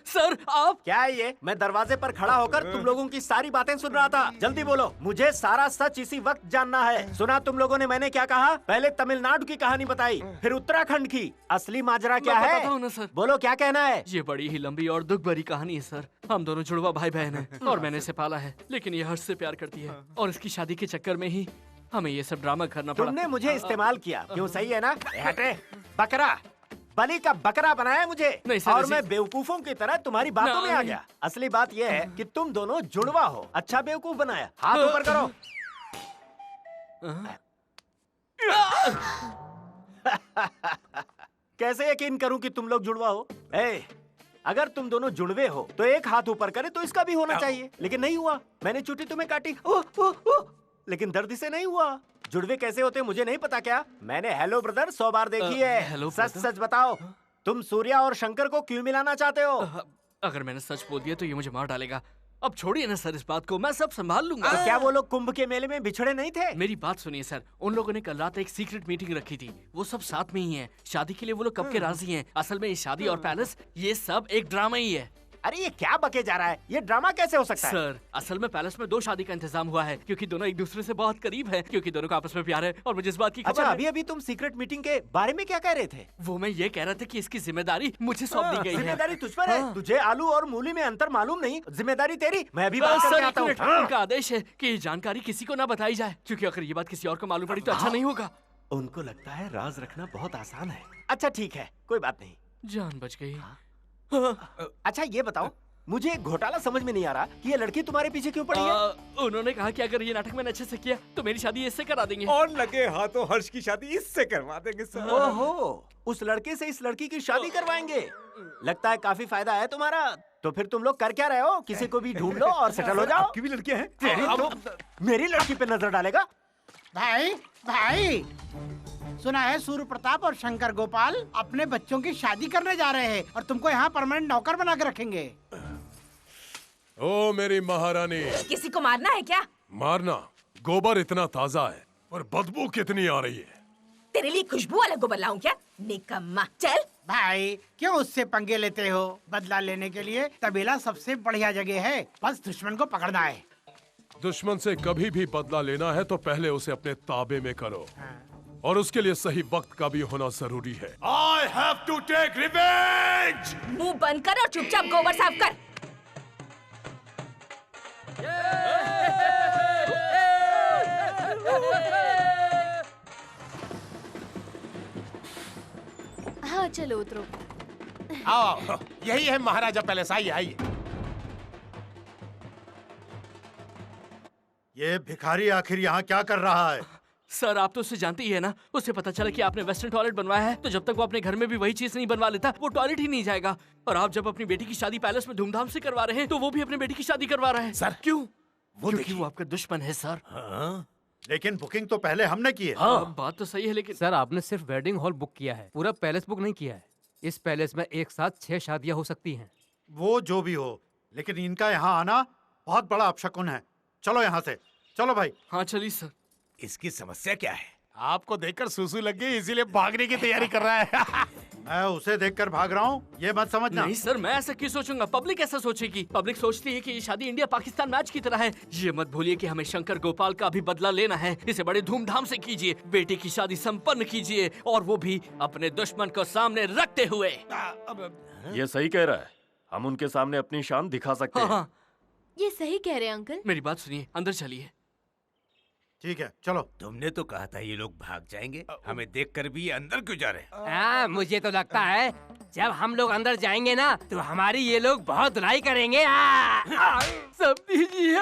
Speaker 4: सर आप
Speaker 16: क्या है ये? मैं दरवाजे पर खड़ा होकर तुम लोगों की सारी बातें सुन रहा था। जल्दी बोलो, मुझे सारा सच इसी वक्त जानना है। सुना तुम लोगों ने मैंने क्या कहा? पहले तमिलनाडु की कहानी बताई, फिर उत्तराखंड की। असली माजरा क्या है?
Speaker 4: बताता हूं ना सर।
Speaker 16: बोलो क्या कहना है?
Speaker 4: ये बड़ी ही लंबी और दुख भरी कहानी है सर। हम दोनों जुड़वा भाई बहन हैं और मैंने इसे पाला है, लेकिन ये हर्ष से प्यार करती है और इसकी शादी के चक्कर में ही हमें ये सब ड्रामा करना पड़ा।
Speaker 16: तुमने मुझे इस्तेमाल किया, क्यों? सही है ना? हटे, बकरा, बलि का बकरा बनाया मुझे।
Speaker 4: नहीं सर,
Speaker 16: और मैं बेवकूफों की तरह तुम्हारी बातों में आ गया। असली बात यह है कि तुम दोनों जुड़वा हो। अच्छा बेवकूफ बनाया। हाथ ऊपर करो। कैसे यकीन करूं कि तुम लोग जुड़वा हो? अगर तुम दोनों जुड़वे हो तो एक हाथ ऊपर करे तो इसका भी होना चाहिए, लेकिन नहीं हुआ। मैंने चुटी तुम्हें काटी, लेकिन दर्द से नहीं हुआ। जुड़वे कैसे होते मुझे नहीं पता क्या? मैंने हेलो ब्रदर 100 बार देखी है। सच सच बताओ, तुम सूर्या और शंकर को क्यों मिलाना चाहते हो?
Speaker 4: अगर मैंने सच बोल दिया तो ये मुझे मार डालेगा। अब छोड़िए ना सर इस बात को, मैं सब संभाल लूंगा।
Speaker 16: तो क्या वो लोग कुंभ के मेले में बिछड़े नहीं थे?
Speaker 4: मेरी बात सुनिए सर, उन लोगों ने कल रात एक सीक्रेट मीटिंग रखी थी। वो सब साथ में ही हैं। शादी के लिए वो लोग कब के राजी हैं। असल में ये शादी और पैलेस ये सब एक ड्रामा ही है।
Speaker 16: अरे ये क्या बके जा रहा है? ये ड्रामा कैसे हो सकता है?
Speaker 4: सर असल में पैलेस में 2 शादी का इंतजाम हुआ है, क्योंकि दोनों एक दूसरे से बहुत करीब हैं, क्योंकि दोनों का आपस में प्यार है और मुझे इस बात की खबर
Speaker 16: अच्छा,
Speaker 4: है।
Speaker 16: अभी अभी तुम सीक्रेट मीटिंग के बारे में क्या कह रहे थे?
Speaker 4: वो मैं ये कह रहा था कि इसकी जिम्मेदारी मुझे सौंप दी गई है।
Speaker 16: जिम्मेदारी तुझ पर है? तुझे आलू और मूली में अंतर मालूम नहीं? जिम्मेदारी तेरी। मैं अभी बात करके आता हूँ।
Speaker 4: उनका आदेश है कि ये जानकारी किसी को न बताई जाए, क्योंकि अगर ये बात किसी और को मालूम पड़ी तो अच्छा नहीं होगा।
Speaker 16: उनको लगता है राज रखना बहुत आसान है। अच्छा ठीक है, कोई बात नहीं।
Speaker 4: जान बच गई।
Speaker 16: अच्छा ये बताओ, मुझे एक घोटाला समझ में नहीं आ रहा कि ये लड़की तुम्हारे पीछे क्यों पड़ी है?
Speaker 4: उन्होंने कहा कि अगर ये नाटक मैंने अच्छे से किया तो मेरी शादी इससे करा देंगे।
Speaker 13: और लगे हाथों हर्ष की शादी इससे करवा देंगे सर।
Speaker 16: ओहो, उस लड़के से इस लड़की की शादी करवाएंगे? लगता है काफी फायदा है तुम्हारा। तो फिर तुम लोग कर क्या रहे हो? किसी को भी ढूंढ लो और सेटल हो जाओ।
Speaker 13: आपकी भी लड़कियां हैं?
Speaker 16: तेरी तो मेरी लड़की पे नजर डालेगा?
Speaker 14: भाई भाई, सुना है सूर्य प्रताप और शंकर गोपाल अपने बच्चों की शादी करने जा रहे हैं और तुमको यहाँ परमानेंट नौकर बना के रखेंगे।
Speaker 19: ओ मेरी महारानी,
Speaker 2: किसी को मारना है क्या?
Speaker 19: मारना? गोबर इतना ताजा है पर बदबू कितनी आ रही है।
Speaker 2: तेरे लिए खुशबू वाला गोबर लाऊं क्या? निकम्मा, चल।
Speaker 14: भाई क्यों उससे पंगे लेते हो? बदला लेने के लिए तबेला सबसे बढ़िया जगह है, बस दुश्मन को पकड़ना है।
Speaker 19: दुश्मन से कभी भी बदला लेना है तो पहले उसे अपने ताबे में करो, और उसके लिए सही वक्त का भी होना जरूरी है। I have to take revenge!
Speaker 2: मुंह बंद कर और चुपचाप गोबर साफ कर।
Speaker 5: हाँ चलो उतरो।
Speaker 15: आओ, यही है महाराजा पैलेस। आइए आइए।
Speaker 12: ये भिखारी आखिर यहाँ क्या कर रहा है?
Speaker 4: सर आप तो उसे जानते ही है ना, उसे पता चला कि आपने वेस्टर्न टॉयलेट बनवाया है, तो जब तक वो अपने घर में भी वही चीज नहीं बनवा लेता वो टॉयलेट ही नहीं जाएगा। और आप जब अपनी बेटी की शादी पैलेस में धूमधाम से करवा रहे हैं तो वो भी अपनी बेटी की शादी करवा रहा है।
Speaker 15: सर
Speaker 4: क्यों? क्योंकि वो आपका दुश्मन है सर।
Speaker 12: हाँ? लेकिन बुकिंग तो पहले हमने की है।
Speaker 4: हाँ बात तो सही है, लेकिन
Speaker 9: सर आपने सिर्फ वेडिंग हॉल बुक किया है, पूरा पैलेस बुक नहीं किया है। इस पैलेस में एक साथ 6 शादियां हो सकती हैं।
Speaker 12: वो जो भी हो, लेकिन इनका यहाँ आना बहुत बड़ा अपशकुन है। चलो यहाँ से, चलो भाई।
Speaker 4: हाँ चलिए सर।
Speaker 15: इसकी समस्या क्या है? आपको देखकर सुसु लग गई इसीलिए भागने की तैयारी कर रहा है।
Speaker 12: मैं उसे देखकर भाग रहा हूँ, ये मत समझना।
Speaker 4: नहीं सर, मैं ऐसा क्यों सोचूंगा? पब्लिक ऐसा सोचेगी। पब्लिक सोचती है कि ये शादी इंडिया पाकिस्तान मैच की तरह है। ये मत भूलिए कि हमें शंकर गोपाल का भी बदला लेना है। इसे बड़े धूमधाम से कीजिए, बेटी की शादी संपन्न कीजिए, और वो भी अपने दुश्मन को सामने रखते हुए।
Speaker 18: ये सही कह रहा है, हम उनके सामने अपनी शान दिखा सकते हैं।
Speaker 5: हाँ। ये सही कह रहे हैं अंकल।
Speaker 4: मेरी बात सुनिए, अंदर चलिए।
Speaker 12: ठीक है चलो।
Speaker 15: तुमने तो कहा था ये लोग भाग जाएंगे, हमें देखकर भी ये अंदर क्यों जा रहे हैं?
Speaker 11: हाँ मुझे तो लगता है जब हम लोग अंदर जाएंगे ना तो हमारी ये लोग बहुत धुलाई करेंगे।
Speaker 4: सब दीजिए।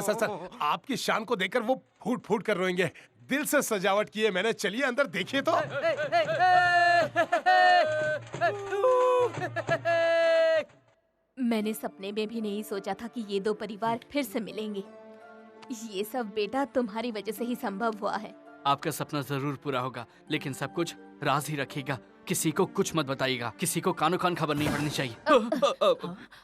Speaker 15: सर, आपकी शान को देखकर वो फूट फूट कर रोएंगे। दिल से सजावट की है मैंने, चलिए अंदर देखिए तो।
Speaker 5: मैंने सपने में भी नहीं सोचा था कि ये दो परिवार फिर से मिलेंगे। ये सब बेटा तुम्हारी वजह से ही संभव हुआ है।
Speaker 4: आपका सपना जरूर पूरा होगा, लेकिन सब कुछ राज ही रखिएगा। किसी को कुछ मत बताइएगा, किसी को कानो कान खबर नहीं पड़नी चाहिए।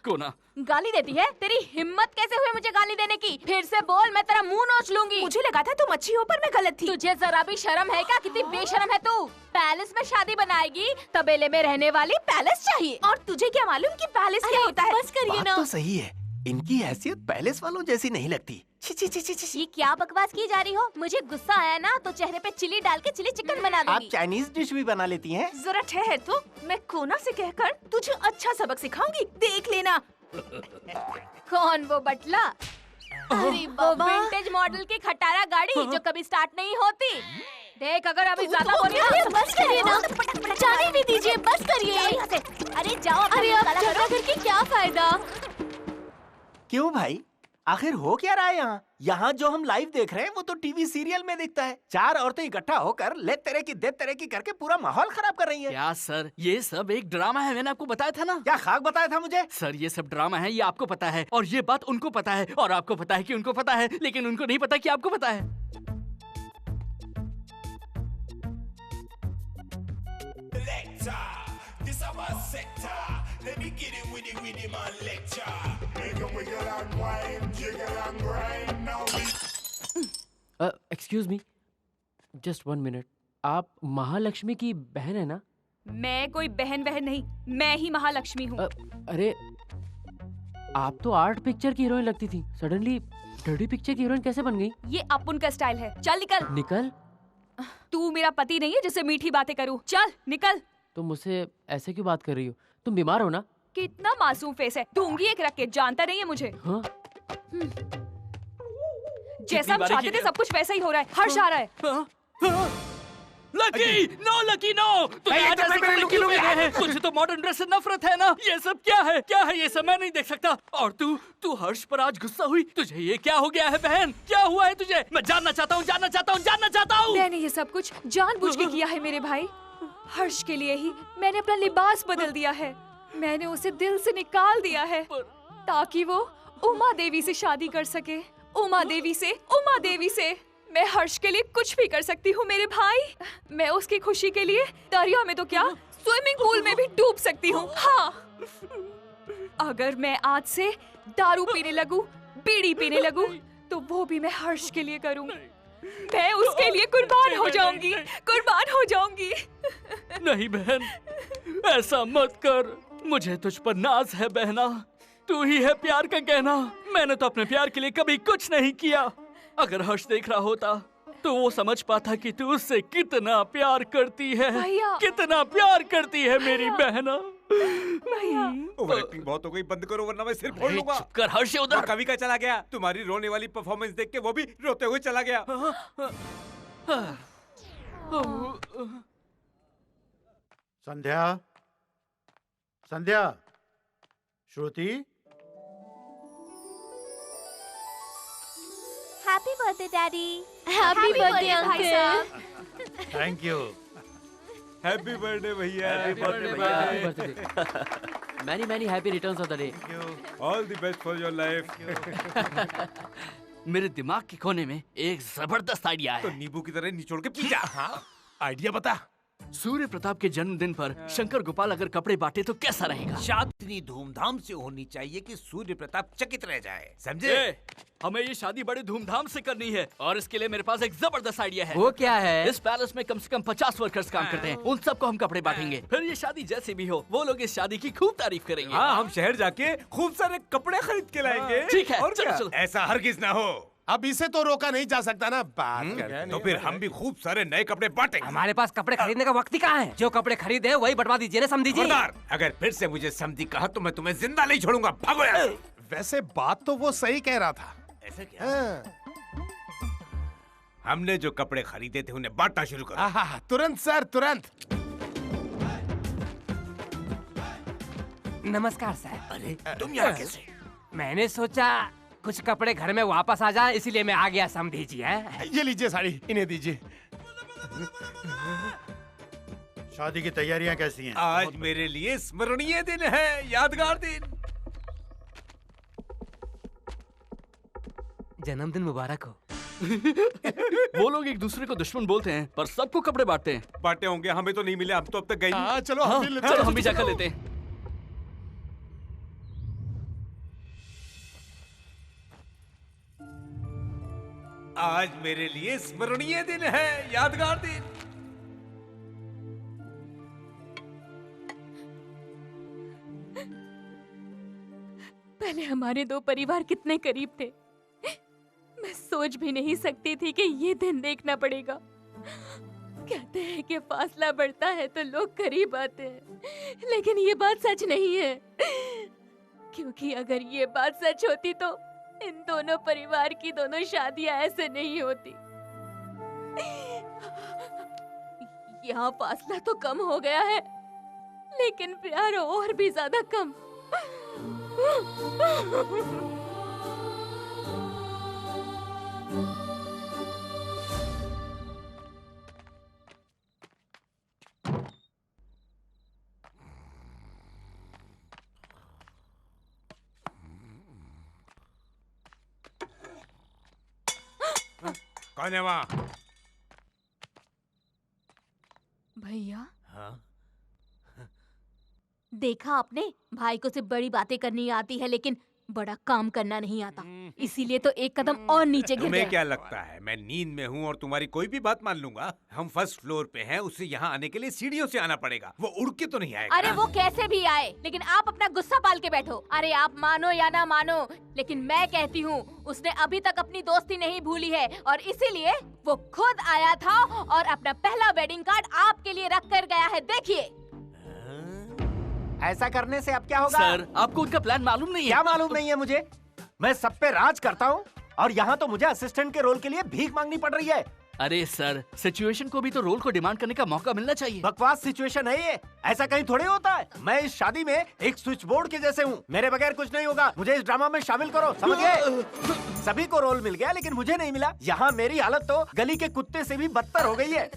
Speaker 4: कोना
Speaker 5: गाली देती है? तेरी हिम्मत कैसे हुई मुझे गाली देने की? फिर से बोल, मैं तेरा मुंह नोच लूंगी।
Speaker 2: मुझे लगा था तुम अच्छी हो पर मैं गलत थी।
Speaker 5: तुझे जरा भी शर्म है क्या? कितनी बेशर्म है तू। पैलेस में शादी बनाएगी, तबेले में रहने वाली पैलेस चाहिए।
Speaker 2: और तुझे क्या मालूम कि पैलेस क्या होता है?
Speaker 5: बस करिए ना।
Speaker 17: तो सही है, इनकी हैसियत पैलेस वालों जैसी नहीं लगती।
Speaker 5: ये क्या बकवास की जा रही हो? मुझे गुस्सा आया ना तो चेहरे पे चिली डाल के चिली चिकन बना दूंगी।
Speaker 17: आप चाइनीज डिश भी बना लेती हैं?
Speaker 2: जरा ठहर तो, मैं कोना से कहकर तुझे अच्छा सबक सिखाऊंगी, देख लेना।
Speaker 5: कौन वो बटला? अरे वो विंटेज मॉडल की खटारा गाड़ी जो कभी स्टार्ट नहीं होती। देख अगर अभी ज्यादा बोली ना, बस करिए ना, जाने भी दीजिए, बस करिए। अरे जाओ। अरे अब झगड़ा करके क्या फायदा?
Speaker 17: क्यों भाई, आखिर हो क्या रहा है यहाँ? यहाँ जो हम लाइव देख रहे हैं वो तो टीवी सीरियल में दिखता है। 4 औरतें इकट्ठा होकर ले तेरे की दे तेरे की करके पूरा माहौल खराब कर रही हैं।
Speaker 4: क्या सर, ये सब एक ड्रामा है, मैंने आपको बताया था ना।
Speaker 17: क्या खाक बताया था मुझे?
Speaker 4: सर ये सब ड्रामा है, ये आपको पता है, और ये बात उनको पता है, और आपको पता है कि उनको पता है, लेकिन उनको नहीं पता कि आपको पता है।
Speaker 10: Excuse me, just 1 minute. आप महालक्ष्मी की बहन है ना?
Speaker 8: मैं कोई बहन वहन नहीं, मैं ही महालक्ष्मी हूँ।
Speaker 10: अरे आप तो आर्ट पिक्चर की हीरोइन लगती थी, सडनली डर्टी पिक्चर की हीरोइन कैसे बन गई?
Speaker 8: ये अपुन का स्टाइल है। चल निकल।
Speaker 10: निकल?
Speaker 8: तू मेरा पति नहीं है जिससे मीठी बातें करूँ। चल निकल।
Speaker 10: तुम मुझसे ऐसे क्यों बात कर रही हो? तुम बीमार हो ना?
Speaker 8: कितना मासूम फेस है, दूंगी एक रख के। जानता नहीं है मुझे।
Speaker 10: हाँ?
Speaker 8: जैसा हम चाहते थे सब कुछ वैसा ही हो रहा है। हर्ष आ रहा है।
Speaker 4: लकी नो, लकी नो, तुझे तो मॉडर्न ड्रेस से नफरत है ना? ये सब क्या है? क्या है ये सब? मैं नहीं देख सकता। और तू हर्ष पर आज गुस्सा हुई? तुझे ये क्या हो गया है बहन? क्या हुआ है तुझे? मैं जानना चाहता हूँ, जानना चाहता हूँ, जानना चाहता हूँ।
Speaker 8: मैंने ये सब कुछ जानबूझ के किया है मेरे भाई। हर्ष के लिए ही मैंने अपना लिबास बदल दिया है। मैंने उसे दिल से निकाल दिया है ताकि वो उमा देवी से शादी कर सके। उमा देवी से मैं हर्ष के लिए कुछ भी कर सकती हूँ मेरे भाई। मैं उसकी खुशी के लिए दरिया में तो क्या, स्विमिंग पूल में भी डूब सकती हूँ। हाँ अगर मैं आज से दारू पीने लगूं, बीड़ी पीने लगूं, तो वो भी मैं हर्ष के लिए करूंगी। मैं उसके लिए कुर्बान हो जाऊंगी, कुर्बान हो जाऊंगी।
Speaker 4: नहीं बहन, ऐसा मत कर। मुझे तुझ पर नाज है बहना। तू ही है प्यार का गहना। मैंने तो अपने प्यार के लिए कभी कुछ नहीं किया। अगर हर्ष देख रहा होता तो वो समझ पाता कि तू उससे कितना प्यार करती है, कितना प्यार करती है मेरी बहना।
Speaker 13: ओवर एक्टिंग बहुत हो गई, बंद करो वरना मैं सिर फोड़ लूंगा।
Speaker 4: चुप कर हर्ष, उधर।
Speaker 13: वो कवि का चला गया। तुम्हारी रोने वाली परफॉर्मेंस देख के वो भी रोते हुए चला गया।
Speaker 12: Sandhya, Sandhya, Shruti,
Speaker 20: happy birthday daddy.
Speaker 5: Happy birthday भाई साहब।
Speaker 12: Thank you.
Speaker 13: हैप्पी बर्थडे भैया।
Speaker 10: Happy birthday. Many many happy returns of the day.
Speaker 13: All the best for your life.
Speaker 4: मेरे दिमाग के कोने में एक जबरदस्त आइडिया है।
Speaker 13: तो नींबू की तरह निचोड़ के पी जा।
Speaker 4: हाँ, आइडिया बता। सूर्य प्रताप के जन्मदिन पर शंकर गोपाल अगर कपड़े बांटे तो कैसा रहेगा?
Speaker 3: शादी इतनी धूमधाम से होनी चाहिए कि सूर्य प्रताप चकित रह जाए, समझे?
Speaker 4: हमें ये शादी बड़ी धूमधाम से करनी है और इसके लिए मेरे पास एक जबरदस्त आइडिया है।
Speaker 10: वो क्या है?
Speaker 4: इस पैलेस में कम से कम 50 वर्कर्स काम करते हैं। उन सबको हम कपड़े बांटेंगे। फिर ये शादी जैसी भी हो, वो लोग इस शादी की खूब तारीफ करेंगे।
Speaker 13: हाँ, हम शहर जाके खूब सारे कपड़े खरीद के लाएंगे।
Speaker 4: ठीक है,
Speaker 13: और
Speaker 4: चलो,
Speaker 13: क्या?
Speaker 4: चलो।
Speaker 13: ऐसा हरगिज ना हो।
Speaker 19: अब इसे तो रोका नहीं जा सकता ना। बात कर
Speaker 13: तो फिर हम भी खूब सारे नए कपड़े बांटेंगे।
Speaker 11: हमारे पास कपड़े खरीदने का वक्त ही कहाँ है? जो कपड़े खरीदे हैं वही बंटवा दीजिए ना समधी जी।
Speaker 13: खबरदार, अगर फिर से मुझे समधी कहा तो मैं तुम्हें जिंदा नहीं छोड़ूंगा। भागो यहाँ से।
Speaker 19: वैसे बात तो वो सही कह रहा था।
Speaker 13: ऐसा क्या? हमने जो कपड़े खरीदे थे उन्हें बांटना शुरू करो।
Speaker 19: तुरंत सर, तुरंत।
Speaker 11: नमस्कार सर।
Speaker 3: अरे तुम यहाँ कैसे?
Speaker 11: मैंने सोचा कुछ कपड़े घर में वापस आ जाए, इसीलिए मैं आ गया समधी जी। है
Speaker 19: ये लीजिए साड़ी, इन्हें दीजिए।
Speaker 12: शादी की तैयारियां कैसी हैं?
Speaker 13: आज मेरे लिए स्मरणीय दिन है, यादगार दिन।
Speaker 11: जन्मदिन मुबारक हो।
Speaker 4: वो लोग एक दूसरे को दुश्मन बोलते हैं पर सबको कपड़े बांटते हैं।
Speaker 13: बांटे होंगे, हमें तो नहीं मिले। हम तो अब तक गए नहीं।
Speaker 19: चलो हम भी लेते
Speaker 4: चलो
Speaker 19: हैं।
Speaker 4: हम भी जाकर लेते हैं।
Speaker 13: आज मेरे लिए स्मरणीय दिन है, यादगार दिन।
Speaker 5: पहले हमारे दो परिवार कितने करीब थे। मैं सोच भी नहीं सकती थी कि ये दिन देखना पड़ेगा। कहते हैं कि फासला बढ़ता है तो लोग करीब आते हैं, लेकिन ये बात सच नहीं है। क्योंकि अगर ये बात सच होती तो इन दोनों परिवार की दोनों शादियां ऐसे नहीं होती। यहाँ फासला तो कम हो गया है, लेकिन प्यार और भी ज्यादा कम।
Speaker 13: कौन है वहाँ?
Speaker 5: भैया,
Speaker 3: हाँ?
Speaker 5: देखा आपने, भाई को सिर्फ बड़ी बातें करनी आती है लेकिन बड़ा काम करना नहीं आता। इसीलिए तो एक कदम और नीचे गिर
Speaker 13: तुम्हें
Speaker 5: गया।
Speaker 13: क्या लगता है मैं नींद में हूँ और तुम्हारी कोई भी बात मान लूंगा? हम फर्स्ट फ्लोर पे हैं, उसे यहाँ आने के लिए सीढ़ियों से आना पड़ेगा। वो उड़ के तो नहीं आएगा।
Speaker 5: अरे वो कैसे भी आए, लेकिन आप अपना गुस्सा पाल के बैठो। अरे आप मानो या ना मानो, लेकिन मैं कहती हूँ उसने अभी तक अपनी दोस्ती नहीं भूली है और इसीलिए वो खुद आया था और अपना पहला वेडिंग कार्ड आपके लिए रख कर गया है। देखिए।
Speaker 16: ऐसा करने से अब क्या होगा?
Speaker 4: सर, आपको उनका प्लान मालूम नहीं है?
Speaker 16: क्या मालूम नहीं है मुझे? मैं सब पे राज करता हूँ और यहाँ तो मुझे असिस्टेंट के रोल के लिए भीख मांगनी पड़ रही है।
Speaker 4: अरे सर, सिचुएशन को भी तो रोल को डिमांड करने का मौका मिलना चाहिए।
Speaker 16: बकवास सिचुएशन है ये, ऐसा कहीं थोड़ी होता है। मैं इस शादी में एक स्विच बोर्ड के जैसे हूँ, मेरे बगैर कुछ नहीं होगा। मुझे इस ड्रामा में शामिल करो, समझ गए? सभी को रोल मिल गया लेकिन मुझे नहीं मिला। यहाँ मेरी हालत तो गली के कुत्ते से भी बदतर हो गई है।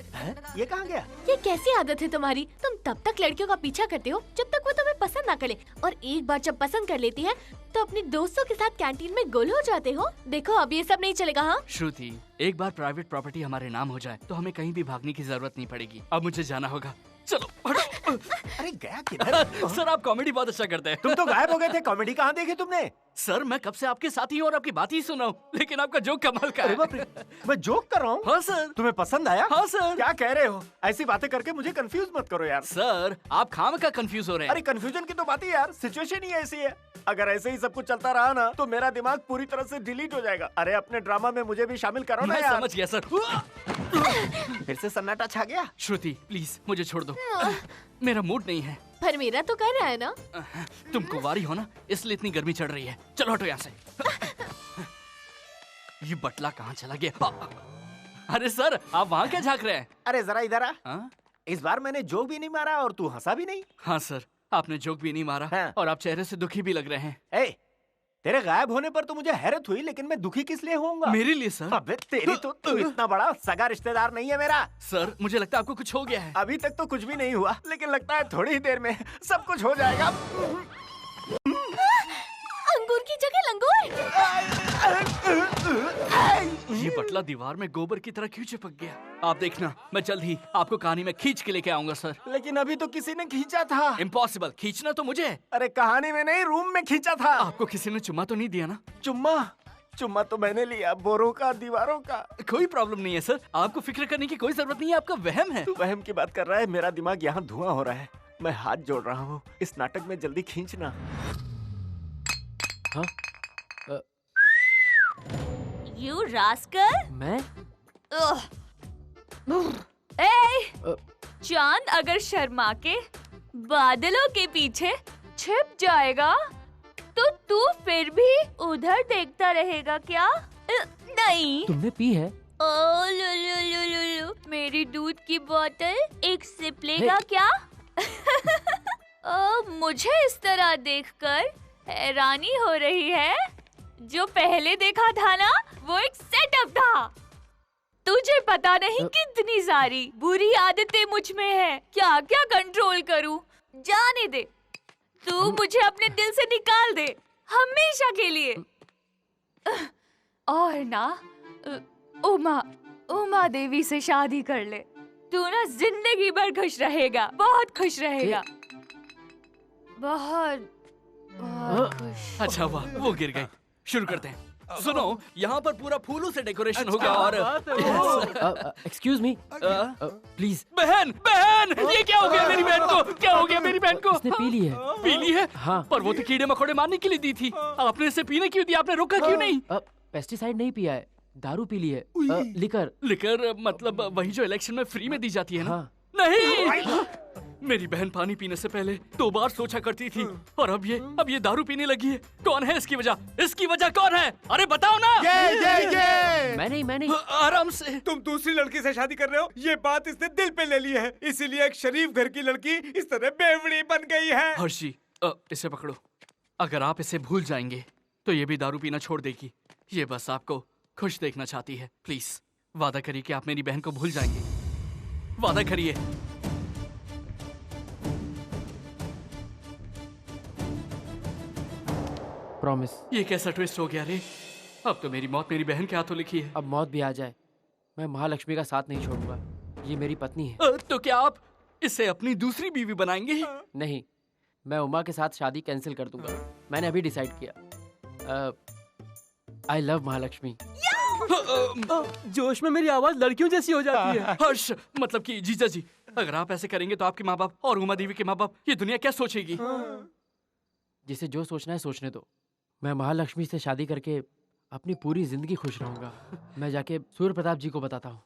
Speaker 16: ये कहाँ गया?
Speaker 5: ये कैसी आदत है तुम्हारी? तुम तब तक लड़कियों का पीछा करते हो जब तक वो तुम्हें पसंद ना करे, और एक बार जब पसंद कर लेती है तो अपने दोस्तों के साथ कैंटीन में गोल हो जाते हो। देखो अब ये सब नहीं चलेगा। हाँ
Speaker 4: श्रुति, एक बार प्राइवेट प्रॉपर्टी हमारे नाम हो जाए तो हमें कहीं भी भागने की जरूरत नहीं पड़ेगी। अब मुझे जाना होगा। चलो हटो।
Speaker 16: अरे गया किधर?
Speaker 4: सर आप कॉमेडी बहुत अच्छा करते हैं।
Speaker 16: तुम तो गायब हो गए थे, कॉमेडी कहाँ देखी तुमने?
Speaker 4: सर मैं कब से आपके साथ ही हूँ और आपकी बात ही सुना हूँ, लेकिन आपका जोक कमाल का है।
Speaker 16: मैं जोक कर रहा हूँ?
Speaker 4: हाँ सर।
Speaker 16: तुम्हें पसंद आया?
Speaker 4: हाँ सर।
Speaker 16: क्या कह रहे हो? ऐसी बातें करके मुझे कंफ्यूज मत करो यार।
Speaker 4: सर आप खामखा कंफ्यूज हो रहे हैं।
Speaker 16: अरे कंफ्यूजन की तो बात ही यार, सिचुएशन ही ऐसी है। अगर ऐसे ही सब कुछ चलता रहा ना तो मेरा दिमाग पूरी तरह से डिलीट हो जाएगा। अरे अपने ड्रामा में मुझे भी शामिल करो ना
Speaker 4: मैं
Speaker 16: यार।
Speaker 4: समझ गया सर।
Speaker 16: फिर से सन्नाटा छा गया।
Speaker 4: श्रुति प्लीज मुझे छोड़ दो, मेरा मूड नहीं है।
Speaker 5: पर मेरा तो कर रहा है ना।
Speaker 4: तुम कुंवारी हो ना, इसलिए इतनी गर्मी चढ़ रही है। चलो हटो यहाँ से। ये बटला कहाँ चला गया? अरे सर आप वहाँ क्या झांक रहे हैं?
Speaker 16: अरे जरा इधर आ। इस बार मैंने जोक भी नहीं मारा और तू हंसा भी नहीं।
Speaker 4: हाँ सर आपने जोक भी नहीं मारा और आप चेहरे से दुखी भी लग रहे हैं।
Speaker 16: ए, तेरे गायब होने पर तो मुझे हैरत हुई, लेकिन मैं दुखी किस लिए होऊंगा?
Speaker 4: मेरे लिए सर।
Speaker 16: अबे तेरी तो तू इतना बड़ा सगा रिश्तेदार नहीं है मेरा।
Speaker 4: सर मुझे लगता है आपको कुछ हो गया है।
Speaker 16: अभी तक तो कुछ भी नहीं हुआ, लेकिन लगता है थोड़ी ही देर में सब कुछ हो जाएगा।
Speaker 5: अंगूर की जगह लंगूर।
Speaker 4: ये बटला दीवार में गोबर की तरह क्यों चिपक गया? आप देखना मैं जल्द ही आपको कहानी में खींच के लेके आऊंगा सर।
Speaker 16: लेकिन अभी तो किसी ने खींचा था।
Speaker 4: इम्पॉसिबल, खींचना तो मुझे।
Speaker 16: अरे कहानी में नहीं, रूम में खींचा था।
Speaker 4: आपको किसी ने चुम्मा तो नहीं दिया ना?
Speaker 16: चुम्मा तो मैंने लिया, बोरों का, दीवारों का।
Speaker 4: कोई प्रॉब्लम नहीं है सर, आपको फिक्र करने की कोई जरूरत नहीं है, आपका वहम है।
Speaker 16: तू वहम की बात कर रहा है, मेरा दिमाग यहाँ धुआं हो रहा है। मैं हाथ जोड़ रहा हूँ, इस नाटक में जल्दी खींचना।
Speaker 10: हाँ?
Speaker 5: You rascal?
Speaker 10: मैं?
Speaker 8: चांद अगर शर्मा के बादलों के पीछे छिप जाएगा तो तू फिर भी उधर देखता रहेगा क्या? नहीं।
Speaker 10: तुमने पी है?
Speaker 8: ओ लुलुलुलुलु, मेरी दूध की बोतल एक सिप लेगा क्या? मुझे इस तरह देखकर हैरानी हो रही है। जो पहले देखा था ना, वो एक सेटअप था। तुझे पता नहीं कितनी सारी बुरी आदतें मुझ में है। क्या क्या कंट्रोल करूं? जाने दे। तू मुझे अपने दिल से निकाल दे, हमेशा के लिए। और ना उमा देवी से शादी कर ले। तू ना जिंदगी भर खुश रहेगा, बहुत खुश रहेगा, बहुत खुश।
Speaker 4: अच्छा हुआ वो गिर गई। शुरू करते हैं। सुनो, यहाँ पर पूरा फूलों से डेकोरेशन होगा और
Speaker 10: एक्सक्यूज मी प्लीज।
Speaker 4: बहन ये क्या हो गया मेरी बहन को? क्या हो गया मेरी बहन को?
Speaker 10: उसने पी ली है।
Speaker 4: पी ली है?
Speaker 10: हाँ।
Speaker 4: पर वो तो कीड़े मकोड़े मारने के लिए दी थी। आपने इसे पीने क्यों दिया? आपने रोका क्यों नहीं?
Speaker 10: पेस्टिसाइड नहीं पिया है, दारू पी ली है। लिकर
Speaker 4: मतलब वही जो इलेक्शन में फ्री में दी जाती है ना?
Speaker 10: हाँ।
Speaker 4: नहीं, मेरी बहन पानी पीने से पहले 2 बार सोचा करती थी और अब ये दारू पीने लगी है। कौन है इसकी वजह? इसकी वजह कौन है? अरे बताओ ना।
Speaker 10: ये। मैं नहीं।
Speaker 4: आराम से।
Speaker 13: तुम दूसरी लड़की से शादी कर रहे हो, ये बात इसने दिल पे ले ली है, इसीलिए एक शरीफ घर की लड़की इस तरह बेवड़ी बन गई है।
Speaker 4: हर्षी इसे पकड़ो। अगर आप इसे भूल जाएंगे तो ये भी दारू पीना छोड़ देगी। ये बस आपको खुश देखना चाहती है। प्लीज वादा करिए कि आप मेरी बहन को भूल जाएंगे। वादा करिए।
Speaker 10: प्रॉमिस।
Speaker 4: ये कैसा ट्विस्ट हो गया रे? अब तो मेरी मौत मेरी बहन के हाथों लिखी है।
Speaker 10: अब मौत भी आ जाए, मैं महालक्ष्मी का साथ नहीं छोड़ूंगा। ये मेरी पत्नी है।
Speaker 4: तो क्या आप इसे अपनी दूसरी बीवी बनाएंगे?
Speaker 10: नहीं, मैं उमा के साथ शादी कैंसिल कर दूंगा। मैंने अभी डिसाइड किया। I love Mahalakshmi.
Speaker 4: जोश में मेरी आवाज लड़कियों जैसी हो जाती है। हर्ष मतलब कि जीजा जी, अगर आप ऐसे करेंगे तो आपके माँ बाप और उमा देवी के माँ बाप, ये दुनिया क्या सोचेगी?
Speaker 10: जिसे जो सोचना है सोचने दो। मैं महालक्ष्मी से शादी करके अपनी पूरी जिंदगी खुश रहूंगा। मैं जाके सूर्य प्रताप जी को बताता हूँ।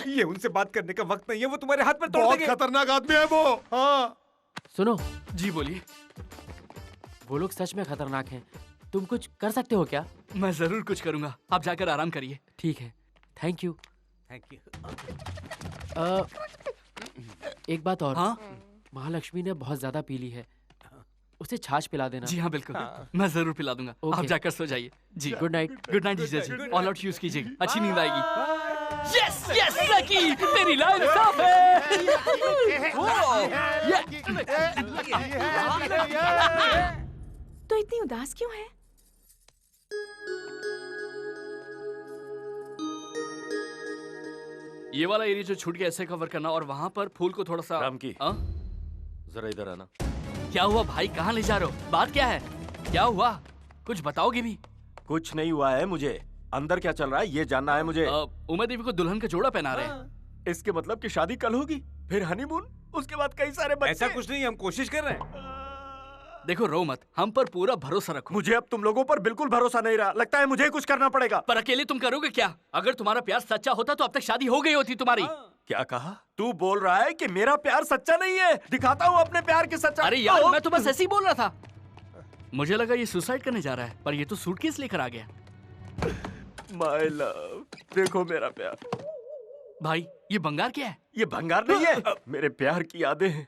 Speaker 13: ये उनसे बात करने का वक्त नहीं है, वो तुम्हारे हाथ में तोड़
Speaker 19: बहुत
Speaker 13: देंगे।
Speaker 19: खतरनाक आदमी है वो। हाँ।
Speaker 10: सुनो।
Speaker 4: जी बोलिए।
Speaker 10: वो लोग सच में खतरनाक हैं। तुम कुछ कर सकते हो क्या?
Speaker 4: मैं जरूर कुछ करूंगा, आप जाकर आराम करिए।
Speaker 10: ठीक है, थैंक यू। एक बात और।
Speaker 4: हाँ?
Speaker 10: महालक्ष्मी ने बहुत ज्यादा पी ली है, उसे छाछ पिला देना।
Speaker 4: जी हाँ बिल्कुल। मैं जरूर पिला दूंगा। आप जाकर सो जाइए। जी
Speaker 10: गुड नाइट।
Speaker 4: गुड नाइट जीजा जी। ऑल आउट यूज कीजिए, अच्छी नींद आएगी। यस यस लकी, तेरी लाइन साफ है।
Speaker 2: तो इतनी उदास क्यों है?
Speaker 4: ये वाला एरिया जो छूट गया ऐसे कवर करना और वहाँ पर फूल को थोड़ा सा
Speaker 18: राम की जरा इधर आना।
Speaker 4: क्या हुआ भाई, कहाँ ले जा रहे हो? बात क्या है? क्या हुआ? कुछ बताओगे भी?
Speaker 18: कुछ नहीं हुआ है, मुझे अंदर क्या चल रहा है ये जानना है मुझे।
Speaker 4: उमा देवी को दुल्हन का जोड़ा पहना रहे हैं।
Speaker 18: इसके मतलब कि शादी कल होगी, फिर हनीमून, उसके बाद कई सारे बच्चे।
Speaker 13: ऐसा कुछ नहीं, हम कोशिश कर रहे हैं।
Speaker 4: देखो रो मत, हम पर पूरा भरोसा रखो।
Speaker 18: मुझे अब तुम लोगों पर बिल्कुल भरोसा नहीं रहा, लगता है मुझे कुछ करना पड़ेगा।
Speaker 4: पर अकेले तुम करोगे क्या? अगर तुम्हारा प्यार सच्चा होता तो अब तक शादी हो गई होती तुम्हारी।
Speaker 18: क्या कहा? तू बोल रहा है कि मेरा प्यार सच्चा नहीं है? दिखाता हूँ अपने प्यार की सच्चाई।
Speaker 4: अरे यार मैं तो बस ऐसे ही बोल रहा था। मुझे लगा ये सुसाइड करने जा रहा है, पर ये तो सूटकेस लेकर आ गया।
Speaker 18: माय लव, देखो मेरा प्यार।
Speaker 4: भाई ये भंगार क्या है?
Speaker 18: ये भंगार नहीं है, मेरे प्यार की यादें हैं।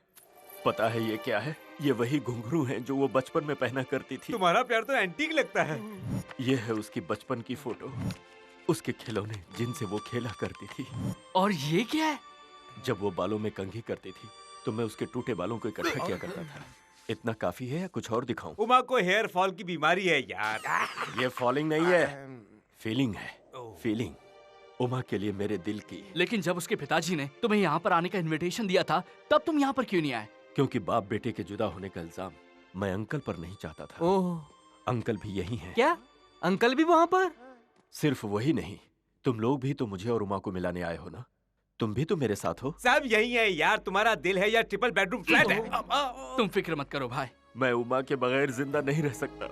Speaker 18: पता है ये क्या है? ये वही घुंघरू हैं जो वो बचपन में पहना करती थी।
Speaker 13: तुम्हारा प्यार तो एंटीक लगता है।
Speaker 18: ये है उसकी बचपन की फोटो, उसके खिलौने जिनसे वो खेला करती थी।
Speaker 4: और ये क्या है?
Speaker 18: जब वो बालों में कंघी करती थी तो मैं उसके टूटे बालों को इकट्ठा किया करता था। इतना काफी है या कुछ और दिखाऊं?
Speaker 13: उमा को हेयर फॉल की बीमारी है यार।
Speaker 18: ये फॉलिंग नहीं है, फीलिंग है, फीलिंग। उमा के लिए मेरे दिल की।
Speaker 4: लेकिन जब उसके पिताजी ने तुम्हें यहाँ पर आने का इनविटेशन दिया था, तब तुम यहाँ पर क्यों नहीं आए?
Speaker 18: क्योंकि बाप बेटे के जुदा होने का इल्जाम मैं अंकल पर नहीं चाहता था।
Speaker 9: ओह,
Speaker 18: अंकल भी यही हैं।
Speaker 9: क्या अंकल भी वहाँ पर?
Speaker 18: सिर्फ वही नहीं, तुम लोग भी तो मुझे और उमा को मिलाने आए हो ना? तुम भी तो मेरे साथ हो।
Speaker 13: सब यही है यार, तुम्हारा दिल है या ट्रिपल बेडरूम फ्लैट है?
Speaker 4: तुम फिक्र मत करो भाई।
Speaker 18: मैं उमा के बगैर जिंदा नहीं रह सकता।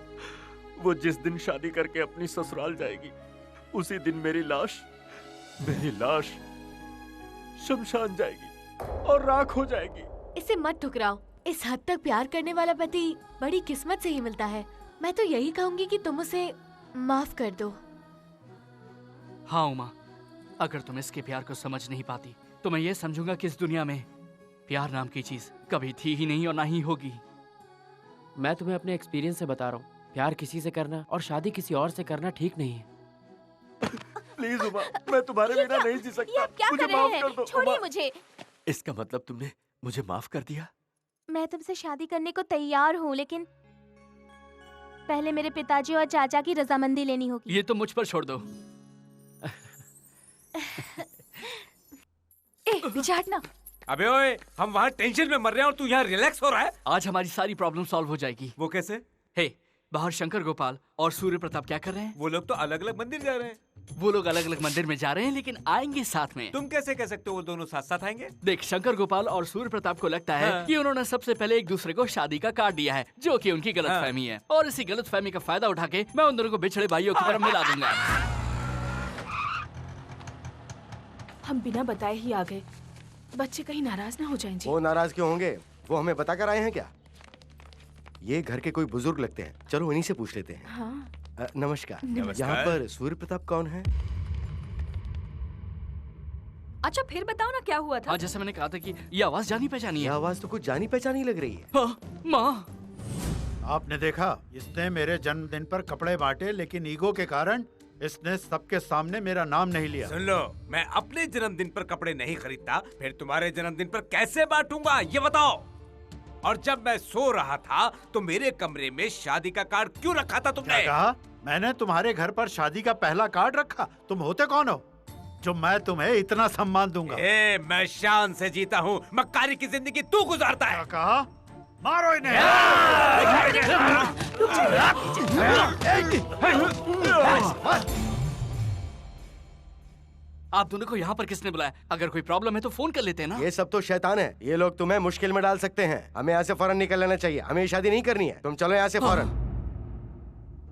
Speaker 18: वो जिस दिन शादी करके अपनी ससुराल जाएगी, उसी दिन मेरी लाश शमशान जाएगी और राख हो जाएगी।
Speaker 5: इसे मत ठुकराओ। इस हद तक प्यार करने वाला पति बड़ी किस्मत से ही मिलता है। मैं तो यही कहूंगी कि तुम उसे माफ कर दो।
Speaker 4: हाँ उमा, अगर तुम इसके प्यार को समझ नहीं पाती तो मैं ये समझूंगा कि इस दुनिया में प्यार नाम की चीज कभी थी ही नहीं और ना ही होगी।
Speaker 10: मैं तुम्हें अपने एक्सपीरियंस से बता रहा हूँ, प्यार किसी से करना और शादी किसी और से करना ठीक नहीं है।
Speaker 18: प्लीज उमा, मैं तुम्हारे बिना नहीं जी सकता।
Speaker 20: क्या
Speaker 18: मुझे
Speaker 20: कर
Speaker 18: माफ
Speaker 20: रहे
Speaker 18: कर
Speaker 20: हैं?
Speaker 18: दो।
Speaker 20: छोड़िए
Speaker 18: उमा,
Speaker 20: मुझे।
Speaker 18: इसका मतलब तुमने मुझे माफ कर दिया?
Speaker 20: मैं तुमसे शादी करने को तैयार हूँ, लेकिन पहले मेरे पिताजी और चाचा की रजामंदी लेनी होगी।
Speaker 4: ये तो मुझ पर छोड़ दो।
Speaker 8: पीछे हटना।
Speaker 13: अबे ओए, हम वहाँ टेंशन में मर रहे हैं और तू यहाँ रिलैक्स हो रहा है।
Speaker 4: आज हमारी सारी प्रॉब्लम सॉल्व हो जाएगी।
Speaker 13: वो कैसे?
Speaker 4: हे, बाहर शंकर गोपाल और सूर्य प्रताप क्या कर रहे हैं?
Speaker 13: वो लोग तो अलग अलग मंदिर जा रहे हैं।
Speaker 4: वो लोग अलग अलग मंदिर में जा रहे हैं, लेकिन आएंगे साथ में।
Speaker 13: तुम कैसे कह सकते हो वो दोनों साथ साथ आएंगे?
Speaker 4: देख, शंकर गोपाल और सूर्य प्रताप को लगता है
Speaker 13: हाँ।
Speaker 4: कि उन्होंने सबसे पहले एक दूसरे को शादी का कार्ड दिया है, जो कि उनकी गलतफहमी है। और इसी गलतफहमी का फायदा उठा के मैं उन दोनों को बिछड़े भाइयों की तरह मिला दूंगा।
Speaker 2: हम बिना बताए ही आ गए। बच्चे कहीं नाराज ना हो जाएं जी।
Speaker 1: वो नाराज क्यों होंगे? वो हमें बता कर आए हैं क्या? ये घर के कोई बुजुर्ग लगते हैं, चलो उन्हीं से पूछ लेते हैं।
Speaker 2: हाँ।
Speaker 1: नमस्कार।
Speaker 2: नमस्कार।
Speaker 1: यहाँ पर सूर्य प्रताप कौन है?
Speaker 8: अच्छा फिर बताओ ना क्या हुआ था?
Speaker 4: हाँ, जैसे मैंने कहा था कि ये आवाज जानी पहचानी है।
Speaker 1: ये आवाज तो कुछ जानी पहचानी लग रही है।
Speaker 4: हाँ, माँ।
Speaker 12: आपने देखा, इसने मेरे जन्मदिन पर कपड़े बांटे, लेकिन ईगो के कारण इसने सबके सामने मेरा नाम नहीं लिया।
Speaker 13: सुन लो, मैं अपने जन्मदिन पर कपड़े नहीं खरीदता, फिर तुम्हारे जन्मदिन पर कैसे बांटूंगा ये बताओ। और जब मैं सो रहा था तो मेरे कमरे में शादी का कार्ड क्यों रखा था तुमने?
Speaker 12: क्या कहा? मैंने तुम्हारे घर पर शादी का पहला कार्ड रखा? तुम होते कौन हो जो मैं तुम्हें इतना सम्मान दूंगा?
Speaker 13: मैं शान से जीता हूँ, मक्कारी की जिंदगी तू गुजारता है।
Speaker 12: क्या कहा? मारो इन्हें।
Speaker 4: आप दोनों को यहाँ पर किसने बुलाया? अगर कोई प्रॉब्लम है तो फोन कर लेते हैं ना।
Speaker 1: ये सब तो शैतान है। ये लोग तुम्हें मुश्किल में डाल सकते हैं। हमें यहाँ से फौरन निकल लेना चाहिए। हमें शादी नहीं करनी है। तुम चलो यहाँ से फौरन।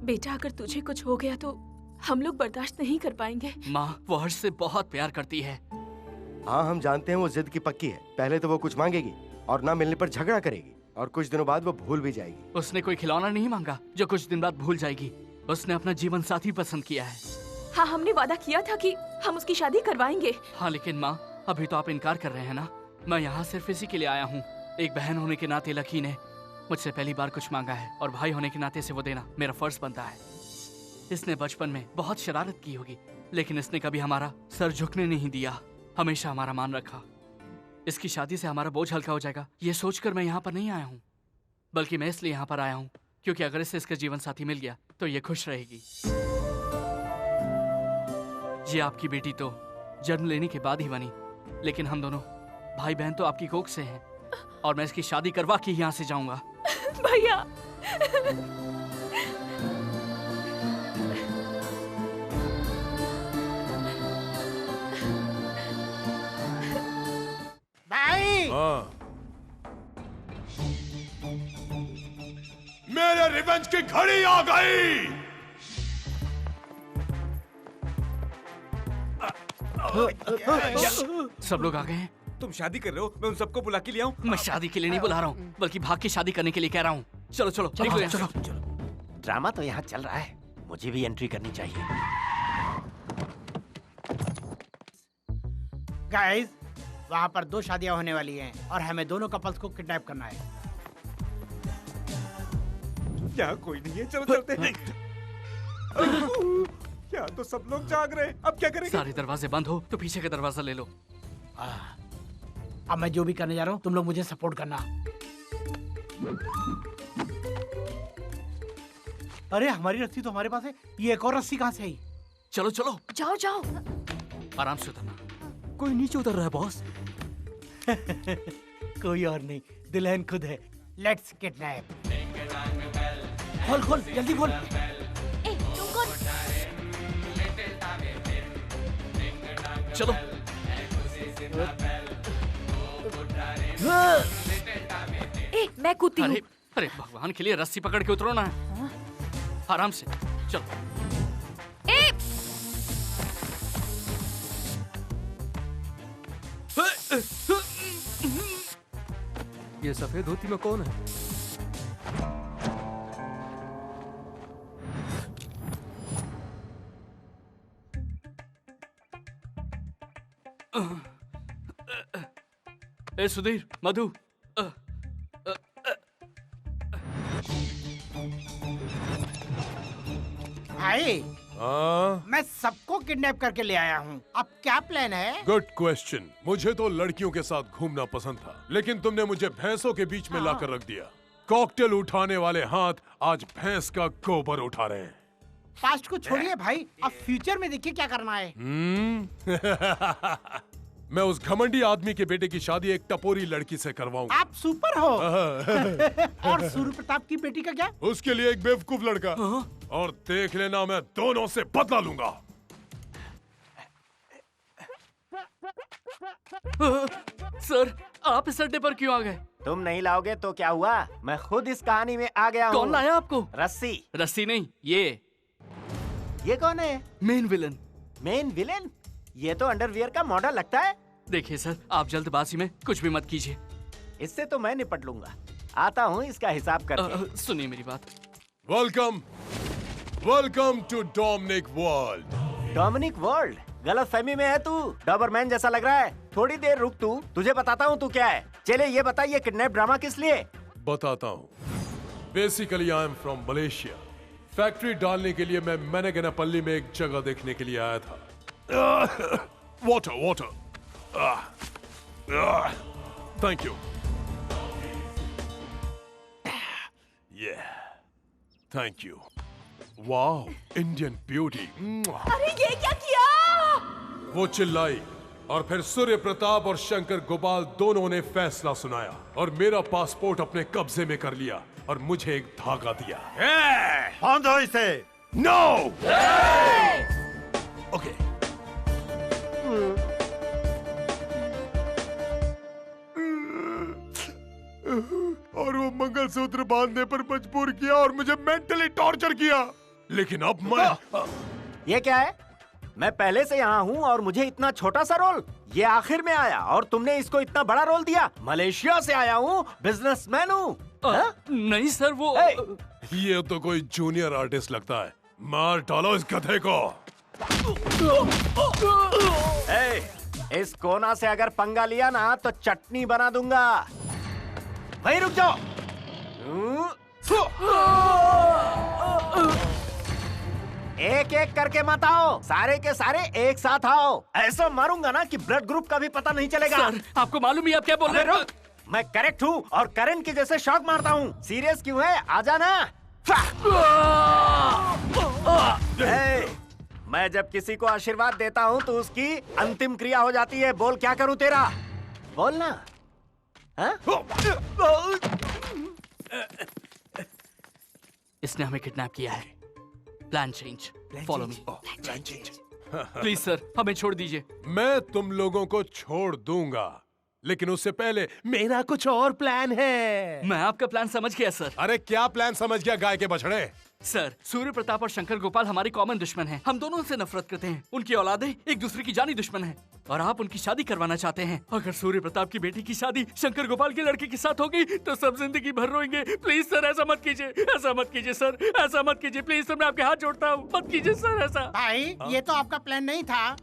Speaker 2: बेटा, अगर तुझे कुछ हो गया तो हम लोग बर्दाश्त नहीं कर पाएंगे।
Speaker 4: माँ, वो हर्ष से बहुत प्यार करती है।
Speaker 1: हाँ, हम जानते हैं वो जिद की पक्की है। पहले तो वो कुछ मांगेगी और ना मिलने पर झगड़ा करेगी, और कुछ दिनों बाद वो भूल भी जाएगी।
Speaker 4: उसने कोई खिलौना नहीं मांगा जो कुछ दिन बाद भूल जाएगी। उसने अपना जीवन साथी पसंद किया है।
Speaker 2: हाँ, हमने वादा किया था कि हम उसकी शादी करवाएंगे।
Speaker 4: हाँ, लेकिन माँ, अभी तो आप इनकार कर रहे हैं ना। मैं यहाँ सिर्फ इसी के लिए आया हूँ। एक बहन होने के नाते लकी ने मुझसे पहली बार कुछ मांगा है, और भाई होने के नाते से वो देना मेरा फर्ज बनता है। इसने बचपन में बहुत शरारत की होगी, लेकिन इसने कभी हमारा सर झुकने नहीं दिया, हमेशा हमारा मान रखा। इसकी शादी से हमारा बोझ हल्का हो जाएगा, ये सोचकर मैं यहाँ पर नहीं आया हूँ, बल्कि मैं इसलिए यहाँ पर आया हूँ क्योंकि अगर इसे इसका जीवन साथी मिल गया तो ये खुश रहेगी। ये आपकी बेटी तो जन्म लेने के बाद ही बनी, लेकिन हम दोनों भाई बहन तो आपकी कोख से हैं। और मैं इसकी शादी करवा के यहाँ से जाऊंगा।
Speaker 2: भैया
Speaker 15: भाई
Speaker 19: मेरे रिवेंज की घड़ी आ गई।
Speaker 4: सब लोग आ गए हैं।
Speaker 13: तुम शादी कर रहे हो, मैं उन सबको बुला के ले आऊं?
Speaker 4: मैं शादी के लिए नहीं बुला रहा हूँ, बल्कि भाग के शादी करने के लिए कह रहा हूँ। चलो चलो निकलो यहाँ से।
Speaker 16: ड्रामा तो यहाँ चल रहा है, मुझे भी एंट्री करनी चाहिए।
Speaker 14: गाइस, वहाँ पर 2 शादियाँ होने वाली हैं और हमें दोनों कपल्स को किडनैप करना है।
Speaker 13: यहाँ कोई नहीं है, चलो चलते हैं। यहाँ तो सब लोग जाग रहे हैं, अब क्या करेंगे?
Speaker 4: सारे दरवाजे बंद हो तो पीछे का दरवाजा ले लो।
Speaker 14: अब मैं जो भी करने जा रहा हूँ, तुम लोग मुझे सपोर्ट करना। अरे हमारी रस्सी तो हमारे पास है, ये एक और रस्सी कहाँ से आई?
Speaker 4: चलो चलो
Speaker 2: जाओ जाओ।
Speaker 4: आराम से उतरना।
Speaker 16: कोई नीचे उतर रहा है बॉस।
Speaker 14: कोई और नहीं, दुल्हन खुद है। Let's kidnap. खोल खोल जल्दी खोल।
Speaker 4: चलो।
Speaker 2: मैं कूदती हूँ।
Speaker 4: अरे भगवान के लिए रस्सी पकड़ के उतरो ना। आराम से चलो।
Speaker 9: ये सफेद धोती में कौन है?
Speaker 4: ए सुधीर, मधु,
Speaker 14: भाई मैं सबको किडनैप करके ले आया हूँ। अब क्या प्लान है?
Speaker 19: Good question. मुझे तो लड़कियों के साथ घूमना पसंद था, लेकिन तुमने मुझे भैंसों के बीच में लाकर रख दिया। कॉकटेल उठाने वाले हाथ आज भैंस का गोबर उठा रहे हैं।
Speaker 14: पास्ट को छोड़िए भाई, अब फ्यूचर में देखिए क्या करना है।
Speaker 19: मैं उस घमंडी आदमी के बेटे की शादी एक टपोरी लड़की से करवाऊंगा।
Speaker 14: आप सुपर हो। और सूर्य प्रताप की बेटी का क्या?
Speaker 19: उसके लिए एक बेवकूफ लड़का। और देख लेना, मैं दोनों से बदला लूंगा।
Speaker 4: सर, आप इस अड्डे पर क्यों आ गए?
Speaker 16: तुम नहीं लाओगे तो क्या हुआ? मैं खुद इस कहानी में आ गया हूँ।
Speaker 4: कौन लाया आपको?
Speaker 16: रस्सी।
Speaker 4: रस्सी नहीं, ये
Speaker 16: कौन है?
Speaker 4: Main villain.
Speaker 16: Main villain? ये तो अंडरवियर का मॉडल लगता है।
Speaker 4: देखिए सर, आप जल्दबाजी में कुछ भी मत कीजिए।
Speaker 16: इससे तो मैं निपट लूंगा। आता हूँ इसका हिसाब करके।
Speaker 4: सुनिए मेरी बात।
Speaker 19: Welcome, welcome to Dominic world.
Speaker 16: Dominic world? गलत फहमी में है तू। डॉबरमैन जैसा लग रहा है। थोड़ी देर रुक तू, तुझे बताता हूँ तू क्या है। चले ये बता, ये किडनैप ड्रामा किस लिए?
Speaker 19: बताता हूँ। Basically I am from Malaysia. Factory डालने के लिए मैं मैनेगनापल्ली में एक जगह देखने के लिए आया था। Water water. Thank you. Thank you. Wow, Indian beauty.
Speaker 2: अरे ये क्या किया?
Speaker 19: वो चिल्लाई और फिर सूर्य प्रताप और शंकर गोपाल दोनों ने फैसला सुनाया और मेरा पासपोर्ट अपने कब्जे में कर लिया और मुझे एक धागा दिया।
Speaker 12: कौन दो इसे?
Speaker 19: नो। ओके। और वो मंगलसूत्र बांधने पर मजबूर किया और मुझे मेंटली टॉर्चर किया। लेकिन अब मैं
Speaker 16: ये क्या है? मैं पहले से यहाँ हूँ और मुझे इतना छोटा सा रोल? ये आखिर में आया और तुमने इसको इतना बड़ा रोल दिया? मलेशिया से आया हूँ, बिजनेसमैन हूँ।
Speaker 4: नहीं सर, वो
Speaker 19: ये तो कोई जूनियर आर्टिस्ट लगता है। मार डालो इस गधे को।
Speaker 16: इस कोना से अगर पंगा लिया ना तो चटनी बना दूंगा। वहीं रुक जाओ। एक एक करके मत आओ, सारे के सारे एक साथ आओ। ऐसा मारूंगा ना कि ब्लड ग्रुप का भी पता नहीं चलेगा।
Speaker 4: सर, आपको मालूम ही आप क्या बोल रहे हैं?
Speaker 16: मैं करेक्ट हूँ और करंट के जैसे शॉक मारता हूँ। सीरियस क्यों है? आजा ना। मैं जब किसी को आशीर्वाद देता हूँ तो उसकी अंतिम क्रिया हो जाती है। बोल क्या करूँ तेरा? बोल ना।
Speaker 4: इसने हमें किडनैप किया है। Plan change. Follow me. Please sir, हमें छोड़ दीजिए।
Speaker 19: मैं तुम लोगों को छोड़ दूंगा, लेकिन उससे पहले मेरा कुछ और प्लान है।
Speaker 4: मैं आपका प्लान समझ गया सर।
Speaker 19: अरे क्या प्लान समझ गया गाय के बछड़े?
Speaker 4: सर, सूर्य प्रताप और शंकर गोपाल हमारे कॉमन दुश्मन हैं। हम दोनों से नफरत करते हैं। उनकी औलादें एक दूसरे की जानी दुश्मन हैं और आप उनकी शादी करवाना चाहते हैं। अगर सूर्य प्रताप की बेटी की शादी शंकर गोपाल के लड़के के साथ होगी तो सब जिंदगी भर रोएंगे। प्लीज सर, ऐसा मत कीजिए, ऐसा मत कीजिए सर, ऐसा मत कीजिए प्लीज सर, मैं आपके हाथ जोड़ता हूँ, मत कीजिए सर ऐसा।
Speaker 14: भाई, ये तो आपका प्लान नहीं था।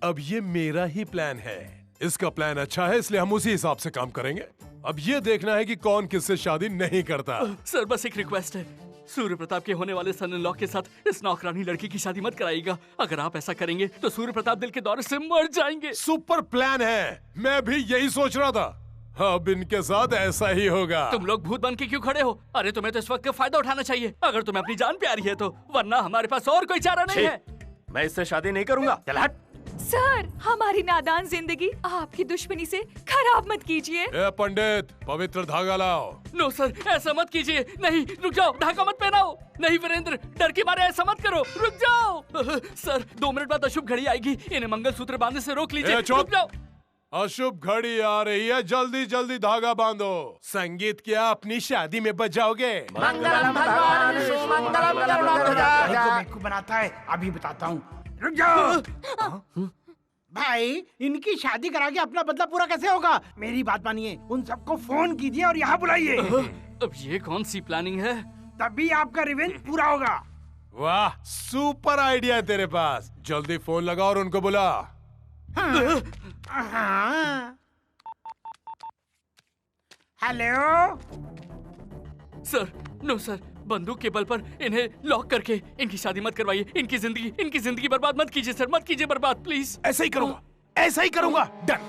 Speaker 19: अब ये मेरा ही प्लान है। इसका प्लान अच्छा है, इसलिए हम उसी हिसाब से काम करेंगे। अब ये देखना है कि कौन किससे शादी नहीं करता।
Speaker 4: सर, बस एक रिक्वेस्ट है, सूर्य प्रताप के होने वाले सन इन लॉ के साथ इस नौकरानी लड़की की शादी मत कराइएगा। अगर आप ऐसा करेंगे तो सूर्य प्रताप दिल के दौरे से मर जाएंगे।
Speaker 19: सुपर प्लान है, मैं भी यही सोच रहा था। अब इनके साथ ऐसा ही होगा।
Speaker 4: तुम लोग भूत बन के क्यों खड़े हो? अरे तुम्हें तो इस वक्त का फायदा उठाना चाहिए, अगर तुम्हें अपनी जान प्यारी है तो, वरना हमारे पास और कोई चारा नहीं है।
Speaker 16: मैं इससे शादी नहीं करूंगा। चल हट।
Speaker 8: सर, हमारी नादान जिंदगी आपकी दुश्मनी से खराब मत कीजिए।
Speaker 19: ए पंडित, पवित्र धागा लाओ।
Speaker 4: नो सर, ऐसा मत कीजिए। नहीं, रुक जाओ, धागा मत पहनाओ। नहीं वीरेंद्र, डर के मारे ऐसा मत करो, रुक जाओ। सर, 2 मिनट बाद अशुभ घड़ी आएगी, इन्हें मंगलसूत्र बांधने से रोक लीजिए। रुक जाओ।
Speaker 19: अशुभ घड़ी आ रही है, जल्दी जल्दी धागा बांधो। संगीत क्या अपनी शादी में बजाओगे?
Speaker 14: मंगलम भगवान विष्णु मंगलम गरुड़ध्वज। बनाता है, अभी बताता हूँ। रुक जाओ। भाई, इनकी शादी करा के अपना बदला पूरा कैसे होगा? मेरी बात मानिए, उन सबको फोन कीजिए और यहाँ बुलाइए।
Speaker 4: अब ये कौन सी प्लानिंग है?
Speaker 14: तभी आपका रिवेंज पूरा होगा।
Speaker 19: वाह, सुपर आइडिया है तेरे पास। जल्दी फोन लगा और उनको बुला।
Speaker 14: Hello
Speaker 4: sir. नो सर, बंदूक के बल पर इन्हें लॉक करके इनकी शादी मत करवाइए। इनकी जिंदगी बर्बाद मत कीजिए सर, मत कीजिए बर्बाद प्लीज।
Speaker 19: ऐसा ही करूंगा, ऐसा ही करूंगा। डन।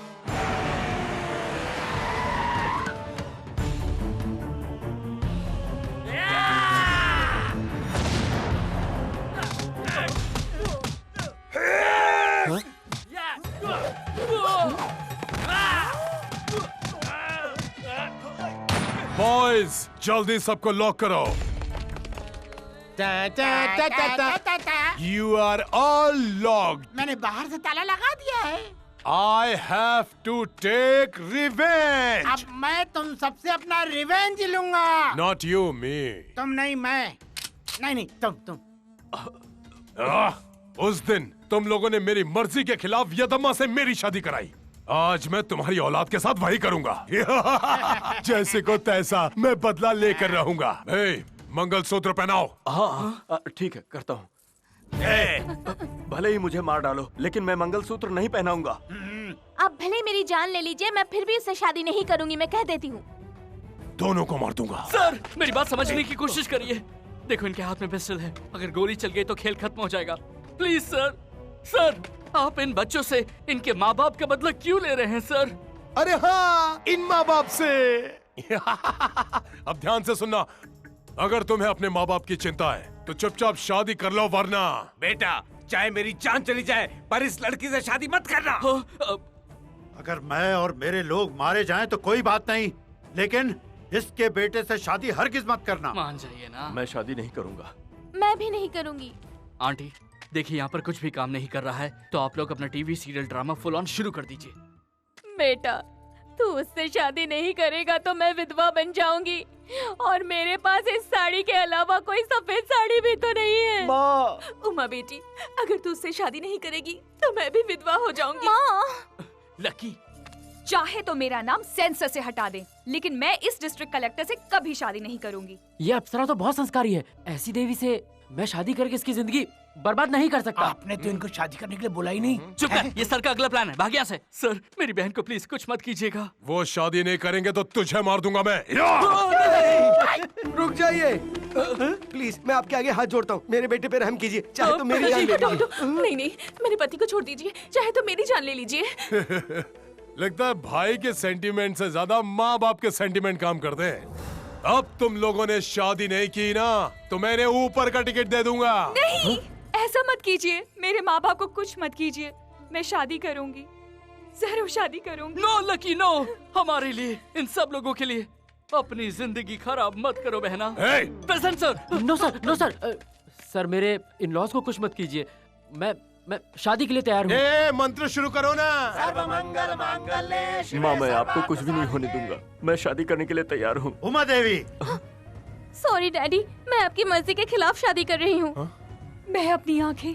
Speaker 19: बॉयज, जल्दी सबको लॉक करो। You are all locked.
Speaker 14: मैंने बाहर से ताला लगा दिया है।
Speaker 19: I have to take revenge.
Speaker 14: अब मैं तुम सबसे अपना रिवेंज लूंगा।
Speaker 19: Not you, me.
Speaker 14: तुम नहीं, मैं। नहीं, तुम।
Speaker 19: उस दिन तुम लोगों ने मेरी मर्जी के खिलाफ यदम्मा से मेरी शादी कराई। आज मैं तुम्हारी औलाद के साथ वही करूंगा। जैसे को तैसा मैं बदला लेकर रहूंगा। मंगलसूत्र पहनाओ।
Speaker 16: हाँ, ठीक है, करता हूँ। भले ही मुझे मार डालो, लेकिन मैं मंगलसूत्र नहीं पहनाऊंगा।
Speaker 20: आप भले मेरी जान ले लीजिए, मैं फिर भी उससे शादी नहीं करूंगी, मैं कह देती हूँ।
Speaker 19: दोनों को मार दूंगा।
Speaker 4: सर, मेरी बात समझने की कोशिश करिए। देखो, इनके हाथ में पिस्टल है, अगर गोली चल गई तो खेल खत्म हो जाएगा। प्लीज सर, सर, आप इन बच्चों से इनके माँ बाप का बदला क्यों ले रहे हैं सर?
Speaker 19: अरे हाँ, इन माँ बाप से। अब ध्यान से सुनना, अगर तुम्हें अपने माँ बाप की चिंता है तो चुपचाप शादी कर लो, वरना।
Speaker 3: बेटा, चाहे मेरी जान चली जाए पर इस लड़की से शादी मत करना।
Speaker 12: अगर मैं और मेरे लोग मारे जाएं तो कोई बात नहीं, लेकिन इसके बेटे से शादी हरगिज मत करना।
Speaker 4: मान जाइए ना।
Speaker 16: मैं शादी नहीं करूंगा।
Speaker 20: मैं भी नहीं करूंगी।
Speaker 4: आंटी, देखिए यहाँ पर कुछ भी काम नहीं कर रहा है, तो आप लोग अपना TV serial drama full on शुरू कर दीजिए।
Speaker 5: बेटा, तू उससे शादी नहीं करेगा तो मैं विधवा बन जाऊंगी, और मेरे पास इस साड़ी के अलावा कोई सफेद साड़ी भी तो नहीं है।
Speaker 16: माँ।
Speaker 2: उमा बेटी, अगर तू उससे शादी नहीं करेगी तो मैं भी विधवा हो जाऊंगी।
Speaker 20: माँ।
Speaker 4: लकी,
Speaker 8: चाहे तो मेरा नाम सेंसर से हटा दे, लेकिन मैं इस डिस्ट्रिक्ट कलेक्टर से कभी शादी नहीं करूंगी।
Speaker 10: ये अप्सरा तो बहुत संस्कारी है, ऐसी देवी से मैं शादी करके इसकी जिंदगी बर्बाद नहीं कर सकता।
Speaker 14: आपने तो इनको शादी करने के लिए बुला ही नहीं।
Speaker 4: चुप है, ये सर का अगला प्लान है, भाग यहाँ से। सर, मेरी बहन को प्लीज कुछ मत कीजिएगा।
Speaker 19: वो शादी नहीं करेंगे तो तुझे मार दूंगा मैं।
Speaker 1: रुक जाइए प्लीज, मैं आपके आगे हाथ जोड़ता हूँ, मेरे बेटे पे रहम कीजिए, चाहे तो मेरी जान ले लीजिए।
Speaker 2: नहीं, मेरे पति को छोड़ दीजिए, चाहे तो मेरी जान ले लीजिए।
Speaker 19: लगता है भाई के सेंटीमेंट से ज्यादा माँ बाप के सेंटीमेंट काम करते हैं। अब तुम लोगों ने शादी नहीं की ना, तो मैंने ऊपर का टिकट दे दूंगा।
Speaker 8: नहीं, ऐसा मत कीजिए, मेरे माँ बाप को कुछ मत कीजिए, मैं शादी करूंगी। जरूर शादी करूंगी।
Speaker 4: नो लकी नो, हमारे लिए, इन सब लोगों के लिए अपनी जिंदगी खराब मत करो बहना। Present sir.
Speaker 10: No sir, no sir. Sir मेरे इन लॉज को कुछ मत कीजिए। मैं शादी के लिए तैयार हूँ।
Speaker 19: मंत्र शुरू करो ना।
Speaker 16: सर्वमंगल मांगल्ये।
Speaker 18: माँ मैं आपको कुछ भी नहीं होने दूंगा, मैं शादी करने के लिए तैयार हूँ।
Speaker 12: उमा देवी।
Speaker 20: सॉरी डैडी, मैं आपकी मर्जी के खिलाफ शादी कर रही हूँ।
Speaker 8: मैं अपनी आंखें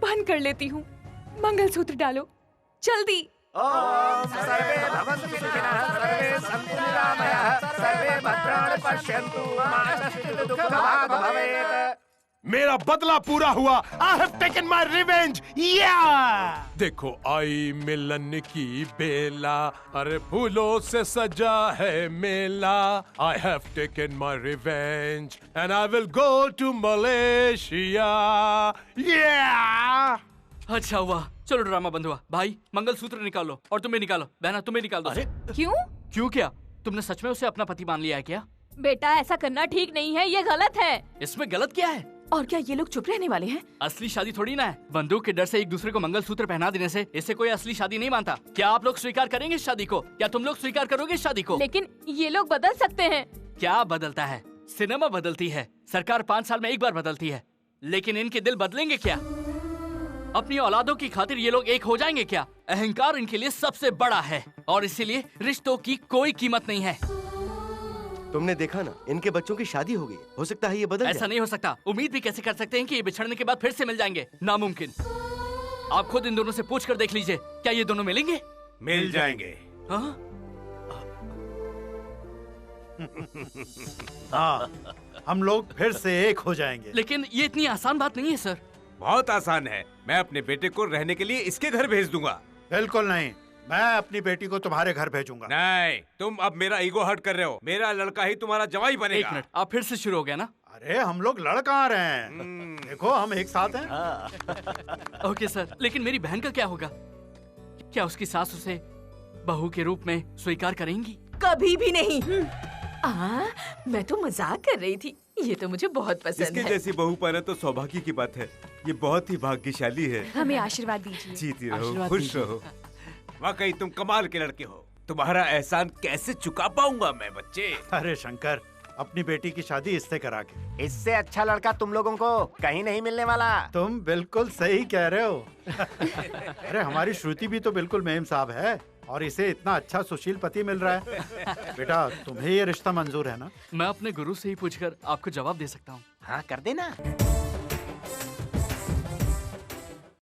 Speaker 8: बंद कर लेती हूँ। मंगलसूत्र डालो जल्दी।
Speaker 16: ओम सर्वे भवन्तु सुखिनः, सर्वे सन्तु निरामयाः, सर्वे भद्राणि पश्यन्तु, मा कश्चित् दुःखभाग् भवेत्।
Speaker 19: मेरा बदला पूरा हुआ। I have taken my revenge. Yeah! देखो आई मिलन की बेला, अरे फूलों से सजा है मेला। I have taken my revenge and I will go to Malaysia. Yeah!
Speaker 4: अच्छा हुआ, चलो ड्रामा बंद हुआ। भाई मंगलसूत्र निकालो और तुम्हें निकालो। बहना तुम्हें निकाल दो। अरे
Speaker 8: क्यों?
Speaker 4: क्यों क्या? तुमने सच में उसे अपना पति मान लिया है क्या?
Speaker 20: बेटा ऐसा करना ठीक नहीं है, ये गलत है।
Speaker 4: इसमें गलत क्या है?
Speaker 2: और क्या ये लोग चुप रहने वाले हैं?
Speaker 4: असली शादी थोड़ी ना है। बंदूक के डर से एक दूसरे को मंगलसूत्र पहना देने से इसे कोई असली शादी नहीं मानता। क्या आप लोग स्वीकार करेंगे इस शादी को? क्या तुम लोग स्वीकार करोगे इस शादी को?
Speaker 20: लेकिन ये लोग बदल सकते हैं।
Speaker 4: क्या बदलता है? सिनेमा बदलती है, सरकार 5 साल में एक बार बदलती है, लेकिन इनके दिल बदलेंगे क्या? अपनी औलादों की खातिर ये लोग एक हो जाएंगे क्या? अहंकार इनके लिए सबसे बड़ा है और इसीलिए रिश्तों की कोई कीमत नहीं है।
Speaker 1: तुमने देखा ना, इनके बच्चों की शादी हो गई। हो सकता है ये बदल
Speaker 4: ऐसा नहीं हो सकता। उम्मीद भी कैसे कर सकते हैं कि ये बिछड़ने के बाद फिर से मिल जाएंगे? नामुमकिन। आप खुद इन दोनों से पूछ कर देख लीजिए, क्या ये दोनों मिलेंगे?
Speaker 3: मिल जाएंगे।
Speaker 12: हाँ, हम लोग फिर से एक हो जाएंगे।
Speaker 4: लेकिन ये इतनी आसान बात नहीं है सर।
Speaker 3: बहुत आसान है। मैं अपने बेटे को रहने के लिए इसके घर भेज दूंगा।
Speaker 12: बिल्कुल नहीं, मैं अपनी बेटी को तुम्हारे घर भेजूंगा।
Speaker 3: नहीं, तुम अब मेरा ईगो हर्ट कर रहे हो। मेरा लड़का ही तुम्हारा जवाई बनेगा।
Speaker 4: एक मिनट, आप फिर से शुरू हो गया ना?
Speaker 12: अरे हम लोग लड़ कहाँ रहे हैं? देखो हम एक साथ हैं।
Speaker 4: ओके सर, लेकिन मेरी बहन का क्या होगा? क्या उसकी सास उसे बहू के रूप में स्वीकार करेंगी?
Speaker 2: कभी भी नहीं। मैं तो मजाक कर रही थी। ये तो मुझे बहुत पसंद
Speaker 13: इसके
Speaker 2: है।
Speaker 13: जैसी बहू पाना तो सौभाग्य की बात है। ये बहुत ही भाग्यशाली है।
Speaker 8: हमें आशीर्वाद दीजिए।
Speaker 13: जीती रहो, खुश रहो।
Speaker 3: वाकई तुम कमाल के लड़के हो। तुम्हारा एहसान कैसे चुका पाऊंगा मैं बच्चे?
Speaker 12: अरे शंकर, अपनी बेटी की शादी इससे करा के।
Speaker 16: इससे अच्छा लड़का तुम लोगों को कहीं नहीं मिलने वाला।
Speaker 12: तुम बिल्कुल सही कह रहे हो। अरे हमारी श्रुति भी तो बिल्कुल मेम साहब है और इसे इतना अच्छा सुशील पति मिल रहा है। बेटा तुम्हें ये रिश्ता मंजूर है ना?
Speaker 4: मैं अपने गुरु से ही पूछकर आपको जवाब दे सकता हूँ।
Speaker 16: हाँ कर देना।